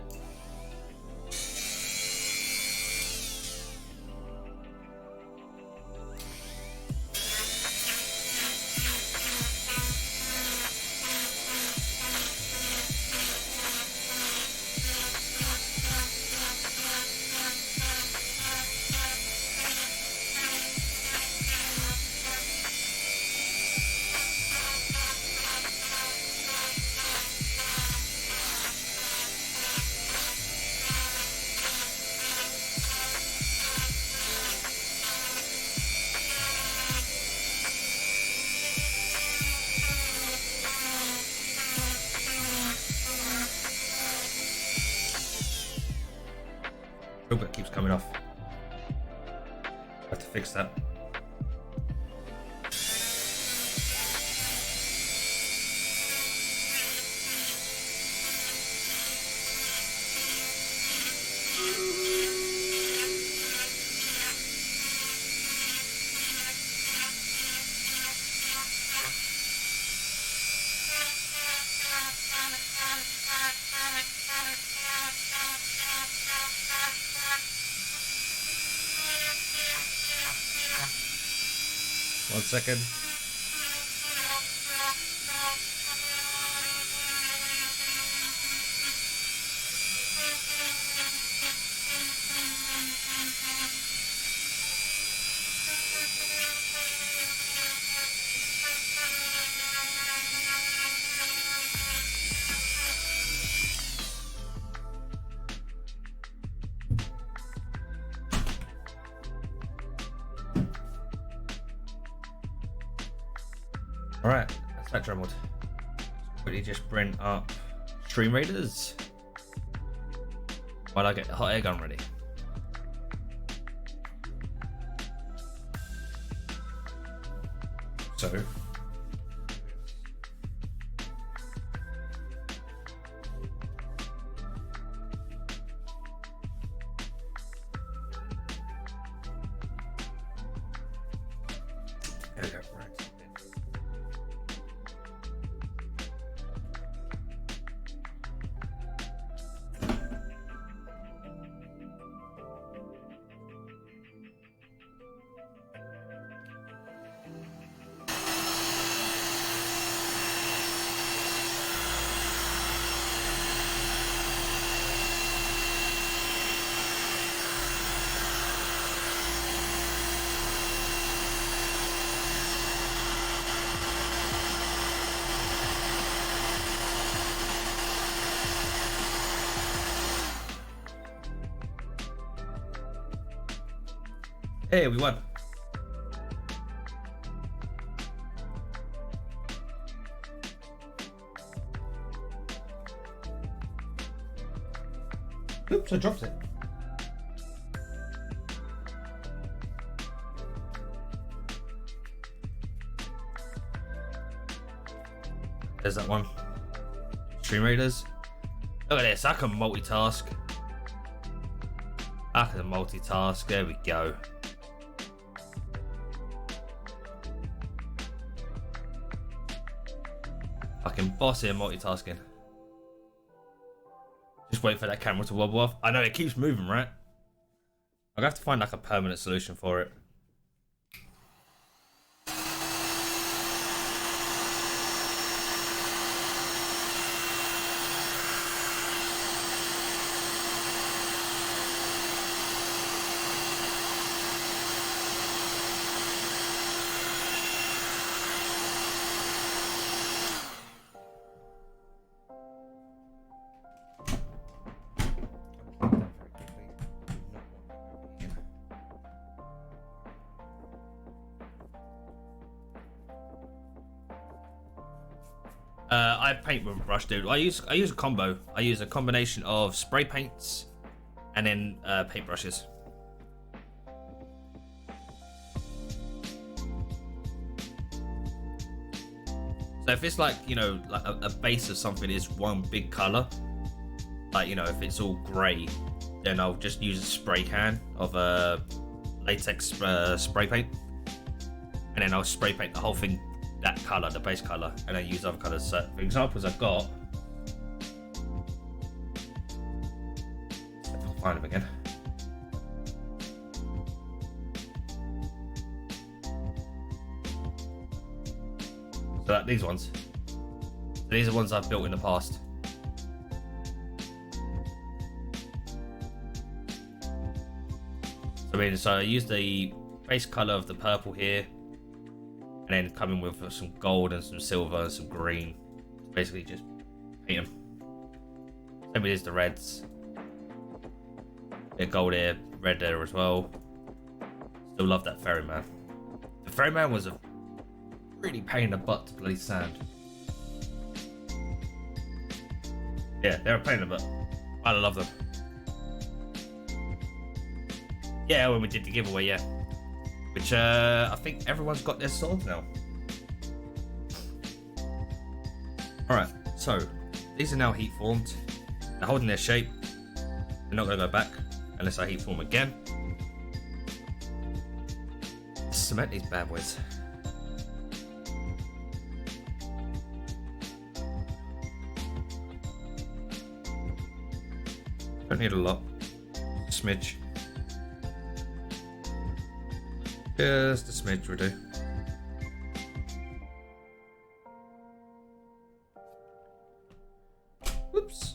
That keeps coming off. I have to fix that. One second. Alright, that's that Dremel. Quickly just bring up Stream Raiders while I get the hot air gun ready. So there we go, right. Hey, we won. Oops, I dropped it. There's that one. Stream Raiders. Look at this, I can multitask. I can multitask, there we go. Fucking boss here, multitasking. Just wait for that camera to wobble off. I know it keeps moving, right? I'm gonna have to find like a permanent solution for it. I paint with a brush, dude. I use a combo. I use a combination of spray paints and then paint brushes. So if it's like, you know, like a base of something is one big color, like, you know, if it's all grey, then I'll just use a spray can of latex spray paint, and then I'll spray paint the whole thing that color, the base color, and then use other colors. So for examples I've got, if I'll find them again. So like these ones. So these are ones I've built in the past. So I use the base color of the purple here, and then come in with some gold and some silver and some green. Basically just paint them. Same with the reds. Bit of gold here, red there as well. Still love that ferryman. The ferryman was a really pain in the butt to bloody sand. Yeah, they're a pain in the butt. I love them. Yeah, when we did the giveaway, yeah. Which I think everyone's got their swords now. Alright, so these are now heat formed. They're holding their shape. They're not going to go back unless I heat form again. Let's cement these bad boys. Don't need a lot. A smidge. Just a smidge will do. Whoops.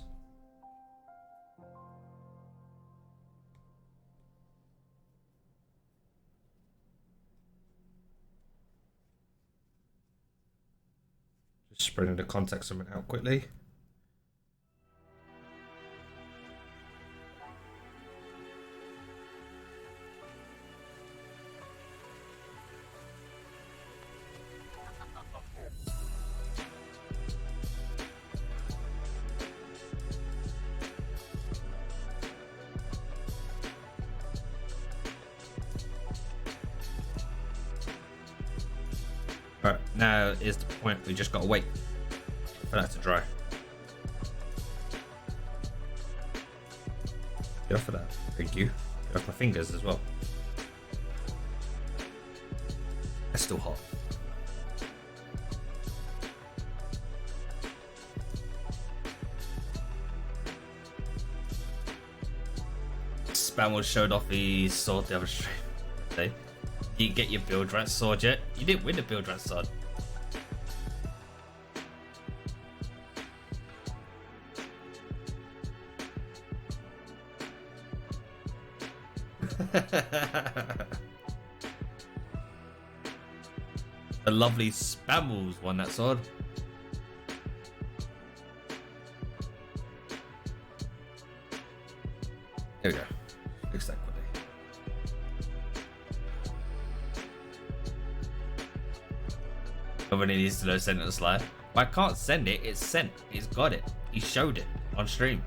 Just spreading the contact cement out quickly. Alright, now is the point we just gotta wait for that to dry. Get off of that. Thank you. Get off my fingers as well. It's still hot. Spamwell showed off his sword the other stream. Okay. You get your build rat sword yet? You didn't win the build rat sword. The lovely Spamwells won that sword. There we go. Fix that quickly. Nobody needs to know send it to Sly. I can't send it, it's sent. He's got it. He showed it on stream.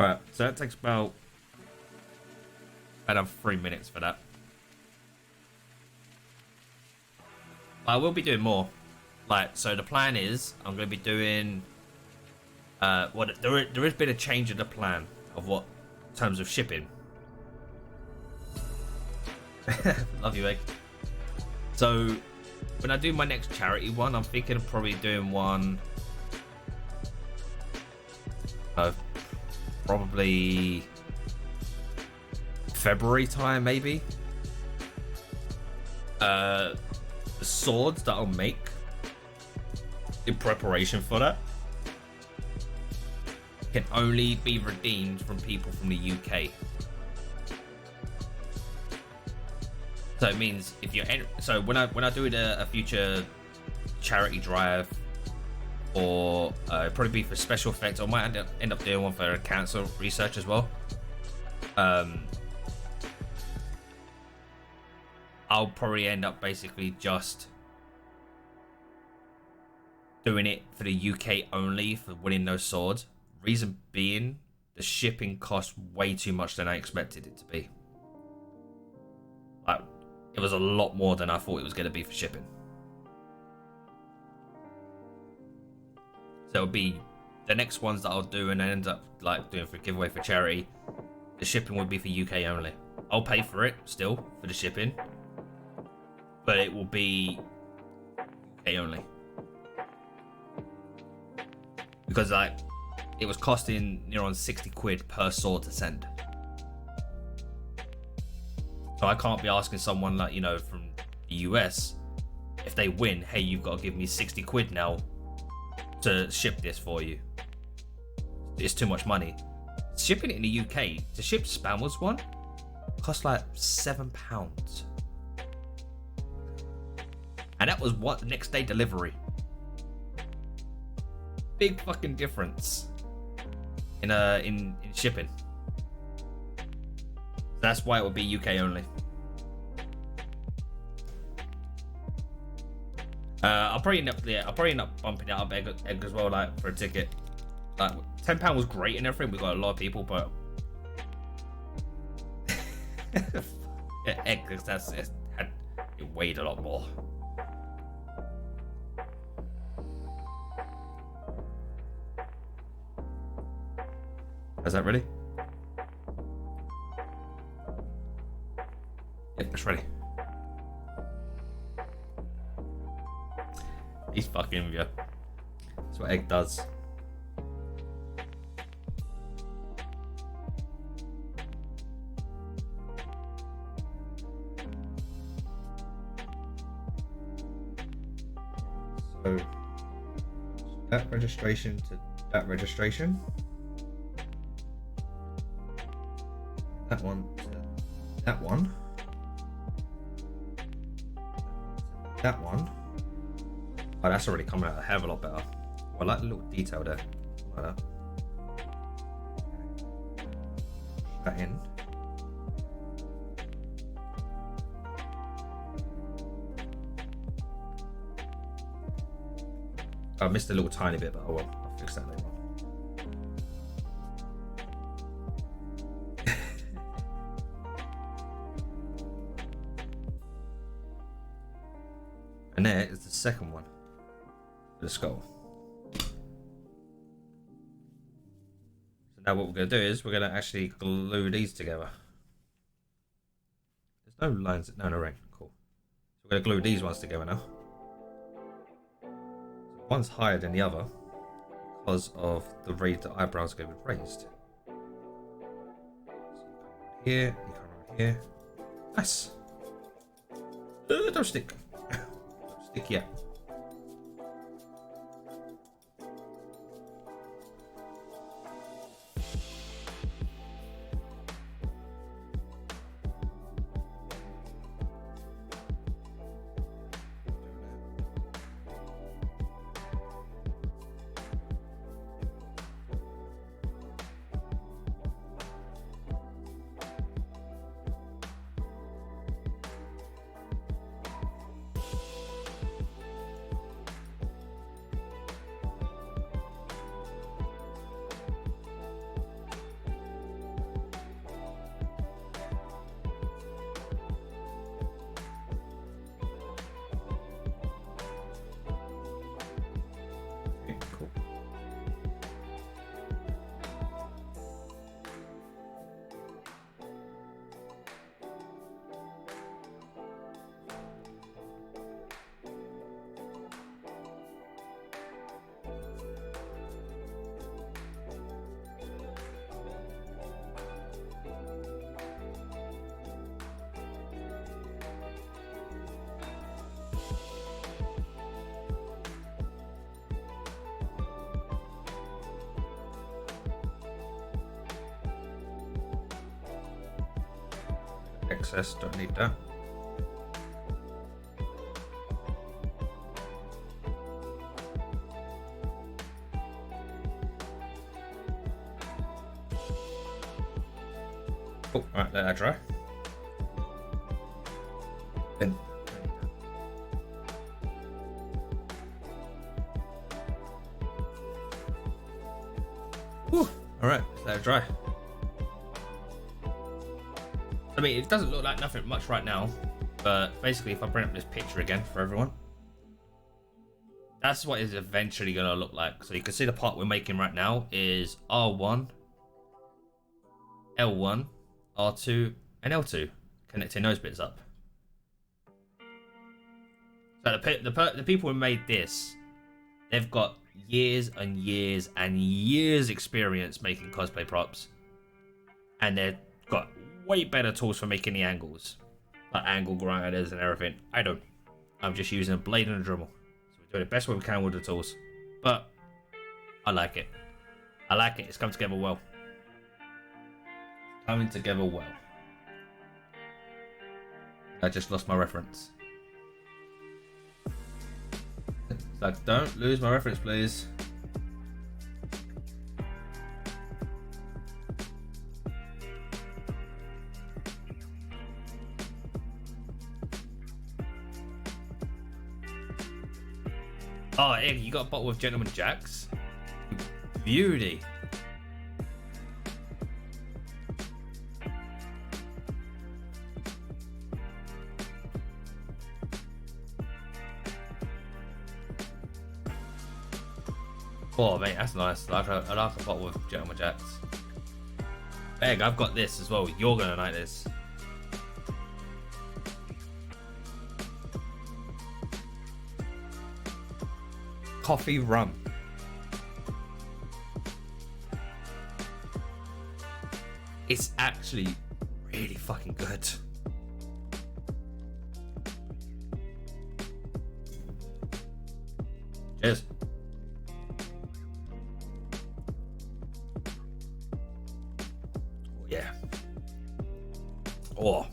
Alright, so that takes about 3 minutes for that. I will be doing more. Like, so the plan is I'm going to be doing Well, there has been a change in the plan of what in terms of shipping. Love you, Egg. So when I do my next charity one, I'm thinking of probably doing one. Probably February time, maybe. The swords that I'll make in preparation for that can only be redeemed from people from the UK. So it means if you're so when I do a future charity drive, or probably be for special effects, I might end up doing one for cancer research as well. I'll probably end up basically just doing it for the UK only for winning those swords. Reason being, the shipping cost way too much than I expected it to be. Like, it was a lot more than I thought it was going to be for shipping. So it'll be the next ones that I'll do and I end up like doing for a giveaway for charity. The shipping would be for UK only. I'll pay for it still for the shipping, but it will be UK only because like it was costing near on 60 quid per sword to send. So I can't be asking someone like, you know, from the US, if they win, hey, you've got to give me 60 quid now to ship this for you. It's too much money. Shipping it in the UK, to ship Spam Wars one cost like £7. And that was what, next day delivery. Big fucking difference in shipping. That's why it would be UK only. I'll probably end up bumping it up egg as well, like for a ticket. Like £10 was great and everything. We got a lot of people, but egg it weighed a lot more. Is that ready? Yep, it's ready. He's fucking with you. That's what Egg does. So that registration to that registration. That one to that one. That one. Oh, that's already coming out a hell of a lot better. I like the little detail there. Like that. That in. I missed a little tiny bit, but I'll fix that later on. And there is the second one. The skull. So now what we're going to do is we're going to actually glue these together. There's no lines. No right. Cool. So we're going to glue these ones together now. So one's higher than the other because of the way the eyebrows are going to be raised. So you come over here. Nice. Don't stick. Don't stick yet. access, don't need that. Oh, alright, let that dry. Then. Whew, alright, let it dry. I mean, it doesn't look like nothing much right now, but basically if I bring up this picture again for everyone, that's what it's eventually going to look like. So you can see the part we're making right now is R1, L1, R2, and L2, connecting those bits up. So the people who made this, they've got years and years and years experience making cosplay props, and they've got way better tools for making the angles, like angle grinders and everything. I don't. I'm just using a blade and a Dremel. So we're doing the best way we can with the tools, but I like it. I like it. It's come together well. Coming together well. I just lost my reference. It's like, don't lose my reference, please. Oh, hey, you got a bottle of Gentleman Jack's? Beauty. Oh, mate, that's nice. I like a bottle of Gentleman Jack's. Egg, I've got this as well. You're gonna like this. Coffee rum. It's actually really fucking good. Cheers. Oh, yeah. Oh.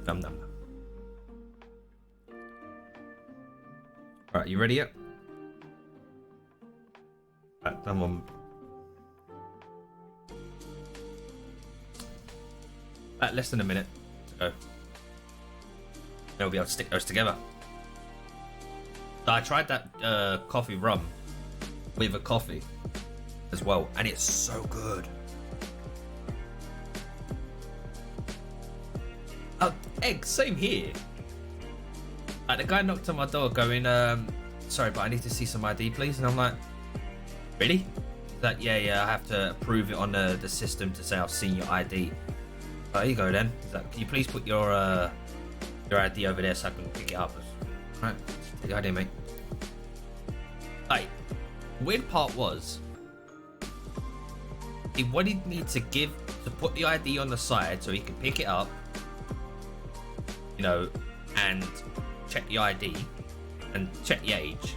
Num num. Alright, you ready yet? Right, I'm on. Less than a minute to go. Then we'll be able to stick those together. So I tried that coffee rum with a coffee as well, and it's so good. Egg, same here. Like, the guy knocked on my door going, sorry, but I need to see some ID, please. And I'm like, really? He's like, yeah, I have to approve it on the system to say I've seen your ID. Oh, there you go then. He's like, can you please put your ID over there so I can pick it up? Right, take the ID, mate. Like, weird part was, he wanted me to put the ID on the side so he could pick it up, you know, and check the ID and check the age.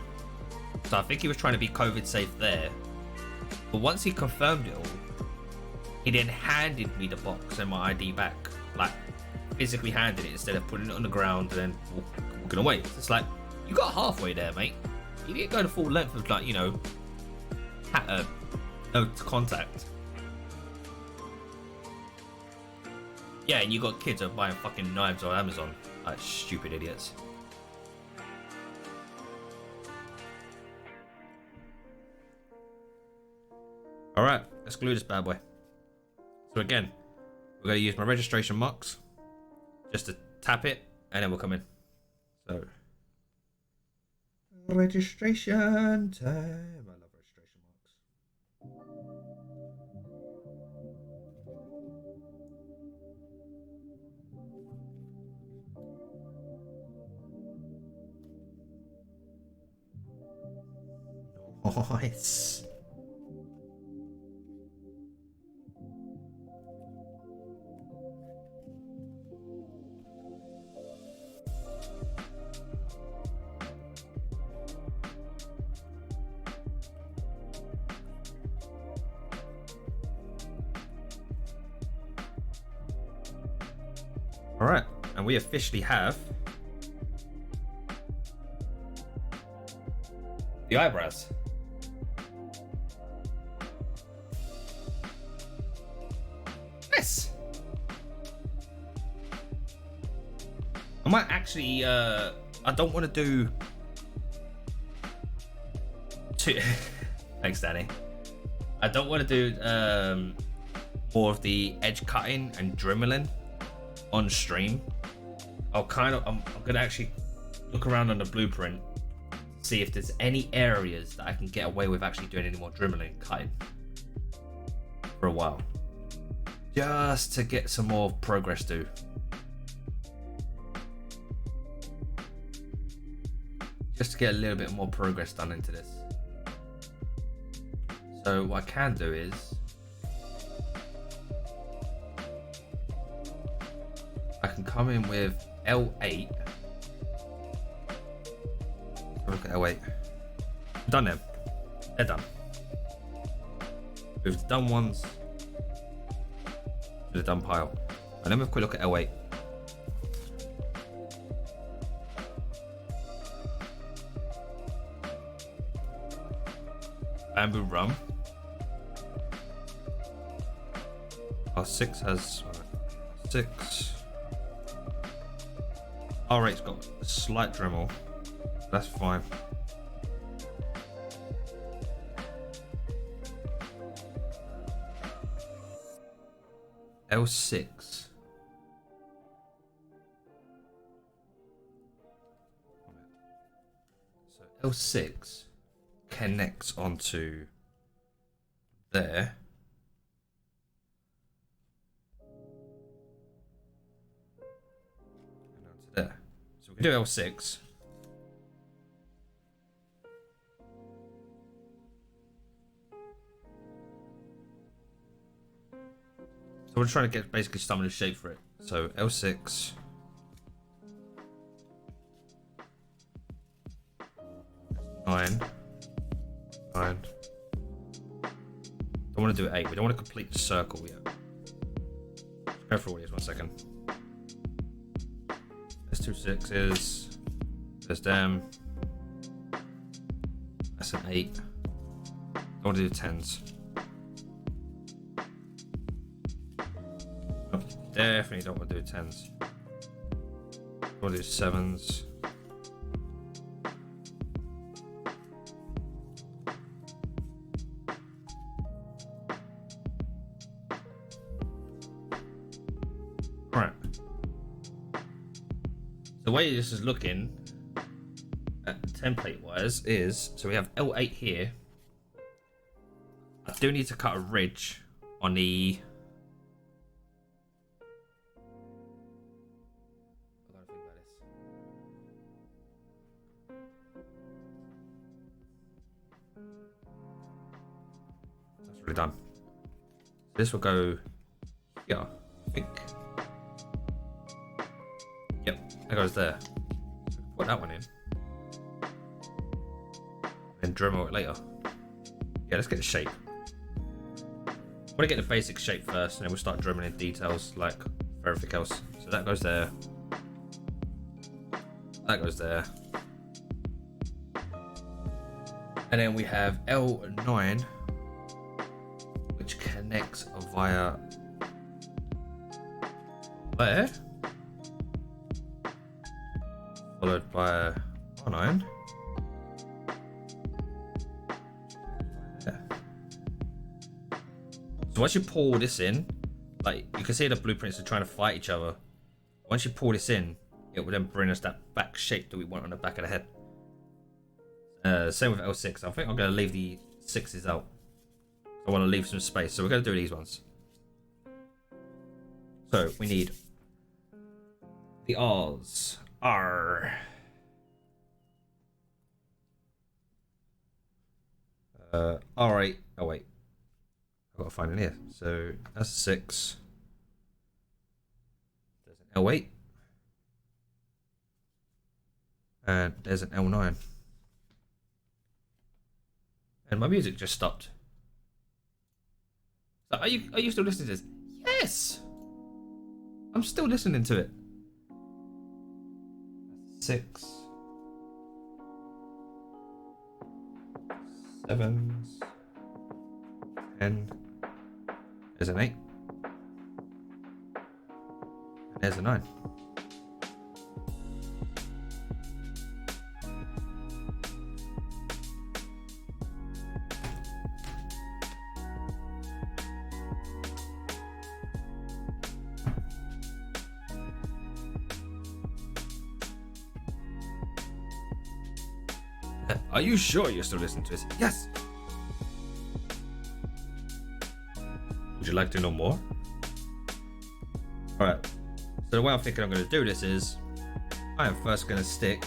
So I think he was trying to be COVID safe there. But once he confirmed it all, he then handed me the box and my ID back. Like, physically handed it instead of putting it on the ground and then walking away. It's like, you got halfway there, mate. You didn't go the full length of, like, you know, no contact. Yeah, and you got kids that are buying fucking knives on Amazon. Like, stupid idiots. Alright, let's glue this bad boy. So again, we're going to use my registration marks just to tap it, and then we'll come in. So, registration time. I love registration marks. Nice. All right, and we officially have the eyebrows. Yes. I might actually. I don't want to do. Thanks, Danny. I don't want to do more of the edge cutting and dremeling on stream. I'm gonna actually look around on the blueprint, see if there's any areas that I can get away with actually doing any more dremeling cutting for a while, just to get some more progress due. Just to get a little bit more progress done into this. So what I can do is I can come in with L8. Look at L8. I've done them. They're done. We've done ones to the done pile. And then we've quick look at L8. Bamboo rum. R6 has 6. R8's got a slight Dremel. That's fine. L6. So L6 connects onto there. And onto there. So we can do L6. So we're trying to get basically some of the shape for it. So L6. Nine. Don't want to do 8. We don't want to complete the circle yet. Let's go for all these 1 second. There's 2 6s. There's them. That's an 8. Don't want to do 10s. Oh, definitely don't want to do 10s. Don't want to do 7s. The way this is looking template wise is, so we have L8 here. I do need to cut a ridge on the I gotta think about this. That's really done. This will go here, I think. Yep, that goes there. Put that one in. And Dremel it later. Yeah, let's get the shape. I want to get the basic shape first, and then we'll start dremeling in details like for everything else. So that goes there. That goes there. And then we have L9, which connects via there. Followed by R9. Yeah. So once you pull this in, like you can see the blueprints are trying to fight each other. Once you pull this in, it will then bring us that back shape that we want on the back of the head. Same with L6. I think I'm going to leave the 6s out. I want to leave some space, so we're going to do these ones. So we need the R's. R. R8. Oh wait, I've got to find it here. So that's 6. There's an L8, and there's an L9. And my music just stopped. So are you still listening to this? Yes, I'm still listening to it. 6, 7, 10. There's an 8. And there's a 9. Are you sure you're still listening to this? Yes. Would you like to know more? Alright. So the way I'm thinking I'm going to do this is I am first going to stick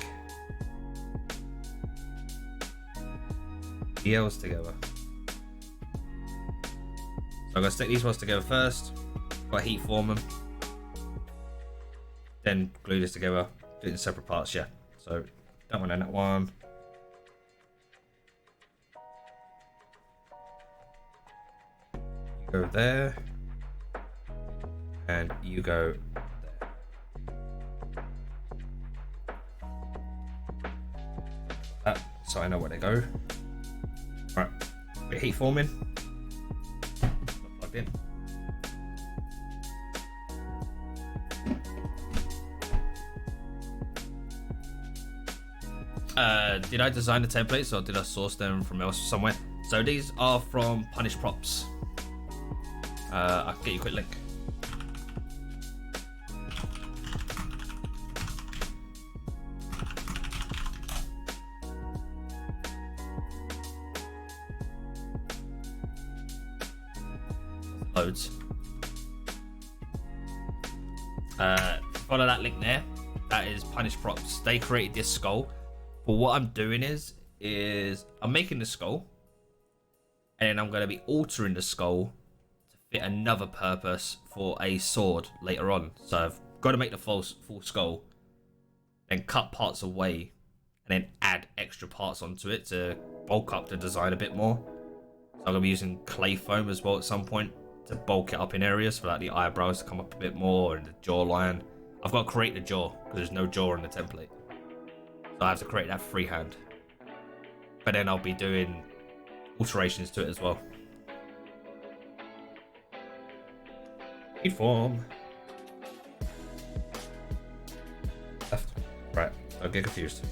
the L's together. So I'm going to stick these ones together first. Got heat form them. Then glue this together. Do it in separate parts, yeah. So that one and that one. Go there, and you go there. So I know where they go. All right, we're heat forming. Not plugged in. Did I design the templates or did I source them from somewhere? So these are from Punished Props. I'll get you a quick link. Loads. Follow that link there. That is Punished Props. They created this skull. But what I'm doing is I'm making the skull, and then I'm going to be altering the skull fit another purpose for a sword later on. So I've got to make the full skull, then cut parts away, and then add extra parts onto it to bulk up the design a bit more. So I'm going to be using clay foam as well at some point to bulk it up in areas for like the eyebrows to come up a bit more and the jawline. I've got to create the jaw because there's no jaw in the template. So I have to create that freehand. But then I'll be doing alterations to it as well. Form. Left. Right. Don't get confused.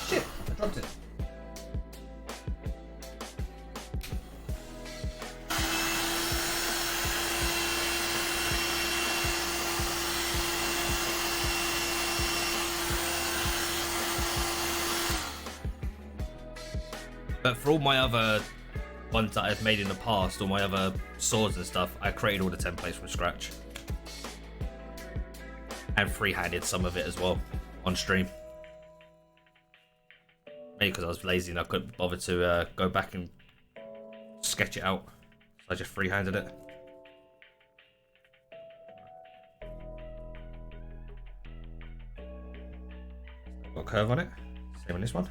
Shit! I dropped it. But for all my other ones that I've made in the past, all my other swords and stuff, I created all the templates from scratch. And freehanded some of it as well on stream. Maybe because I was lazy and I couldn't bother to go back and sketch it out. So I just freehanded it. Got a curve on it. Same on this one.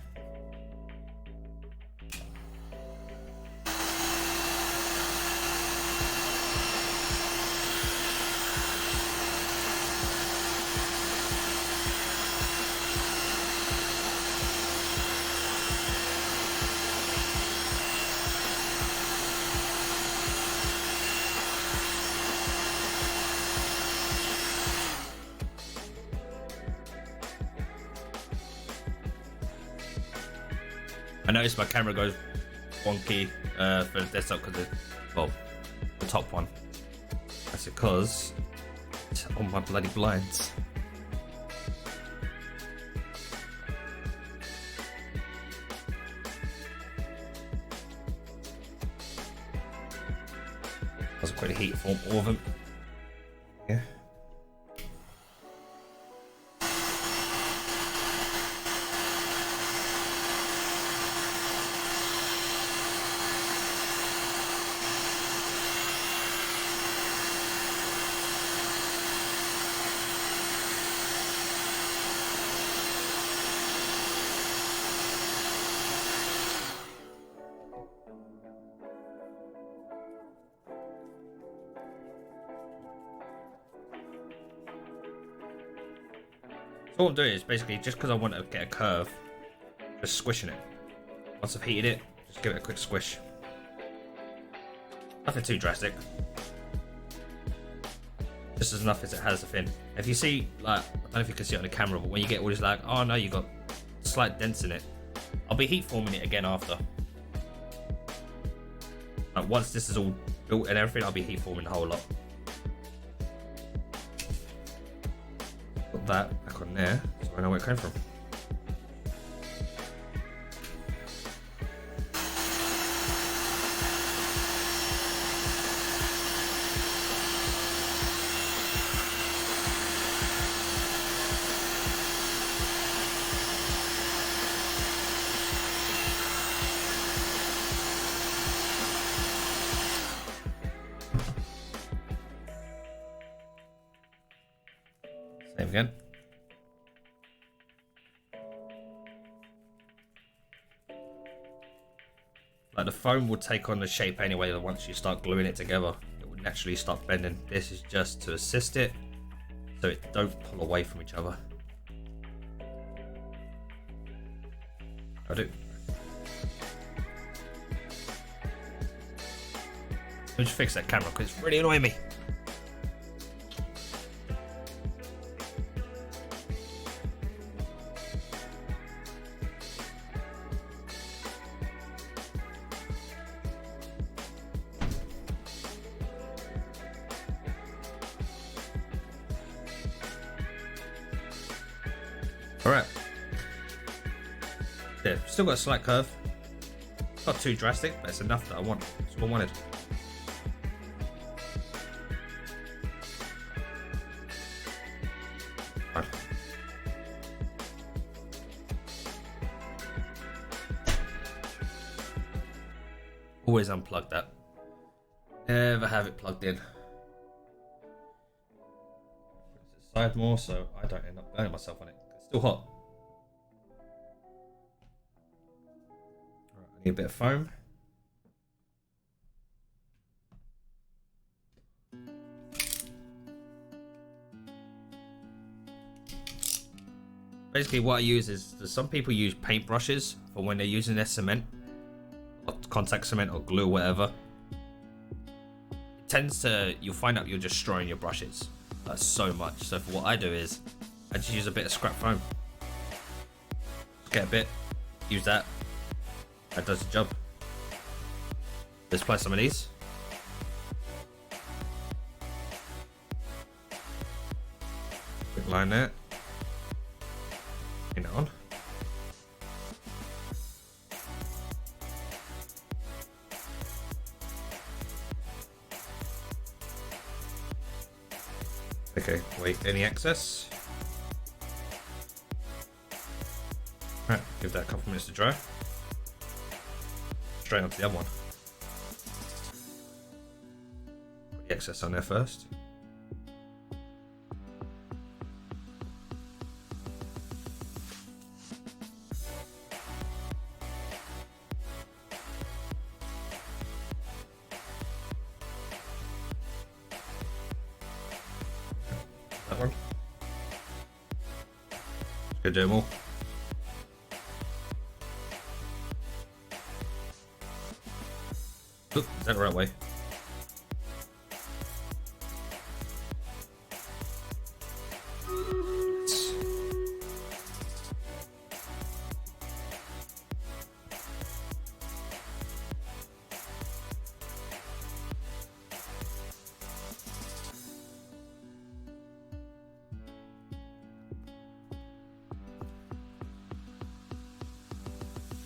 I noticed my camera goes wonky for the desktop because the top one. That's because it's on my bloody blinds. I was quite a heat form, all of them. Yeah. So what I'm doing is basically just because I want to get a curve, just squishing it. Once I've heated it, just give it a quick squish. Nothing too drastic. Just as enough as it has the fin. If you see, like, I don't know if you can see it on the camera, but when you get all this, like, oh no, you got slight dents in it, I'll be heat forming it again after. Like, once this is all built and everything, I'll be heat forming the whole lot. Put that back on there so I know where it came from. Same again. Like the foam will take on the shape anyway once you start gluing it together. It will naturally start bending. This is just to assist it so it don't pull away from each other. I do. Let me just fix that camera because it's really annoying me. Alright. Yeah, still got a slight curve. Not too drastic, but it's enough that I want. That's what I wanted. Right. Always unplug that. Never have it plugged in. Side more so I don't end up burning myself on it. It's still hot. Right, I need a bit of foam. Basically what I use is, some people use paint brushes for when they're using their cement, or contact cement or glue or whatever. It tends to, you'll find out you're just destroying your brushes. That's so much. So for what I do is I just use a bit of scrap foam. Just get a bit, use that. That does the job. Let's apply some of these. Quick line there. Bring it on. Okay, wait, any excess? Right, give that a couple minutes to dry. Straight onto the other one. Put the excess on there first. That one. Gonna do them all. Oop, is that the right way?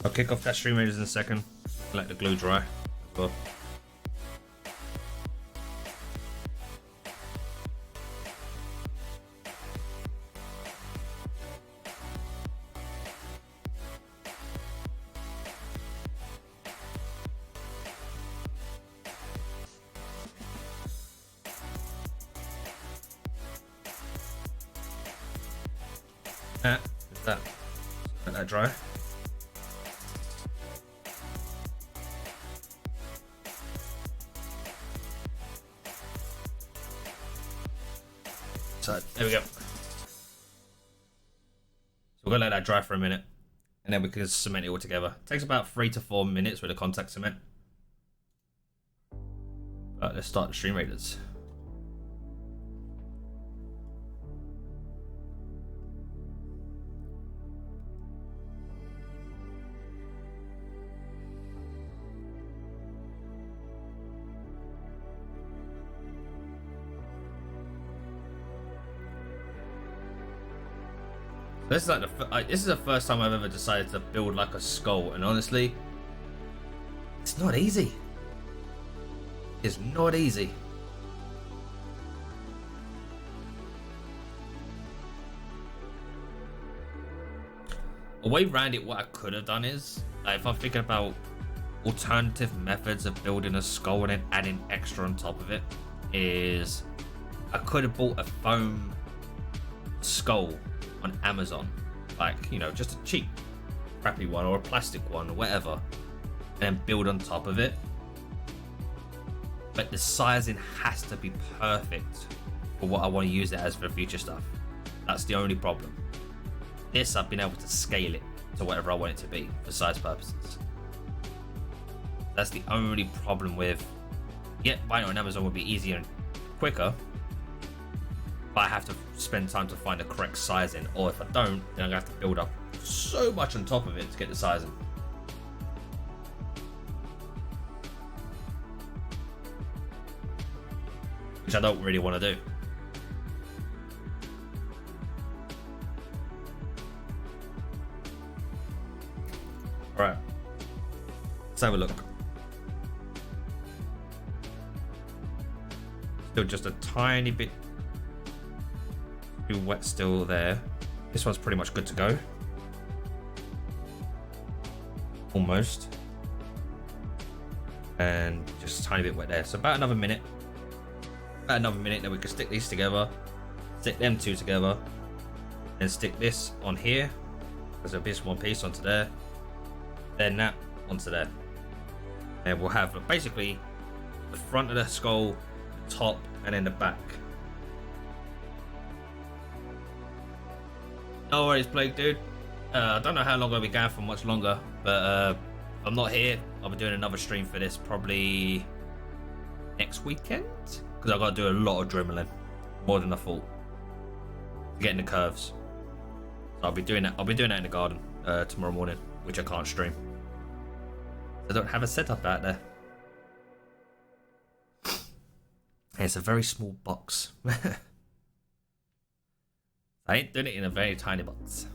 I'll kick off that stream meters in a second. Let the glue dry as well. Is that? Let that dry. So there we go. We're gonna let that dry for a minute, and then we can cement it all together. It takes about 3 to 4 minutes with the contact cement. But let's start the stream raiders. This is like this is the first time I've ever decided to build like a skull, and honestly, it's not easy. It's not easy. The way around it, what I could have done is, if I'm thinking about alternative methods of building a skull and then adding extra on top of it, is I could have bought a foam skull on Amazon, like, you know, just a cheap crappy one or a plastic one or whatever, and then build on top of it. But the sizing has to be perfect for what I want to use it as for future stuff. That's the only problem. This, I've been able to scale it to whatever I want it to be for size purposes. That's the only problem with, yeah, buying it on Amazon would be easier and quicker, but I have to spend time to find the correct sizing, or if I don't, then I'm gonna have to build up so much on top of it to get the sizing. Which I don't really want to do. Alright, let's have a look. Still just a tiny bit too wet still there. This one's pretty much good to go. Almost. And just a tiny bit wet there. So about another minute. About another minute, then we can stick these together. Stick them two together. And stick this on here. Because it'll be just one piece onto there. Then that onto there. And we'll have basically the front of the skull, the top, and then the back. No worries, Plague Dude. I don't know how long I'll be going for much longer, but I'm not here. I'll be doing another stream for this probably next weekend, because I've got to do a lot of dribbling, more than I thought, to get in the curves. So I'll be doing that. I'll be doing that in the garden tomorrow morning, which I can't stream. I don't have a setup out there. And it's a very small box. I ain't doing it in a very tiny box.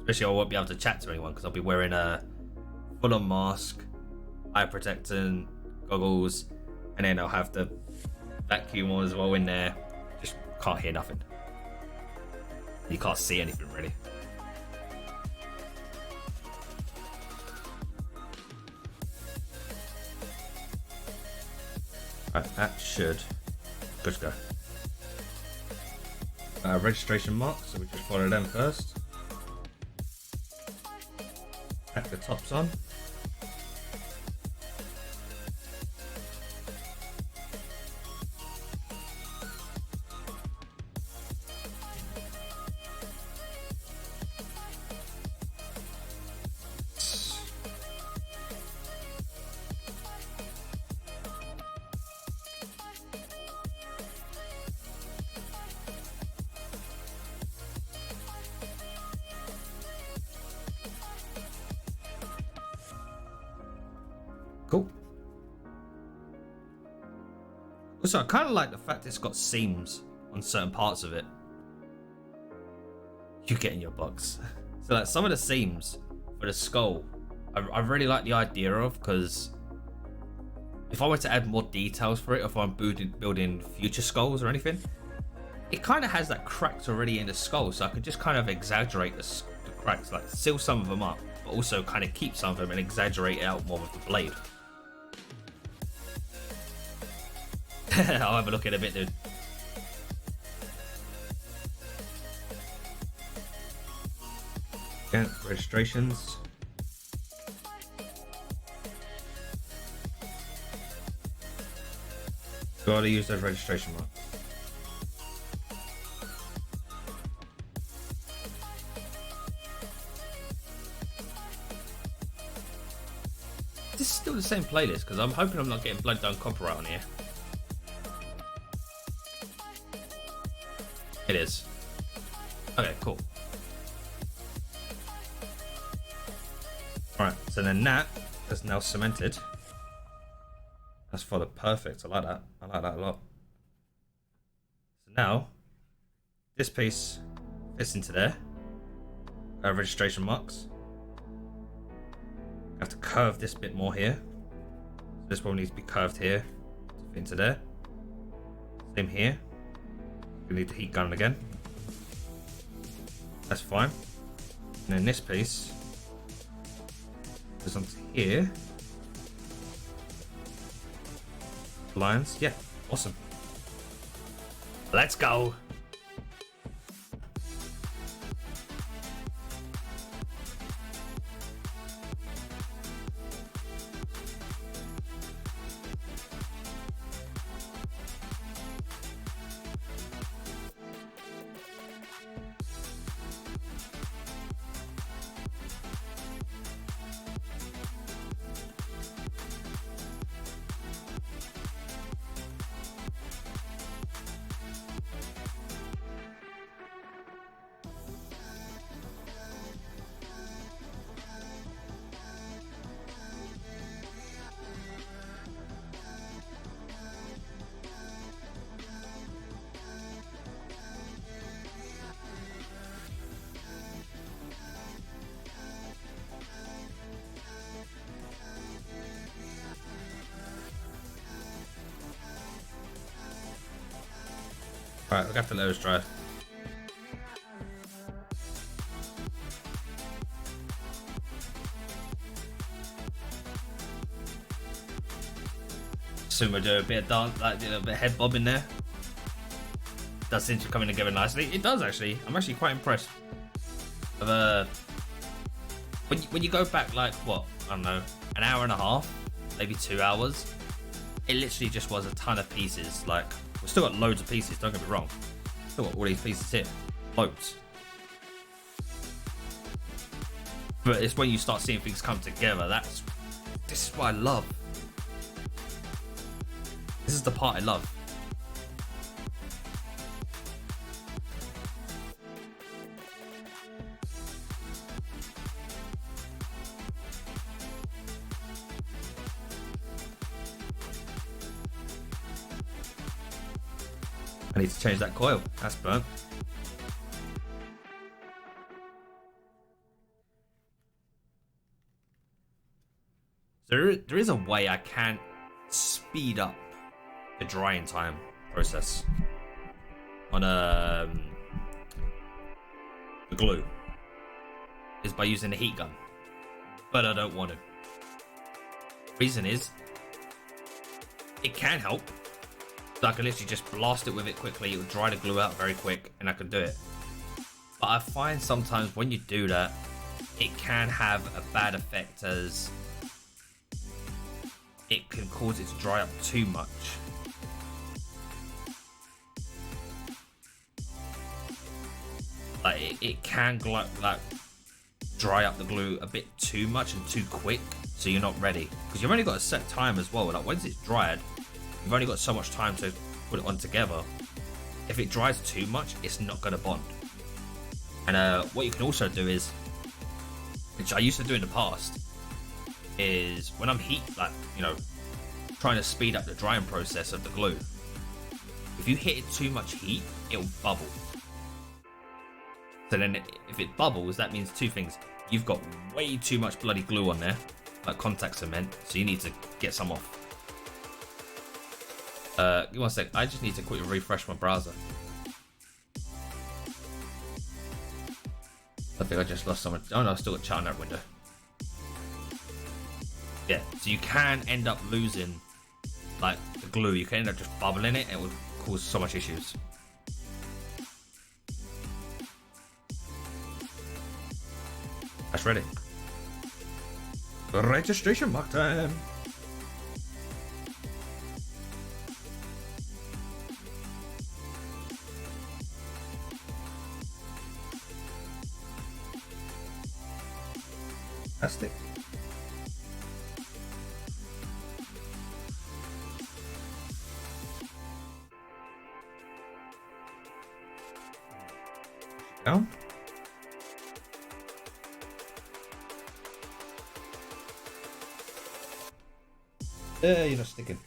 Especially I won't be able to chat to anyone because I'll be wearing a full-on mask, eye protectant, goggles, and then I'll have the vacuum on as well in there. Just can't hear nothing. You can't see anything really. Right, that should good to go. Registration marks, so we just follow them first. Tack the tops on. Cool. Also, I kind of like the fact it's got seams on certain parts of it. You get in your box. So like some of the seams for the skull, I really like the idea of, because if I were to add more details for it, if I'm building future skulls or anything, it kind of has that cracks already in the skull, so I can just kind of exaggerate the cracks, like seal some of them up, but also kind of keep some of them and exaggerate it out more with the blade. I'll have a look at it a bit, dude. Yeah, registrations. Gotta use those registration marks. This is still the same playlist because I'm hoping I'm not getting blood down copyright on here. It is. Okay, cool. Alright, so then that is now cemented. That's followed perfect. I like that. I like that a lot. So now, this piece fits into there. Registration marks. I have to curve this bit more here. So this one needs to be curved here to fit into there. Same here. We need the heat gun again. That's fine. And then this piece goes onto here. Lines, yeah, awesome. Let's go. Alright, we'll have to let those dry. Soon we'll do a bit of dance, like a bit of head bob in there. Does seem to be coming together nicely. It does actually. I'm actually quite impressed. Of when you go back like what, I don't know, an hour and a half, maybe 2 hours, it literally just was a ton of pieces. Like, we've still got loads of pieces, don't get me wrong. Still got all these pieces here. Loads. But it's when you start seeing things come together, this is what I love. This is the part I love. I need to change that coil. That's burnt. There is a way I can speed up the drying time process on the glue, is by using the heat gun, but I don't want to. Reason is, it can help. So I can literally just blast it with it quickly. It will dry the glue out very quick, and I can do it. But I find sometimes when you do that, it can have a bad effect, as it can cause it to dry up too much. Like it can like dry up the glue a bit too much and too quick, so you're not ready, because you've only got a set time as well. Like once it's dried, you've only got so much time to put it on together. If it dries too much, it's not going to bond. And what you can also do is, which I used to do in the past, is when I'm trying to speed up the drying process of the glue, if you hit it too much heat, it'll bubble. So then if it bubbles, that means two things. You've got way too much bloody glue on there, like contact cement, so you need to get some off. Give me 1 sec. I just need to quickly refresh my browser. I think I just lost someone. Oh no, I still got chat on that window. Yeah, so you can end up losing like the glue. You can end up just bubbling it, and it would cause so much issues. That's ready. Registration mark time. Fantastic. Down. You're not sticking.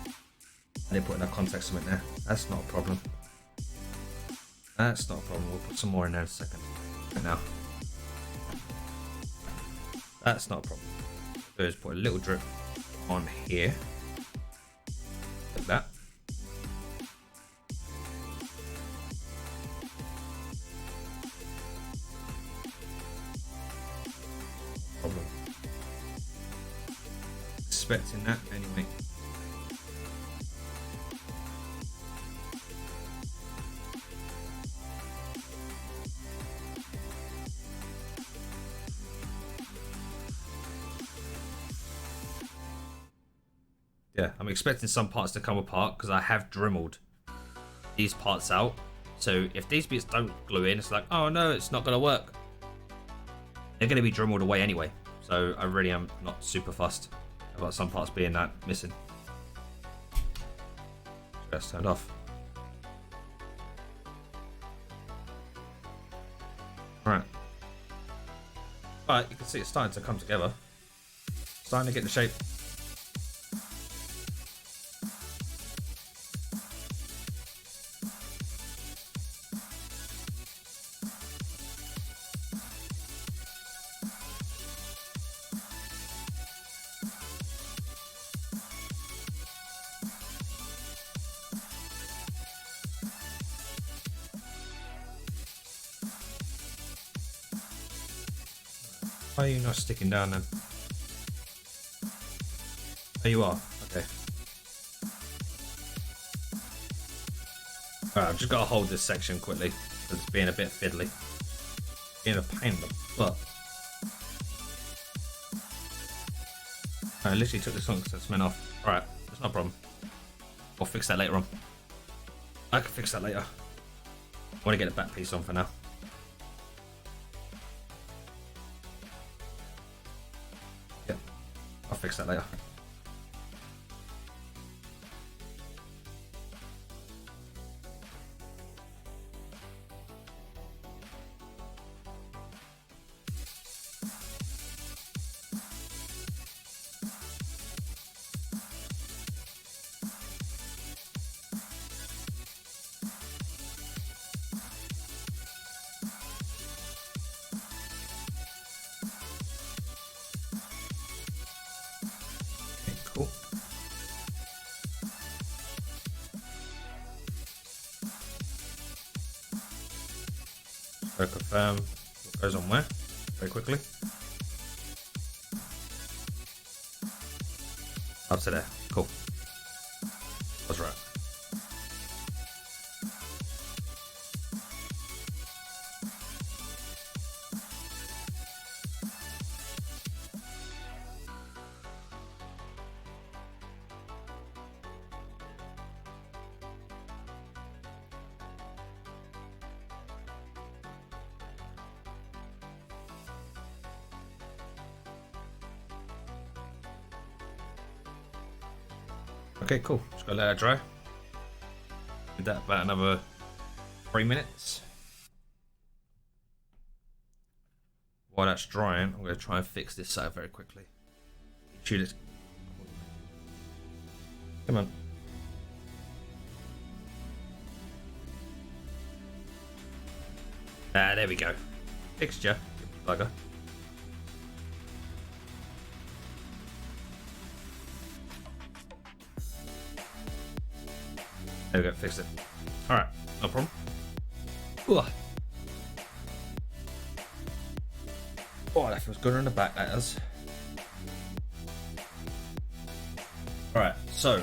I didn't put enough context in it there. That's not a problem. That's not a problem. We'll put some more in there in a second. Right now. That's not a problem. So just put a little drip on here. Like that. Problem. Expecting that anyway. Yeah, I'm expecting some parts to come apart because I have dremeled these parts out. So if these bits don't glue in, it's like, oh no, it's not going to work. They're going to be dremeled away anyway. So I really am not super fussed about some parts being that missing. Just turned off. Alright. But you can see it's starting to come together. Starting to get the shape. Why are you not sticking down then? Oh, you are? Okay. Alright, I've just got to hold this section quickly. It's being a bit fiddly. Being a pain in the butt. I literally took this one because it's meant off. Alright, that's no problem. I'll fix that later on. I can fix that later. I want to get the back piece on for now. I'll fix that later. Cool. So confirm what goes on where very quickly. Up to there. Cool. That's right. Okay, cool. Just gotta let that dry. Did that about another 3 minutes. While that's drying, I'm gonna try and fix this side very quickly. Shoot it. Come on. Ah, there we go. Fixture. Bugger. There we go, fixed it. Alright, no problem. Ugh. Oh, that feels good on the back, that does. Alright, so.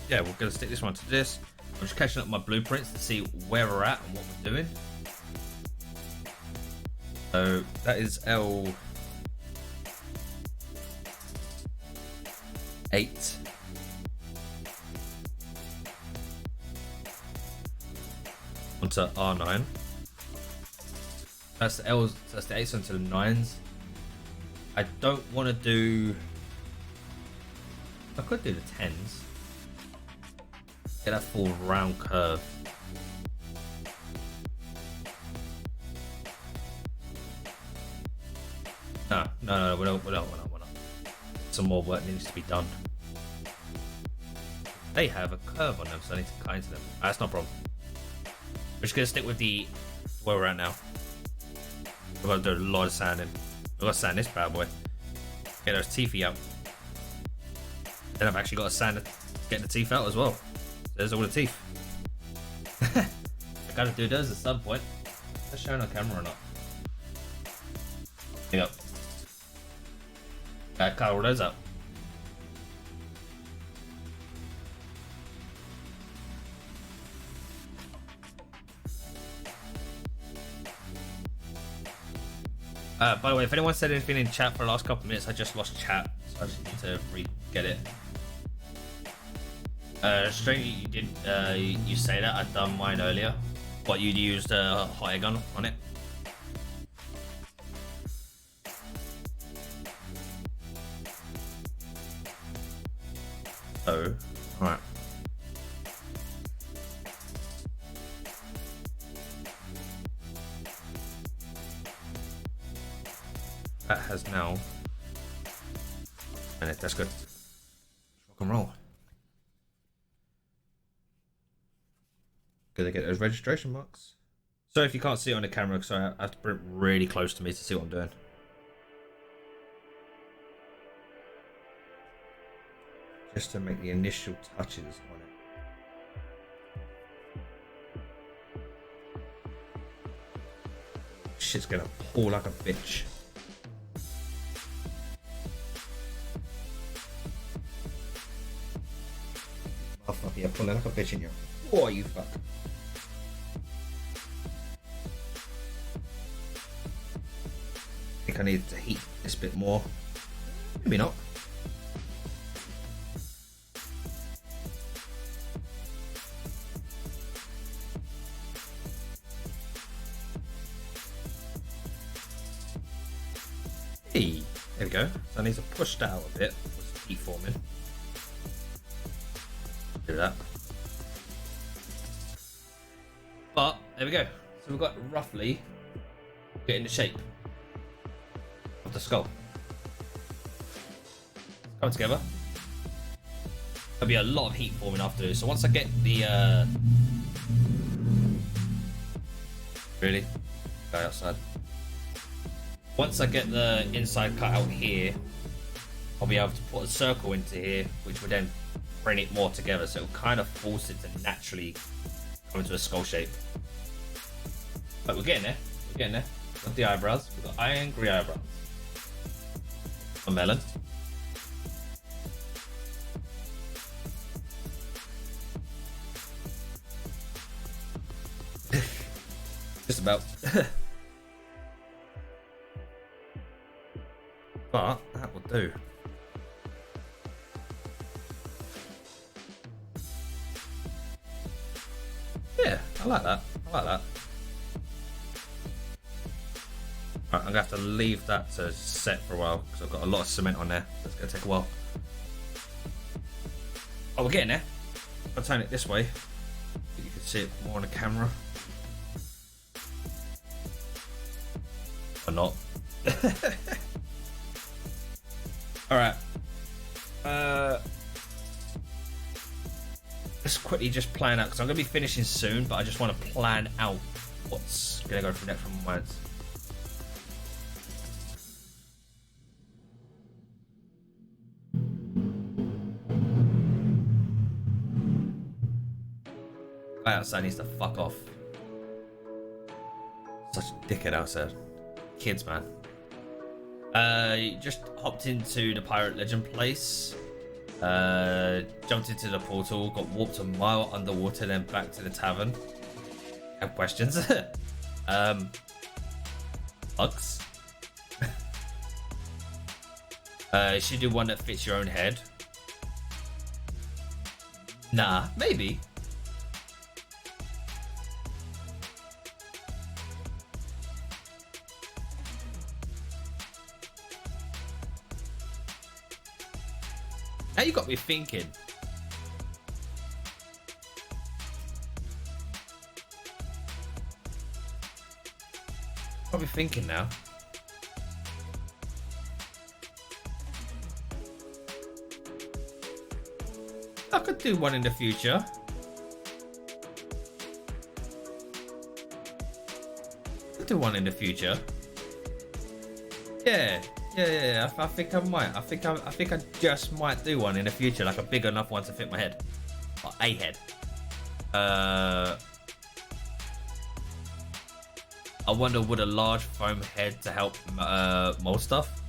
Yeah, we're going to stick this one to this. I'm just catching up my blueprints to see where we're at and what we're doing. So, that is L8. Onto R9. That's the L's, that's the 8s onto the 9s. I don't want to do. I could do the 10s. Get that full round curve. No, we're not. Some more work needs to be done. They have a curve on them, so I need to cut into them. That's not a problem. We're just gonna stick with the where we're at now. We've got to do a lot of sanding. We've got to sand this bad boy. Get those teethy out. Then I've actually got to sand it, get the teeth out as well. There's all the teeth. I gotta do those at some point. Is that showing on camera or not? Yep. Cut all those up. By the way, if anyone said anything in chat for the last couple of minutes, I just lost chat, so I just need to re-get it. Strange you did you say that. I'd done mine earlier. What, you used a hot air gun on it? Oh, alright. That has now. And that's good. Rock and roll. Gonna get those registration marks. So if you can't see it on the camera, because I have to bring it really close to me to see what I'm doing. Just to make the initial touches on it. Shit's gonna pull like a bitch. Oh fuck yeah, pulling like a bitch in here. Oh, you fuck. I think I need to heat this bit more. Maybe not. Hey, there we go. So I need to push that out a bit. What's heat forming? Do that. But there we go. So we've got roughly getting the shape of the skull. Come together. There'll be a lot of heat forming after this. So once I get the really go outside. Once I get the inside cut out here, I'll be able to put a circle into here, which would then bring it more together. So it'll kind of force it to naturally come into a skull shape. But we're getting there. We're getting there. We've got the eyebrows. We've got angry eyebrows. A melon. Just about. But that will do. Yeah, I like that. I like that. Right, I'm gonna have to leave that to set for a while because I've got a lot of cement on there. That's gonna take a while. Oh, we're getting there. I'll turn it this way. You can see it more on the camera. Or not. Alright. Let's quickly just plan out because I'm going to be finishing soon, but I just want to plan out what's going to go through next from my minds. Guy outside needs to fuck off. Such a dickhead outside. Kids, man. Just hopped into the Pirate Legend place. Jumped into the portal, got warped a mile underwater, then back to the tavern. Have questions? Bugs? Should do one that fits your own head. Nah, maybe. Now you got me thinking. Got me thinking now. could do one in the future. Could do one in the future. Yeah. I think I might. I think I just might do one in the future, like a big enough one to fit my head, or a head. I wonder, would a large foam head to help mold stuff?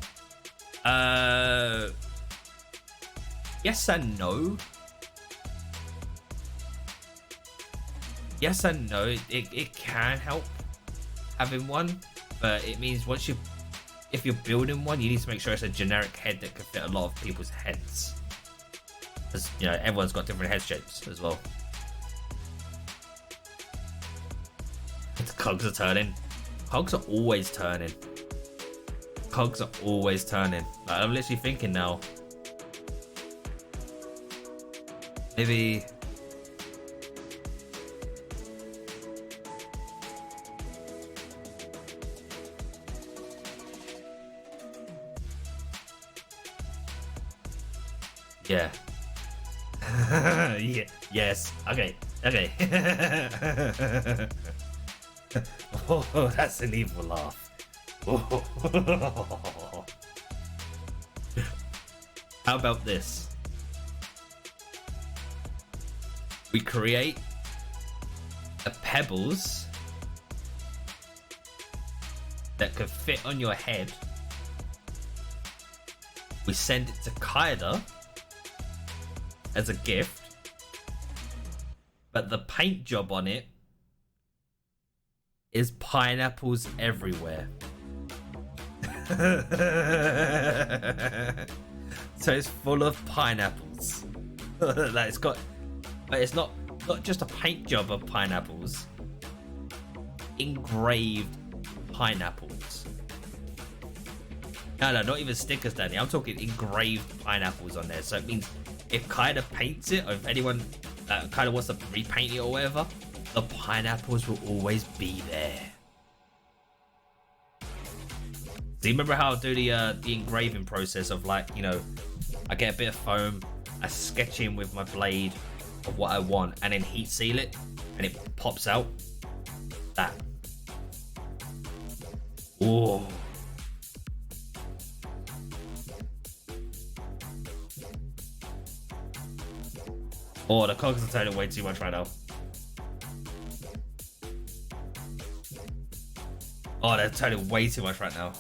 Yes and no. Yes and no. It can help having one, but it means if you're building one, you need to make sure it's a generic head that can fit a lot of people's heads, because you know everyone's got different head shapes as well. The cogs are turning. Cogs are always turning. Cogs are always turning. Like, I'm literally thinking now, maybe yeah. Yeah. Yes. Okay. Oh, that's an evil laugh. Oh. How about this? We create a pebbles that could fit on your head. We send it to Kaida as a gift, but the paint job on it is pineapples everywhere. So it's full of pineapples. Like it's not just a paint job of pineapples, engraved pineapples. No, not even stickers, Danny. I'm talking engraved pineapples on there. So it means if Kaida paints it, or if anyone kind of wants to repaint it or whatever, the pineapples will always be there. Do you remember how I do the engraving process of, like, you know, I get a bit of foam, I sketch in with my blade of what I want, and then heat seal it, and it pops out? That. Ooh. Oh, the cogs are turning way too much right now. Oh, they're turning way too much right now.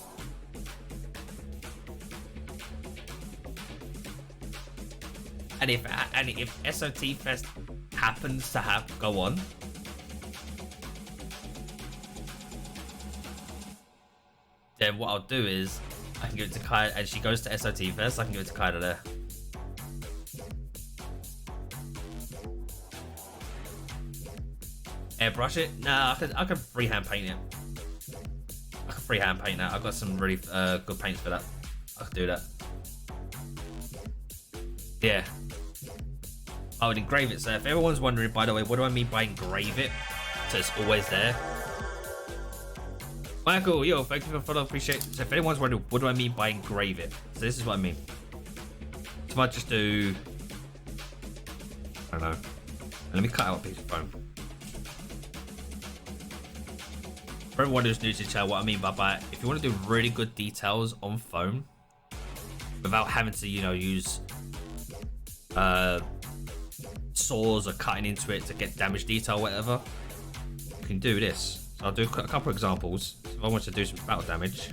And if SOT Fest happens to go on, then what I'll do is I can give it to Kaida, and she goes to SOT Fest. I can give it to Kaida there. Airbrush it? Nah, I can freehand paint it. I can freehand paint that. I've got some really good paints for that. I can do that. Yeah. I would engrave it. So if everyone's wondering, by the way, what do I mean by engrave it? So it's always there. Michael, yo, thank you for the follow. Appreciate it. So if anyone's wondering, what do I mean by engrave it? So this is what I mean. So I might just do, I don't know. Let me cut out a piece of foam. For everyone who's new to the channel, what I mean by if you want to do really good details on foam without having to, you know, use saws or cutting into it to get damage detail or whatever, you can do this. So I'll do a couple of examples. If I want to do some battle damage,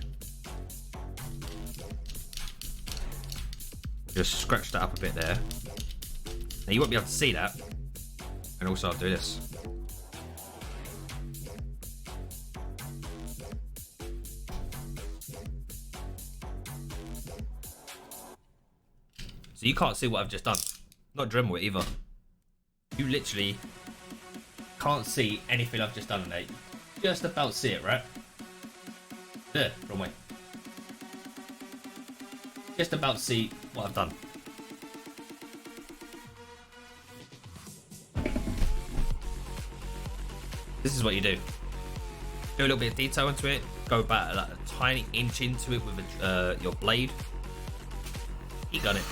just scratch that up a bit there. Now you won't be able to see that. And also I'll do this. So you can't see what I've just done. Not Dremel either. You literally can't see anything I've just done, mate. Just about see it, right? There, wrong way. Just about see what I've done. This is what you do. Do a little bit of detail into it. Go about like a tiny inch into it with your blade. You got it.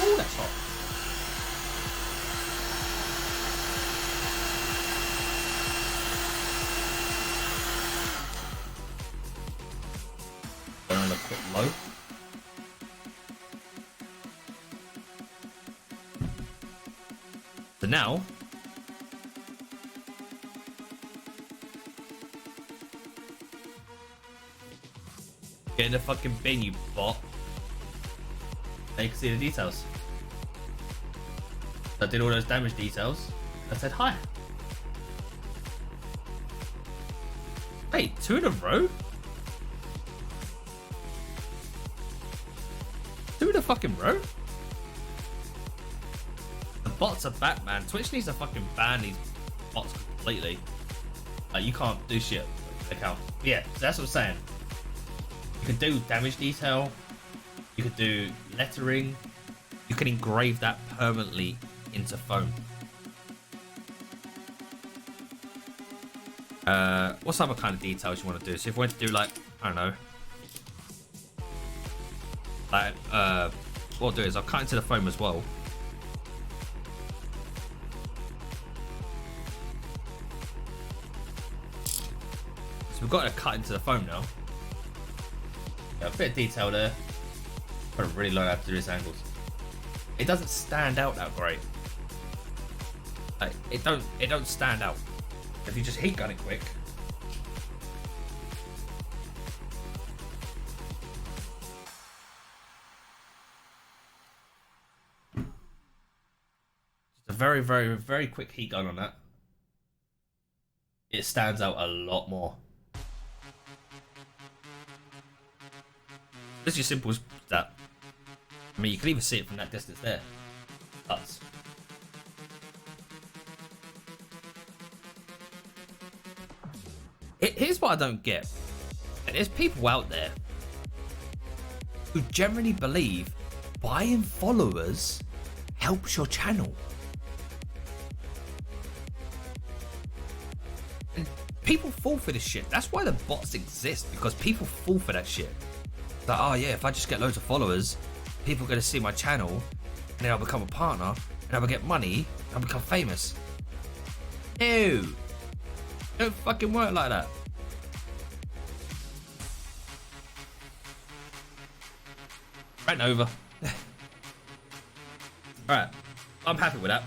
Oh, that's hot. Going on a quick low. So now, get in the fucking bin, you bot. Now you can see the details. I did all those damage details. I said hi. Wait, 2 in a row? 2 in a fucking row? The bots are back, man. Twitch needs to fucking ban these bots completely. Like, you can't do shit with the account. Yeah, so that's what I'm saying. You can do damage detail. You could do lettering. You can engrave that permanently into foam. What's other kind of details you want to do? So if we want to do like, I don't know, like what I'll do is I'll cut into the foam as well. So we've got to cut into the foam now. Yeah, a bit of detail there. Got to really learn how to do these angles. It doesn't stand out that great. Like, it don't stand out. If you just heat gun it quick. Just a very, very, very quick heat gun on that. It stands out a lot more. This is as simple as that. I mean, you can even see it from that distance there. Nuts. Here's what I don't get. There's people out there who generally believe buying followers helps your channel. And people fall for this shit. That's why the bots exist, because people fall for that shit. Like, oh yeah, if I just get loads of followers, people are going to see my channel, and then I'll become a partner, and I'll get money, and I'll become famous. No. Don't fucking work like that. Ran over. Alright, I'm happy with that.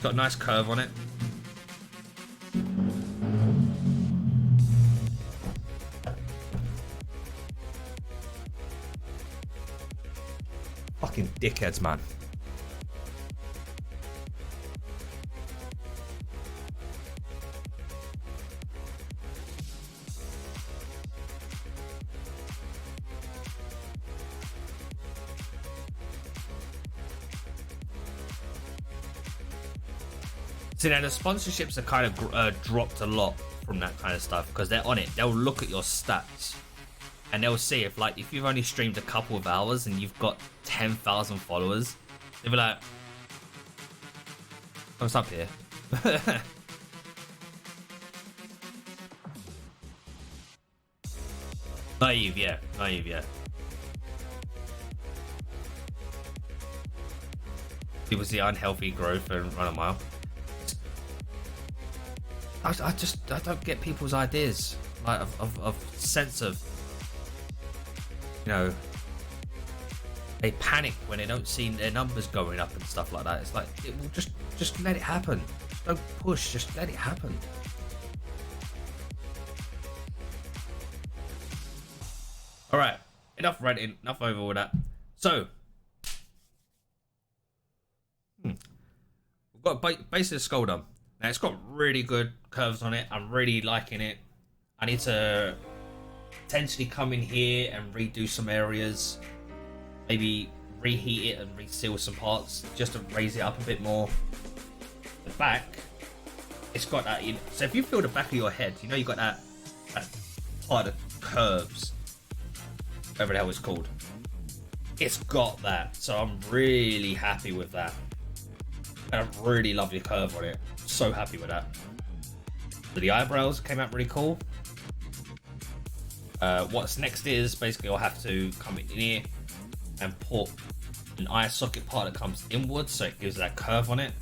Got a nice curve on it. Fucking dickheads, man. See, now the sponsorships are kind of dropped a lot from that kind of stuff because they're on it. They'll look at your stats and they'll see if you've only streamed a couple of hours and you've got 10,000 followers, they'll be like, what's up here? Naive, yeah. People see unhealthy growth and run a mile. I don't get people's ideas, like of sense of, you know, they panic when they don't see their numbers going up and stuff like that. It's like, it will just let it happen. Just don't push, just let it happen. All right, enough ranting, enough over all that. So, we've got base of the skull done. Now it's got really good curves on it. I'm really liking it. I need to potentially come in here and redo some areas. Maybe reheat it and reseal some parts just to raise it up a bit more. The back, it's got that. So if you feel the back of your head, you know you got that part of curves, whatever the hell it's called. It's got that. So I'm really happy with that. And I really love the curve on it. So happy with that. So the eyebrows came out really cool. What's next is basically I'll have to come in here and put an eye socket part that comes inwards, so it gives that curve on it.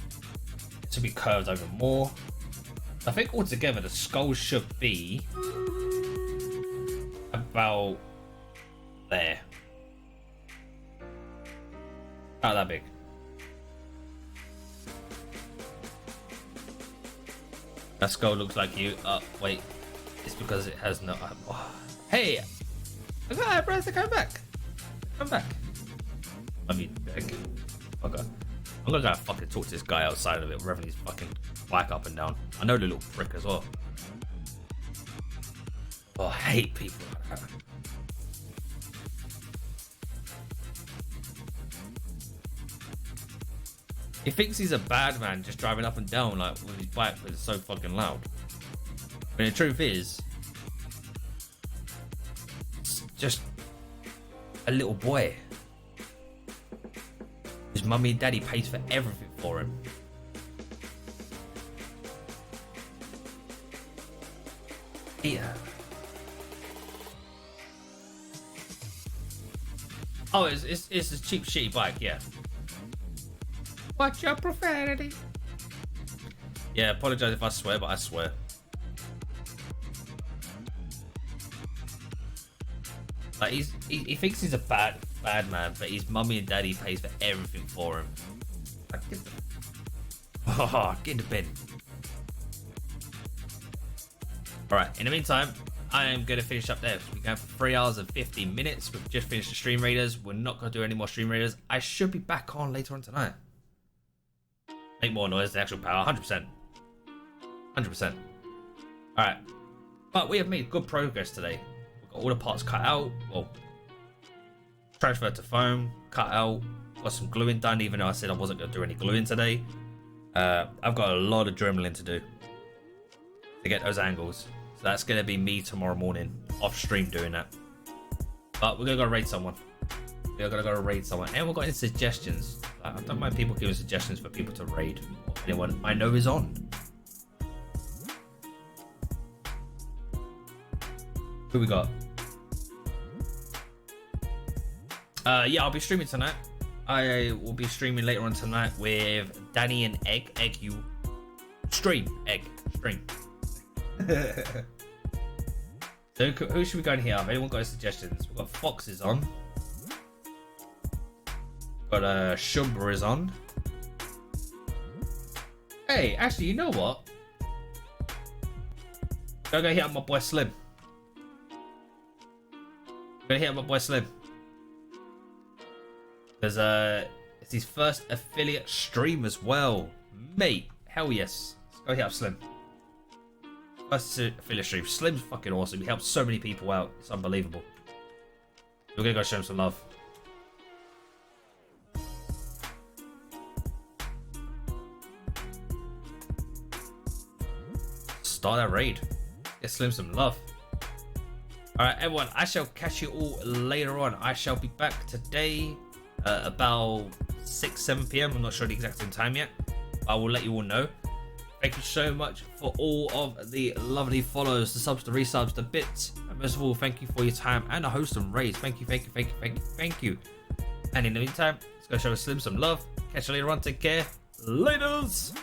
It should be curved over more. I think altogether the skull should be about there. Not that big. That skull looks like you. Wait. It's because it has no. Hey! I got eyebrows to come back. Come back. I mean, big. Okay. I'm gonna go fucking talk to this guy outside of it, revving his fucking bike up and down. I know the little prick as well. Oh, I hate people like that. He thinks he's a bad man just driving up and down like with his bike because it's so fucking loud. But the truth is, it's just a little boy whose mummy and daddy pays for everything for him. Yeah. Oh, it's a cheap shitty bike, yeah. Watch your profanity. Yeah, apologize if I swear, but I swear. Like he thinks he's a bad man, but his mummy and daddy pays for everything for him. Like, get in the bed. Alright, in the meantime, I am going to finish up there. We're going for 3 hours and 50 minutes. We've just finished the stream raiders. We're not going to do any more stream raiders. I should be back on later on tonight. Make more noise than actual power, 100%. 100%. Alright. But we have made good progress today. We've got all the parts cut out. Well, transferred to foam, cut out. Got some gluing done, even though I said I wasn't going to do any gluing today. I've got a lot of drilling to do to get those angles. So that's going to be me tomorrow morning, off stream doing that. But we're going to go raid someone. We're going to go raid someone. And we've got any suggestions. I don't mind people giving suggestions for people to raid. Or anyone I know is on. Who we got? Yeah, I'll be streaming tonight. I will be streaming later on tonight with Danny and Egg. Egg, you stream. Egg, stream. So who should we go in here? Have anyone got any suggestions? We've got Foxes on. Got Shumbra is on. Hey, actually, you know what? Go hit up my boy Slim. Go hit up my boy Slim. Because it's his first affiliate stream as well. Mate, hell yes. Let's go hit up Slim. First affiliate stream. Slim's fucking awesome. He helps so many people out. It's unbelievable. We're gonna go show him some love. Start that raid. Get Slim some love. Alright, everyone. I shall catch you all later on. I shall be back today about 6-7 p.m. I'm not sure the exact time yet. I will let you all know. Thank you so much for all of the lovely follows, the subs, the resubs, the bits. And most of all, thank you for your time and a host and raids. Thank you, thank you, thank you, thank you, thank you. And in the meantime, let's go show Slim some love. Catch you later on. Take care. Laters.